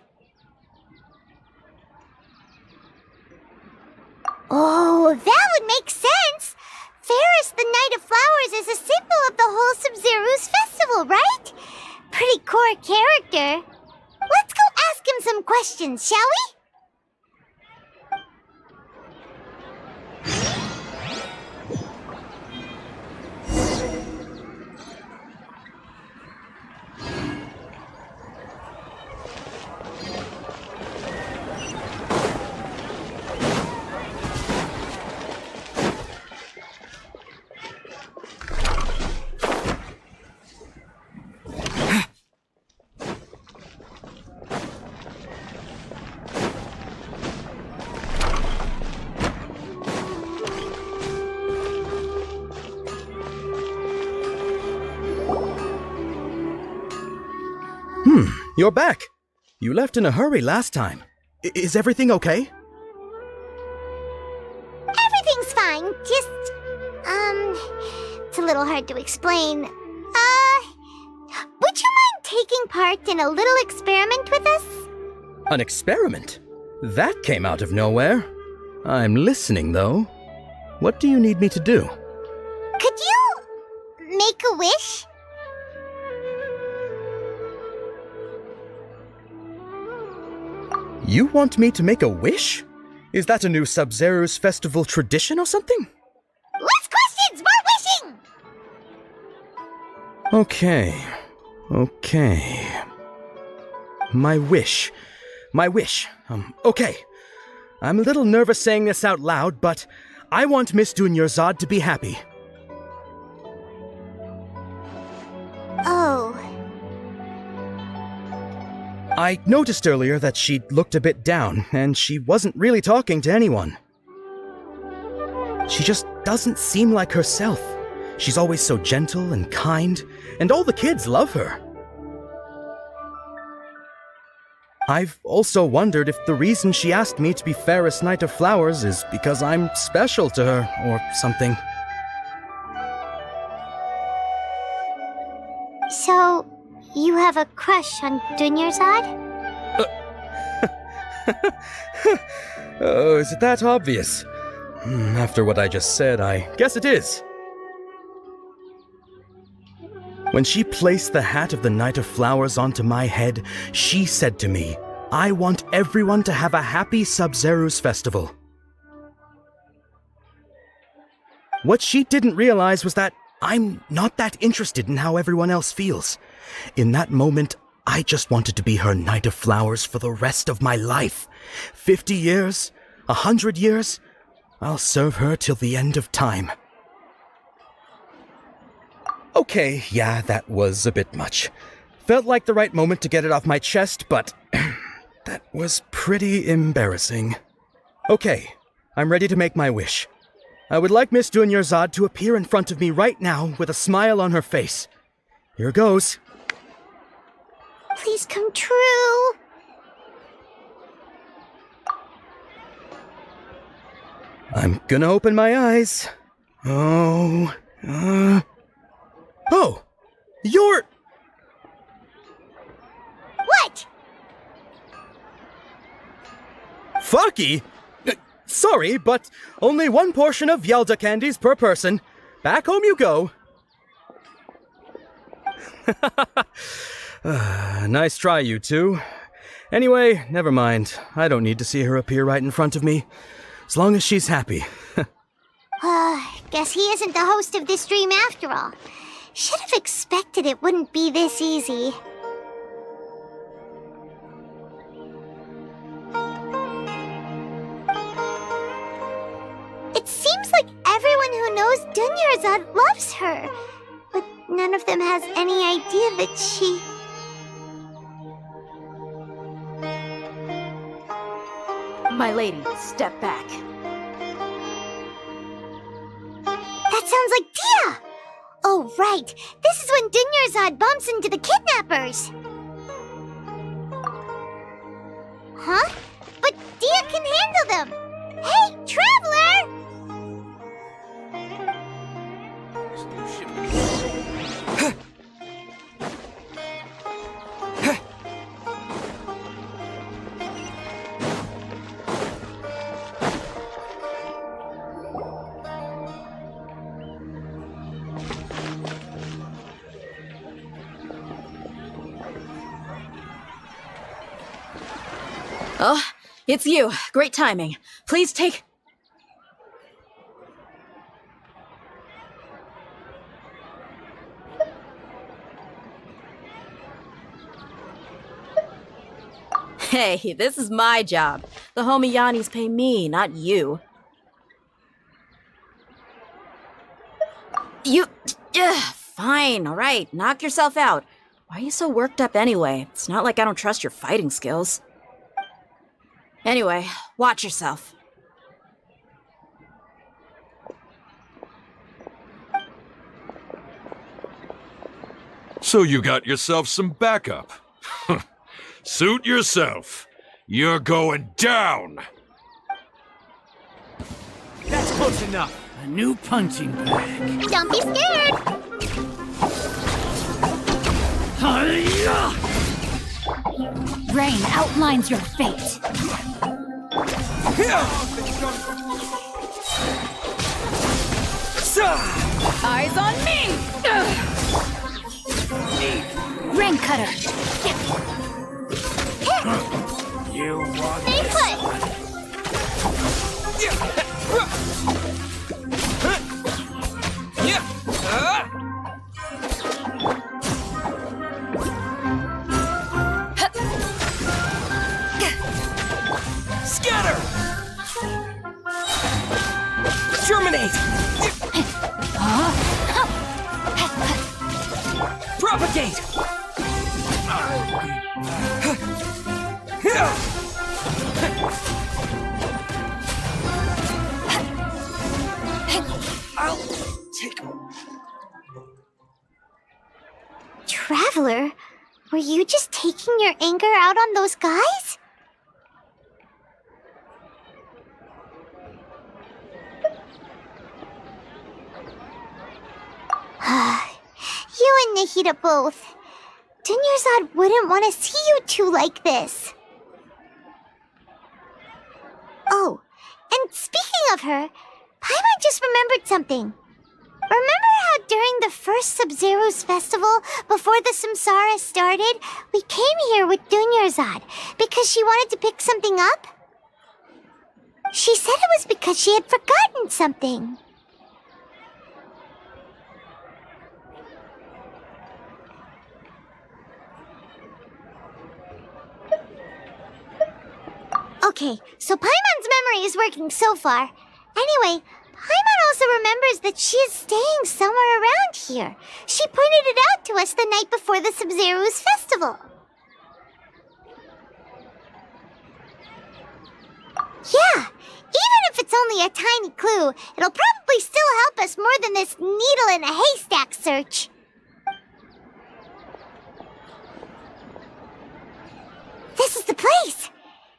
Oh, that would make sense! Ferris, the Knight of Flowers, is a symbol of the whole Sabzeruz festival, right? Pretty core character. Let's go ask him some questions, shall we? You're back. You left in a hurry last time. Is everything okay? Everything's fine. Just, it's a little hard to explain. Would you mind taking part in a little experiment with us? An experiment? That came out of nowhere. I'm listening, though. What do you need me to do? Could you make a wish? You want me to make a wish? Is that a new Sabzeruz festival tradition or something? Less questions, more wishing! Okay. My wish. Okay. I'm a little nervous saying this out loud, but I want Miss Dunyarzad to be happy. Oh. I noticed earlier that she looked a bit down, and she wasn't really talking to anyone. She just doesn't seem like herself. She's always so gentle and kind, and all the kids love her. I've also wondered if the reason she asked me to be Fairest Knight of Flowers is because I'm special to her, or something. So, you have a crush on Dunyarzad? Oh, is it that obvious? After what I just said, I guess it is. When she placed the hat of the Knight of Flowers onto my head, she said to me, "I want everyone to have a happy Sabzeruz festival." What she didn't realize was that I'm not that interested in how everyone else feels. In that moment, I just wanted to be her Knight of Flowers for the rest of my life. 50 years? 100 years? I'll serve her till the end of time. Okay, yeah, that was a bit much. Felt like the right moment to get it off my chest, but that was pretty embarrassing. Okay, I'm ready to make my wish. I would like Miss Dunyarzad to appear in front of me right now with a smile on her face. Here goes. Please come true. I'm gonna open my eyes. Oh, you're... What? Faki? Sorry, but only one portion of Yalda candies per person. Back home you go. Nice try, you two. Anyway, never mind. I don't need to see her appear right in front of me. As long as she's happy. Guess he isn't the host of this dream after all. Should have expected it wouldn't be this easy. It seems like everyone who knows Dunyarzad loves her, but none of them has any idea that she... My lady, step back. That sounds like Dia! Oh, right. This is when Dunyarzad bumps into the kidnappers. Huh? But Dia can handle them! Hey, Traveler! Oh, it's you. Great timing. Please take... Hey, this is my job. The homie Yannis pay me, not you. You... fine, alright. Knock yourself out. Why are you so worked up anyway? It's not like I don't trust your fighting skills. Anyway, watch yourself. So you got yourself some backup. Suit yourself. You're going down. That's close enough. A new punching bag. Don't be scared! Rain outlines your fate. Eyes on me! Rain cutter. You want Stay put! Scatter! Terminate! Propagate! I'll take... Traveler, were you just taking your anger out on those guys? You and Nahida both. Dunyarzad wouldn't want to see you two like this. Oh, and speaking of her, Paimon just remembered something. Remember how during the first Sabzeruz festival, before the Samsara started, we came here with Dunyarzad because she wanted to pick something up? She said it was because she had forgotten something. Okay, so Paimon's memory is working so far. Anyway, Paimon also remembers that she is staying somewhere around here. She pointed it out to us the night before the Sabzeruz festival. Yeah, even if it's only a tiny clue, it'll probably still help us more than this needle in a haystack search. This is the place!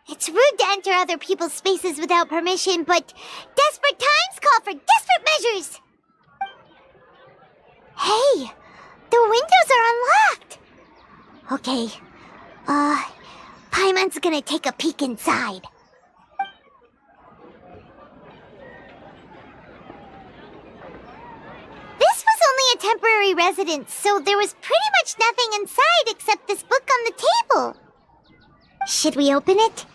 It's rude to enter other people's spaces without permission, but desperate times call for desperate measures! Hey! The windows are unlocked! Okay, Paimon's gonna take a peek inside. This was only a temporary residence, so there was pretty much nothing inside except this book on the table. Should we open it?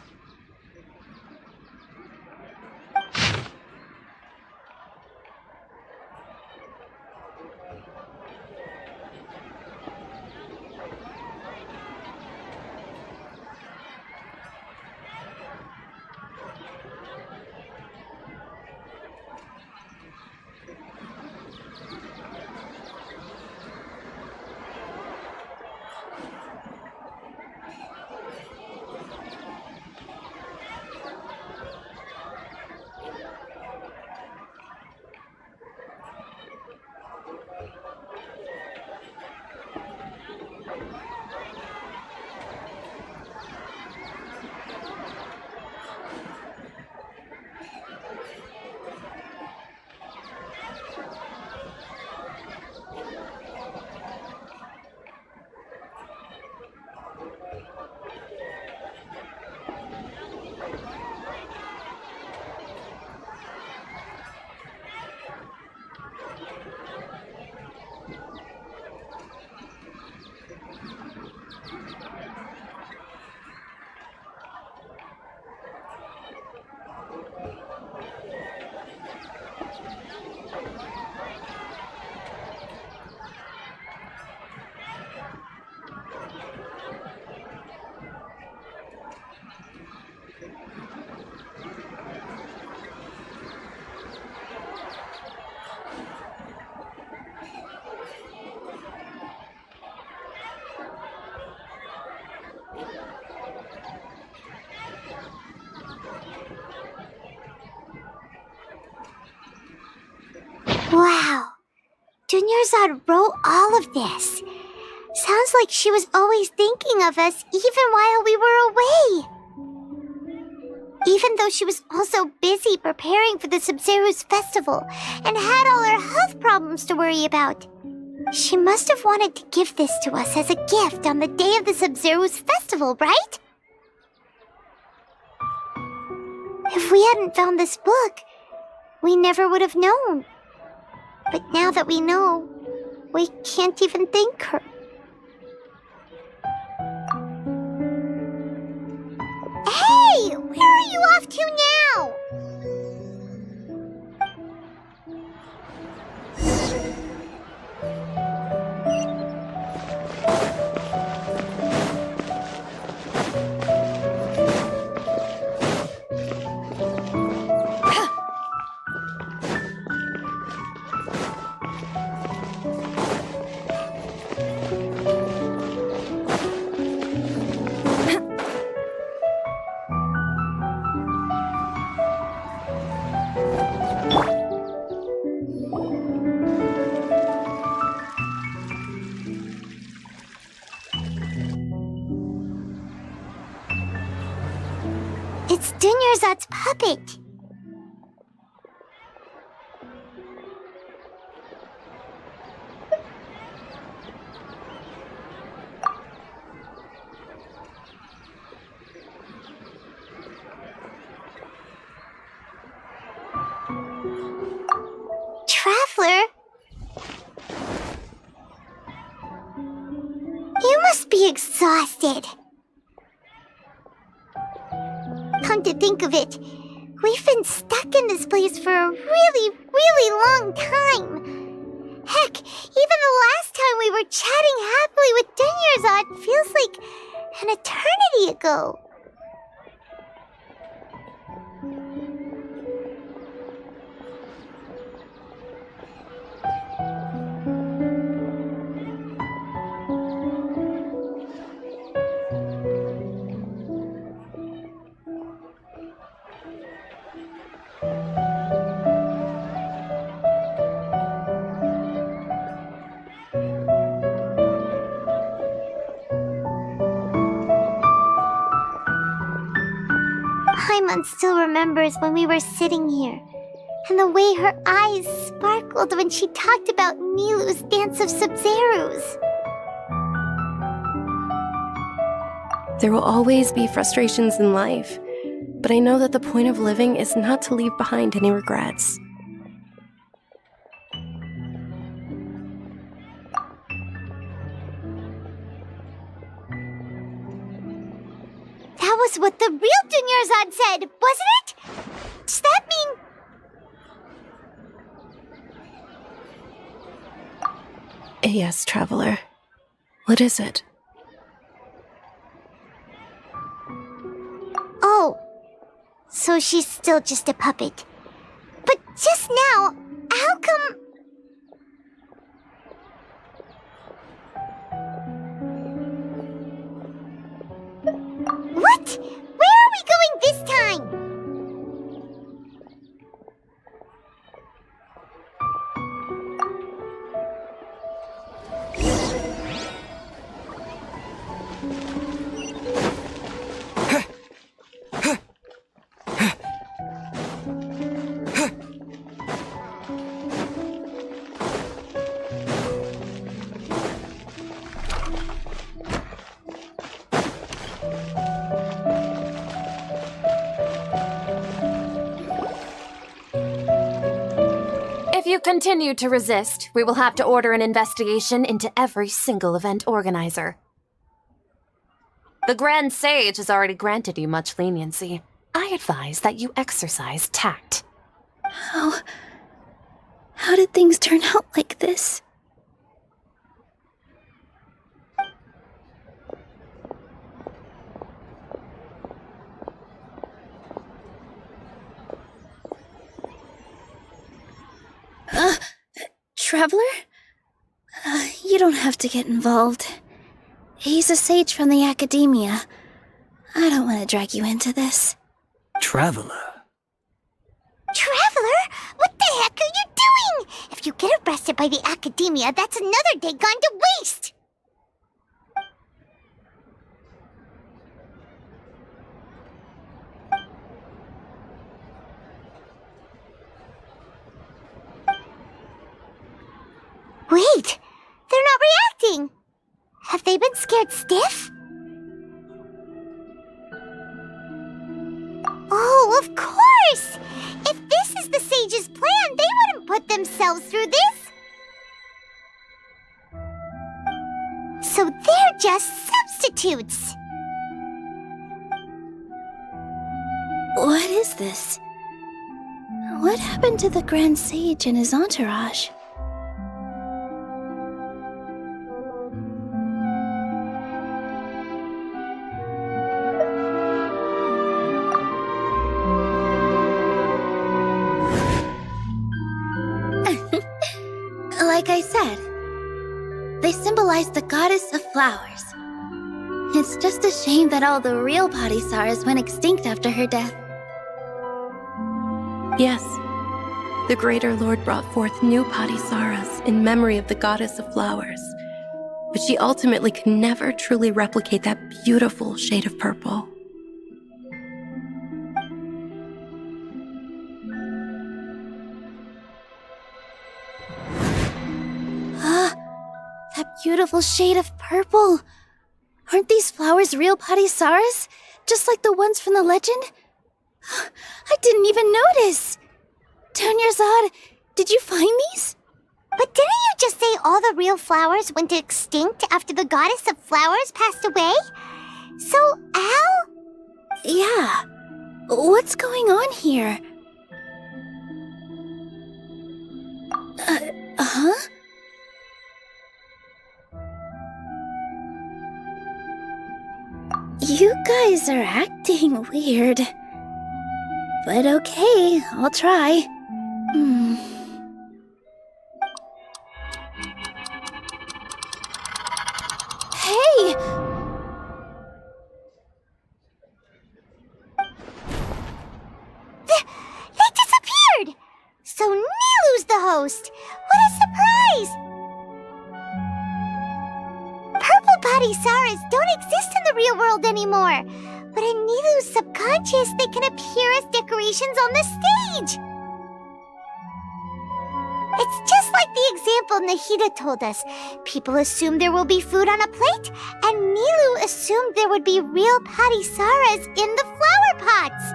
Wow. Dunyarzad wrote all of this. Sounds like she was always thinking of us even while we were away. Even though she was also busy preparing for the Sabzeruz festival and had all her health problems to worry about. She must have wanted to give this to us as a gift on the day of the Sabzeruz festival, right? If we hadn't found this book, we never would have known. But now that we know, we can't even thank her. Hey! Where are you off to now? It's Dunyarzad's puppet. be exhausted. Come to think of it, we've been stuck in this place for a really, really long time. Heck, even the last time we were chatting happily with Dunyarzad feels like an eternity ago. Paimon still remembers when we were sitting here, and the way her eyes sparkled when she talked about Nilu's Dance of Sabzeruz. There will always be frustrations in life, but I know that the point of living is not to leave behind any regrets. That was what the real Dunyarzad said, wasn't it? Does that mean... Yes, Traveler. What is it? Oh, so she's still just a puppet. But just now, how come... What? Where are we going this time? If you continue to resist, we will have to order an investigation into every single event organizer. The Grand Sage has already granted you much leniency. I advise that you exercise tact. How did things turn out like this? Traveler? You don't have to get involved. He's a sage from the academia. I don't want to drag you into this. Traveler? Traveler? What the heck are you doing? If you get arrested by the academia, that's another day gone to waste! Wait, they're not reacting. Have they been scared stiff? Oh, of course! If this is the sage's plan, they wouldn't put themselves through this. So they're just substitutes. What is this? What happened to the Grand Sage and his entourage? Like I said, they symbolize the goddess of flowers. It's just a shame that all the real Padisaras went extinct after her death. Yes. The Greater Lord brought forth new Padisaras in memory of the goddess of flowers, but she ultimately could never truly replicate that beautiful shade of purple. That beautiful shade of purple. Aren't these flowers real Padisaras? Just like the ones from the legend? I didn't even notice. Dunyarzad, did you find these? But didn't you just say all the real flowers went extinct after the goddess of flowers passed away? So, how? Yeah. What's going on here? Huh? You guys are acting weird. But okay, I'll try. Hey! They disappeared! So Nilu's the host! What a surprise! Purple Padisaras don't exist in the real world anymore, but in Nilu's subconscious they can appear as decorations on the stage! It's just like the example Nahida told us. People assume there will be food on a plate, and Nilu assumed there would be real Padisaras in the flower pots.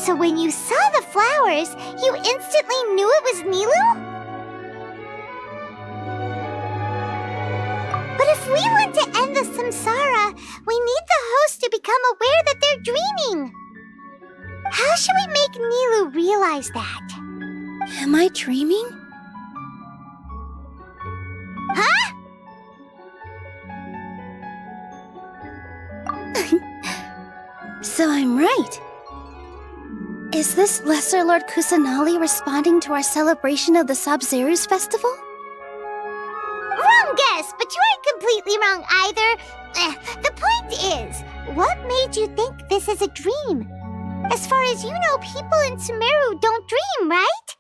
So when you saw the flowers, you instantly knew it was Nilu? But if we want to end the Samsara, we need the host to become aware that they're dreaming. How should we make Nilu realize that? Am I dreaming? Huh? So I'm right. Is this Lesser Lord Kusanali responding to our celebration of the Sabzeruz festival? Wrong guess, but you aren't completely wrong either. The point is, what made you think this is a dream? As far as you know, people in Sumeru don't dream, right?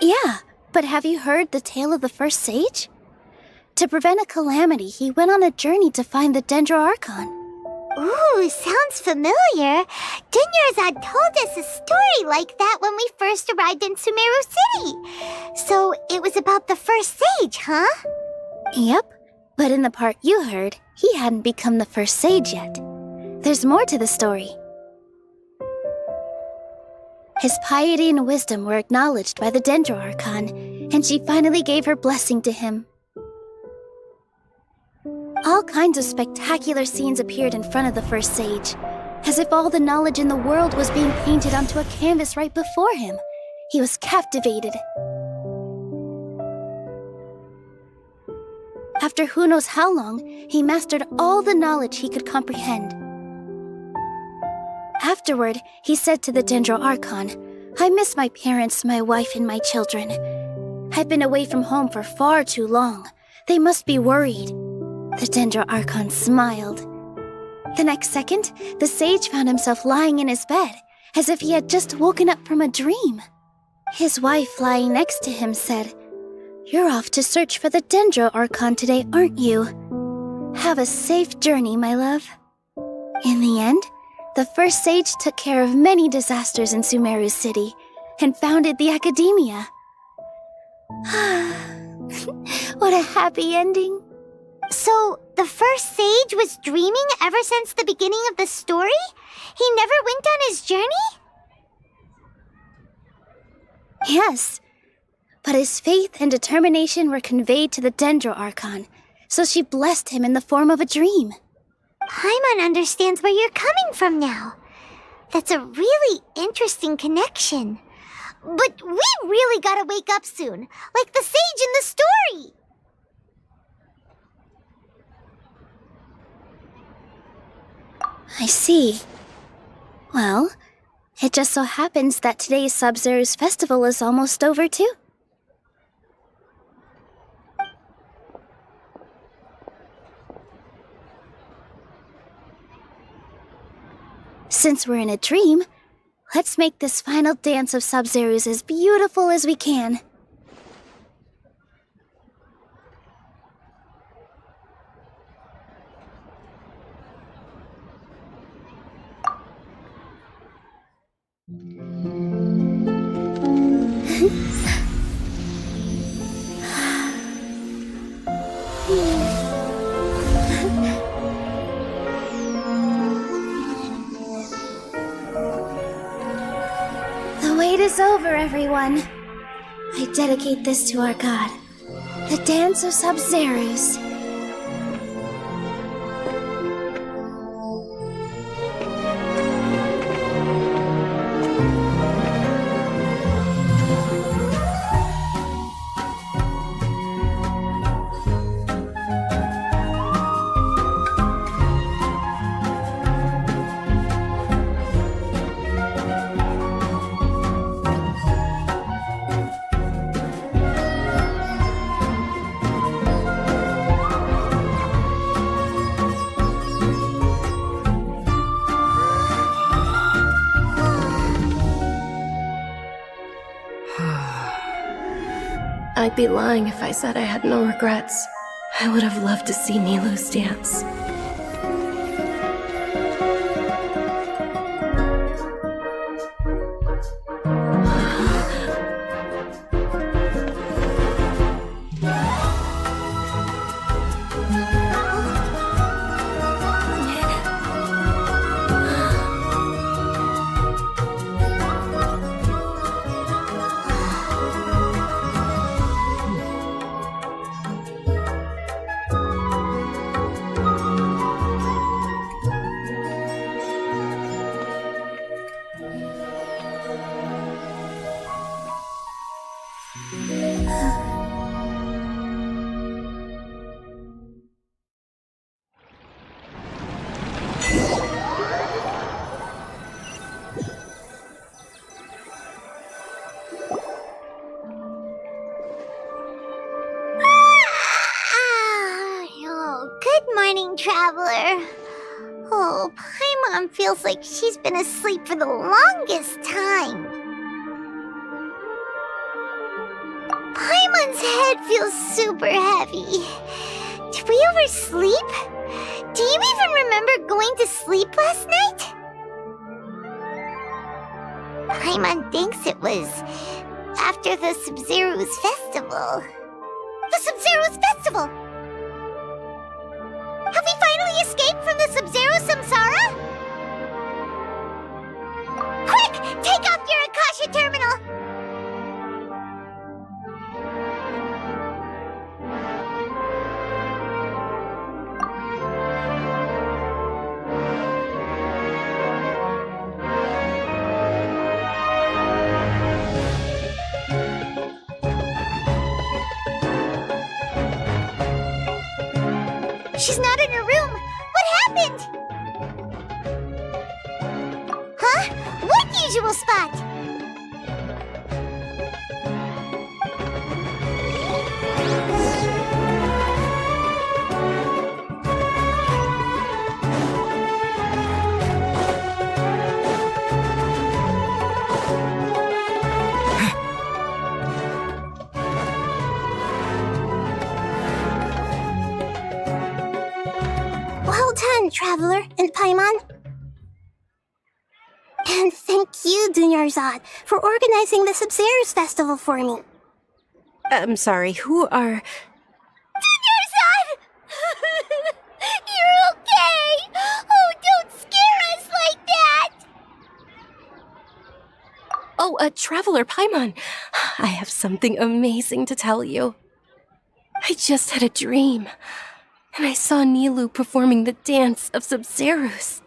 Yeah, but have you heard the tale of the first sage? To prevent a calamity, he went on a journey to find the Dendro Archon. Ooh, sounds familiar. Dunyarzad told us a story like that when we first arrived in Sumeru City. So it was about the first sage, huh? Yep, but in the part you heard, he hadn't become the first sage yet. There's more to the story. His piety and wisdom were acknowledged by the Dendro Archon, and she finally gave her blessing to him. All kinds of spectacular scenes appeared in front of the first sage, as if all the knowledge in the world was being painted onto a canvas right before him. He was captivated. After who knows how long, he mastered all the knowledge he could comprehend. Afterward, he said to the Dendro Archon, "I miss my parents, my wife, and my children. I've been away from home for far too long. They must be worried." The Dendro Archon smiled. The next second, the sage found himself lying in his bed, as if he had just woken up from a dream. His wife lying next to him said, "You're off to search for the Dendro Archon today, aren't you? Have a safe journey, my love." In the end, the first sage took care of many disasters in Sumeru City and founded the Academia. What a happy ending. So, the first sage was dreaming ever since the beginning of the story? He never went on his journey? Yes, but his faith and determination were conveyed to the Dendro Archon, so she blessed him in the form of a dream. Paimon understands where you're coming from now. That's a really interesting connection. But we really gotta wake up soon, like the sage in the story! I see. Well, it just so happens that today's Sabzeruz festival is almost over too. Since we're in a dream, let's make this final dance of Sabzeruz as beautiful as we can. The wait is over, everyone. I dedicate this to our god, the Dance of Sabzeruz. I'd be lying if I said I had no regrets. I would have loved to see Nilu's dance. Traveler. Oh, Paimon feels like she's been asleep for the longest time. Paimon's head feels super heavy. Did we oversleep? Do you even remember going to sleep last night? Paimon thinks it was after the Sabzeruz festival. The Sabzeruz festival! Have we finally escaped from the Sabzeruz Samsara? Quick! Take off your Akasha terminal! She's not in her room. What happened? Huh? What usual spot? Well done, Traveler and Paimon. And thank you, Dunyarzad, for organizing the Sabzeruz festival for me. I'm sorry, who are... Dunyarzad! You're okay! Oh, don't scare us like that! Oh, Traveler Paimon. I have something amazing to tell you. I just had a dream, and I saw Nilu performing the Dance of Sabzeruz.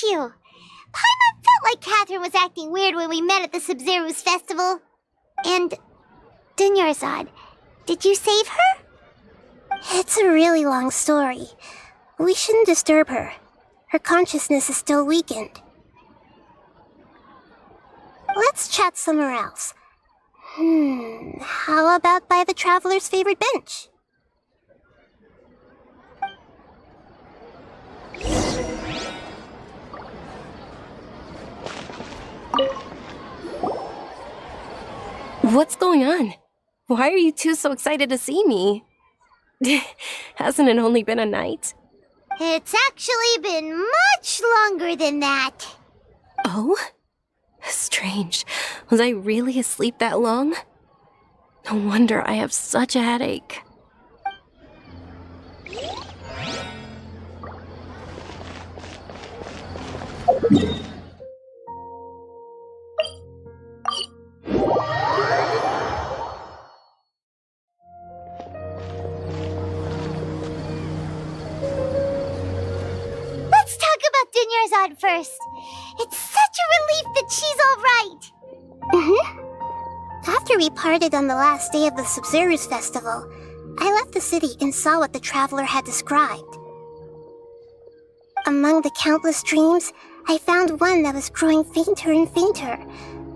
met you. Paimon felt like Catherine was acting weird when we met at the Sabzeruz festival. And Dunyarzad, did you save her? It's a really long story. We shouldn't disturb her. Her consciousness is still weakened. Let's chat somewhere else. How about by the Traveler's favorite bench? What's going on? Why are you two so excited to see me? Hasn't it only been a night? It's actually been much longer than that. Oh? Strange. Was I really asleep that long? No wonder I have such a headache. Let's talk about Dunyarzad first. It's such a relief that she's all right. After we parted on the last day of the Sabzeruz festival, I left the city and saw what the Traveler had described. Among the countless dreams, I found one that was growing fainter and fainter.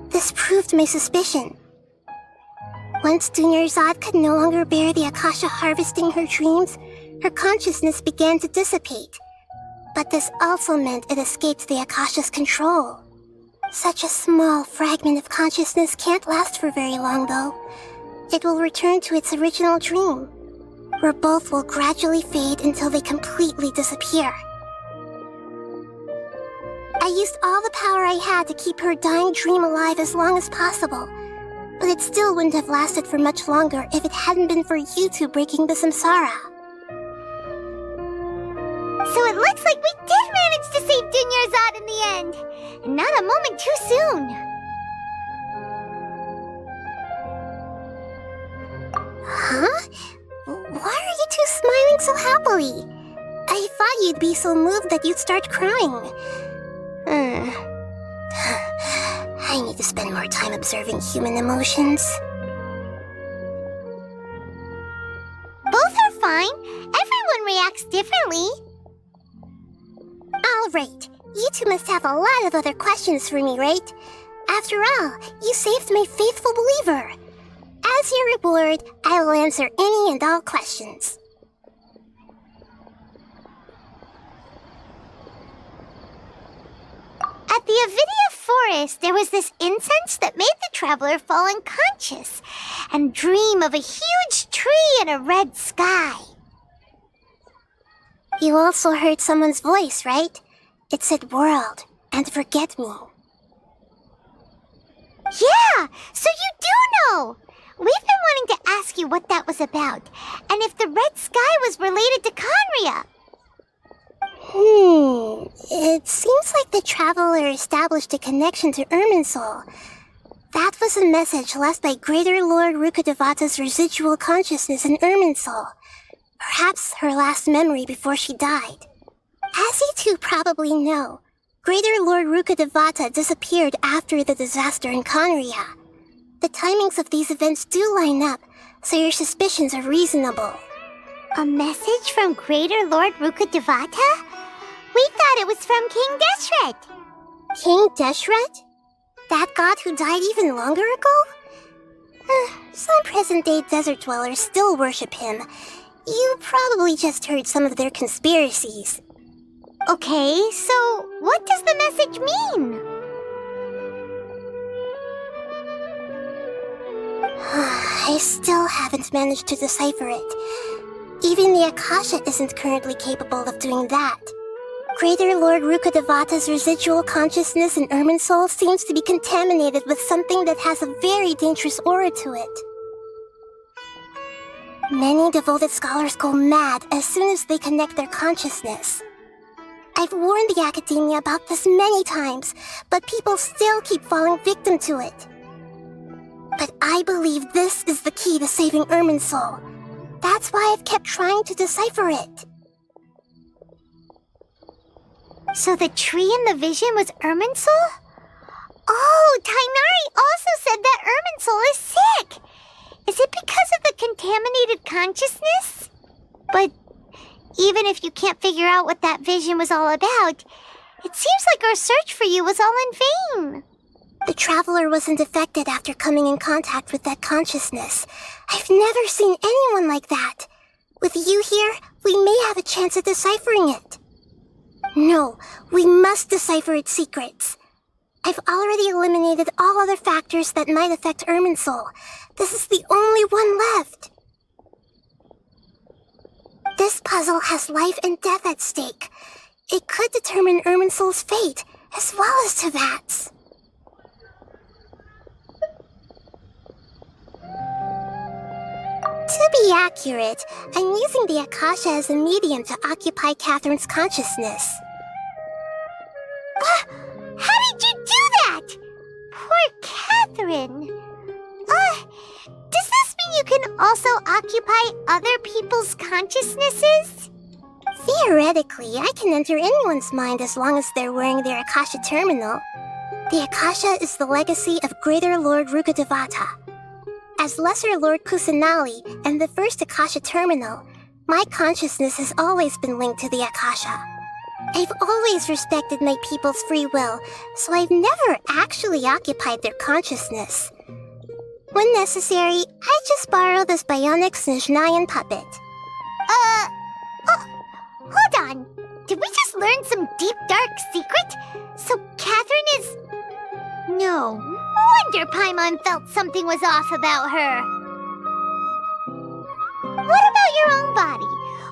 This proved my suspicion. Once Dunyarzad could no longer bear the Akasha harvesting her dreams, her consciousness began to dissipate. But this also meant it escaped the Akasha's control. Such a small fragment of consciousness can't last for very long, though. It will return to its original dream, where both will gradually fade until they completely disappear. I used all the power I had to keep her dying dream alive as long as possible, but it still wouldn't have lasted for much longer if it hadn't been for you two breaking the Samsara. So it looks like we did manage to save Dunyarzad in the end. And not a moment too soon. Huh? Why are you two smiling so happily? I thought you'd be so moved that you'd start crying. I need to spend more time observing human emotions. Both are fine. Everyone reacts differently. Alright, you two must have a lot of other questions for me, right? After all, you saved my faithful believer. As your reward, I will answer any and all questions. At the Avidia forest, there was this incense that made the Traveler fall unconscious and dream of a huge tree and a red sky. You also heard someone's voice, right? It said world and forget me. Yeah, so you do know! We've been wanting to ask you what that was about, and if the red sky was related to Conria. It seems like the Traveler established a connection to Irminsul. That was a message left by Greater Lord Rukkhadevata's residual consciousness in Irminsul. Perhaps her last memory before she died. As you two probably know, Greater Lord Rukkhadevata disappeared after the disaster in Conria. The timings of these events do line up, so your suspicions are reasonable. A message from Greater Lord Rukkhadevata? We thought it was from King Deshret. King Deshret? That god who died even longer ago? Some present-day desert dwellers still worship him. You probably just heard some of their conspiracies. Okay, so what does the message mean? I still haven't managed to decipher it. Even the Akasha isn't currently capable of doing that. Greater Lord Rukkhadevata's residual consciousness in Irminsul seems to be contaminated with something that has a very dangerous aura to it. Many devoted scholars go mad as soon as they connect their consciousness. I've warned the Academia about this many times, but people still keep falling victim to it. But I believe this is the key to saving Irminsul. That's why I've kept trying to decipher it. So the tree in the vision was Irminsul? Oh, Tainari also said that Irminsul is sick! Is it because of the contaminated consciousness? But even if you can't figure out what that vision was all about, it seems like our search for you was all in vain. The traveler wasn't affected after coming in contact with that consciousness. I've never seen anyone like that. With you here, we may have a chance at deciphering it. No, we must decipher its secrets. I've already eliminated all other factors that might affect Irminsul. This is the only one left. This puzzle has life and death at stake. It could determine Irminsul's fate, as well as Tevat's. To be accurate, I'm using the Akasha as a medium to occupy Catherine's consciousness. How did you do that? Poor Catherine. Does this mean you can also occupy other people's consciousnesses? Theoretically, I can enter anyone's mind as long as they're wearing their Akasha terminal. The Akasha is the legacy of Greater Lord Rukkhadevata. As Lesser Lord Kusanali and the first Akasha terminal, my consciousness has always been linked to the Akasha. I've always respected my people's free will, so I've never actually occupied their consciousness. When necessary, I just borrow this bionic Snezhnayan puppet. Hold on. Did we just learn some deep, dark secret? So Catherine is... No wonder Paimon felt something was off about her. What about your own body?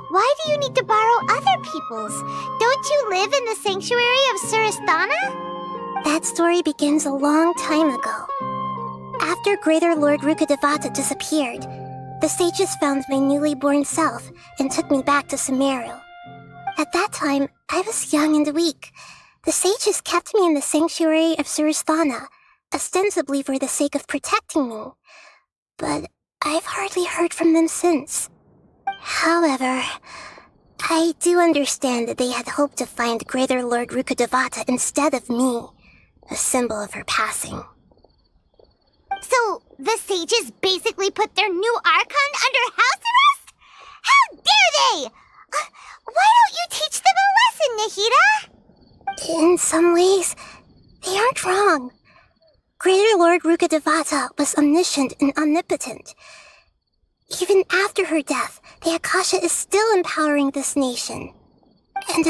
Why do you need to borrow other people's? Don't you live in the sanctuary of Surasthana? That story begins a long time ago. After Greater Lord Rukkhadevata disappeared, the sages found my newly born self and took me back to Sumeru. At that time, I was young and weak. The sages kept me in the sanctuary of Surasthana, ostensibly for the sake of protecting me. But I've hardly heard from them since. However, I do understand that they had hoped to find Greater Lord Rukkhadevata instead of me, a symbol of her passing. So, the sages basically put their new Archon under house arrest? How dare they! Why don't you teach them a lesson, Nahida? In some ways, they aren't wrong. Greater Lord Rukkhadevata was omniscient and omnipotent. Even after her death, the Akasha is still empowering this nation. And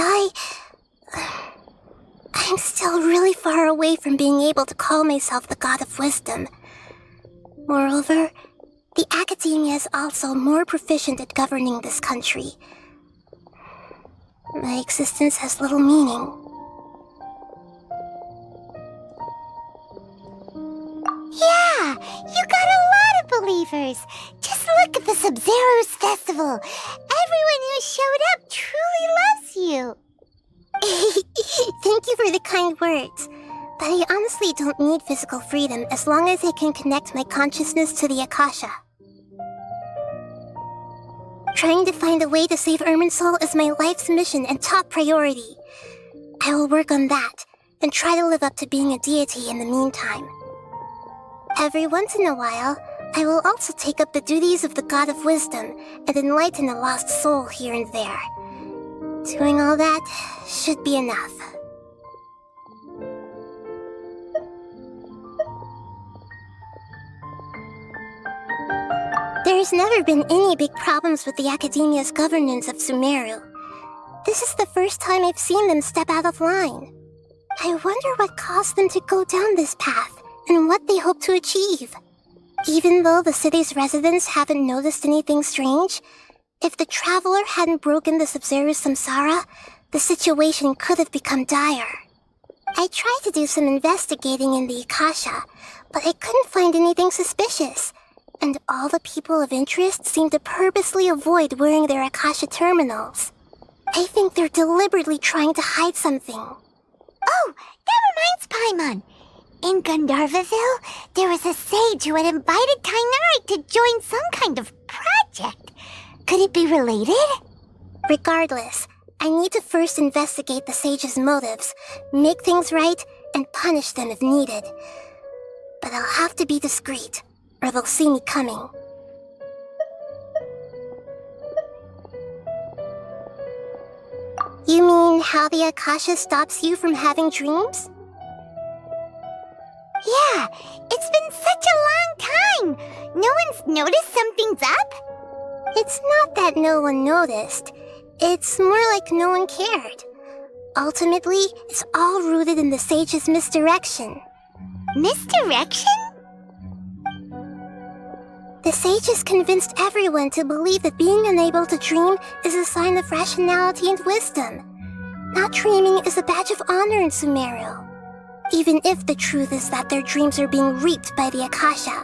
I'm still really far away from being able to call myself the God of Wisdom. Moreover, the Academia is also more proficient at governing this country. My existence has little meaning. Yeah, you got a lot of believers. Just look at the Sabzeruz Festival. Everyone who showed up truly loves you. Thank you for the kind words. But I honestly don't need physical freedom as long as I can connect my consciousness to the Akasha. Trying to find a way to save Irminsul is my life's mission and top priority. I will work on that, and try to live up to being a deity in the meantime. Every once in a while, I will also take up the duties of the God of Wisdom and enlighten a lost soul here and there. Doing all that should be enough. There's never been any big problems with the Academia's governance of Sumeru. This is the first time I've seen them step out of line. I wonder what caused them to go down this path, and what they hope to achieve. Even though the city's residents haven't noticed anything strange, if the traveler hadn't broken the Sabzeruz Samsara, the situation could have become dire. I tried to do some investigating in the Akasha, but I couldn't find anything suspicious. And all the people of interest seem to purposely avoid wearing their Akasha terminals. I think they're deliberately trying to hide something. Oh, that reminds Paimon. In Gandharvaville, there was a sage who had invited Tainari to join some kind of project. Could it be related? Regardless, I need to first investigate the sage's motives, make things right, and punish them if needed. But I'll have to be discreet, or they'll see me coming. You mean how the Akasha stops you from having dreams? Yeah, it's been such a long time. No one's noticed something's up? It's not that no one noticed. It's more like no one cared. Ultimately, it's all rooted in the sage's misdirection. Misdirection? The sages convinced everyone to believe that being unable to dream is a sign of rationality and wisdom. Not dreaming is a badge of honor in Sumeru, even if the truth is that their dreams are being reaped by the Akasha.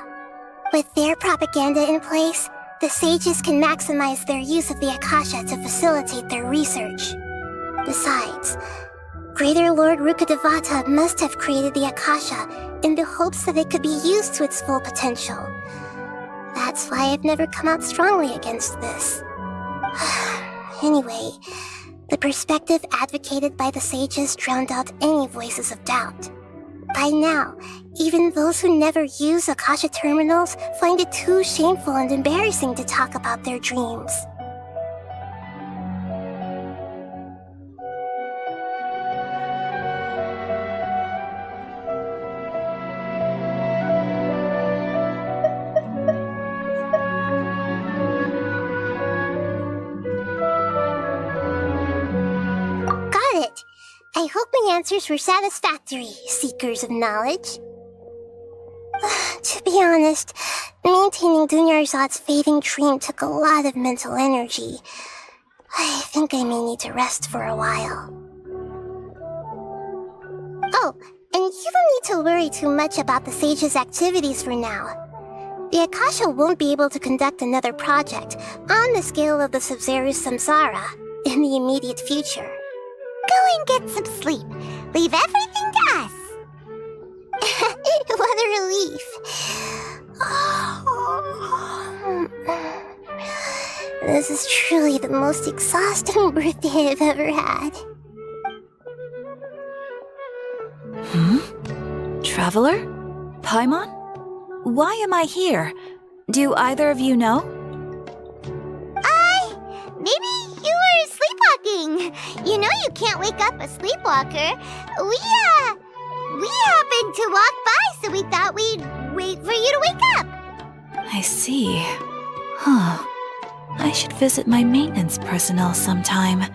With their propaganda in place, the sages can maximize their use of the Akasha to facilitate their research. Besides, Greater Lord Rukkhadevata must have created the Akasha in the hopes that it could be used to its full potential. That's why I've never come out strongly against this. Anyway, the perspective advocated by the sages drowned out any voices of doubt. By now, even those who never use Akasha terminals find it too shameful and embarrassing to talk about their dreams. I hope my answers were satisfactory, seekers of knowledge. To be honest, maintaining Dunyarzad's fading dream took a lot of mental energy. I think I may need to rest for a while. Oh, and you don't need to worry too much about the sage's activities for now. The Akasha won't be able to conduct another project on the scale of the Sabzeruz Samsara in the immediate future. Go and get some sleep. Leave everything to us. What a relief. This is truly the most exhausting birthday I've ever had. Traveler? Paimon? Why am I here? Do either of you know? Maybe you were sleepwalking. You know you can't wake up a sleepwalker. We happened to walk by, so we thought we'd wait for you to wake up. I see. Huh. I should visit my maintenance personnel sometime.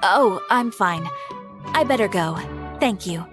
Oh, I'm fine. I better go. Thank you.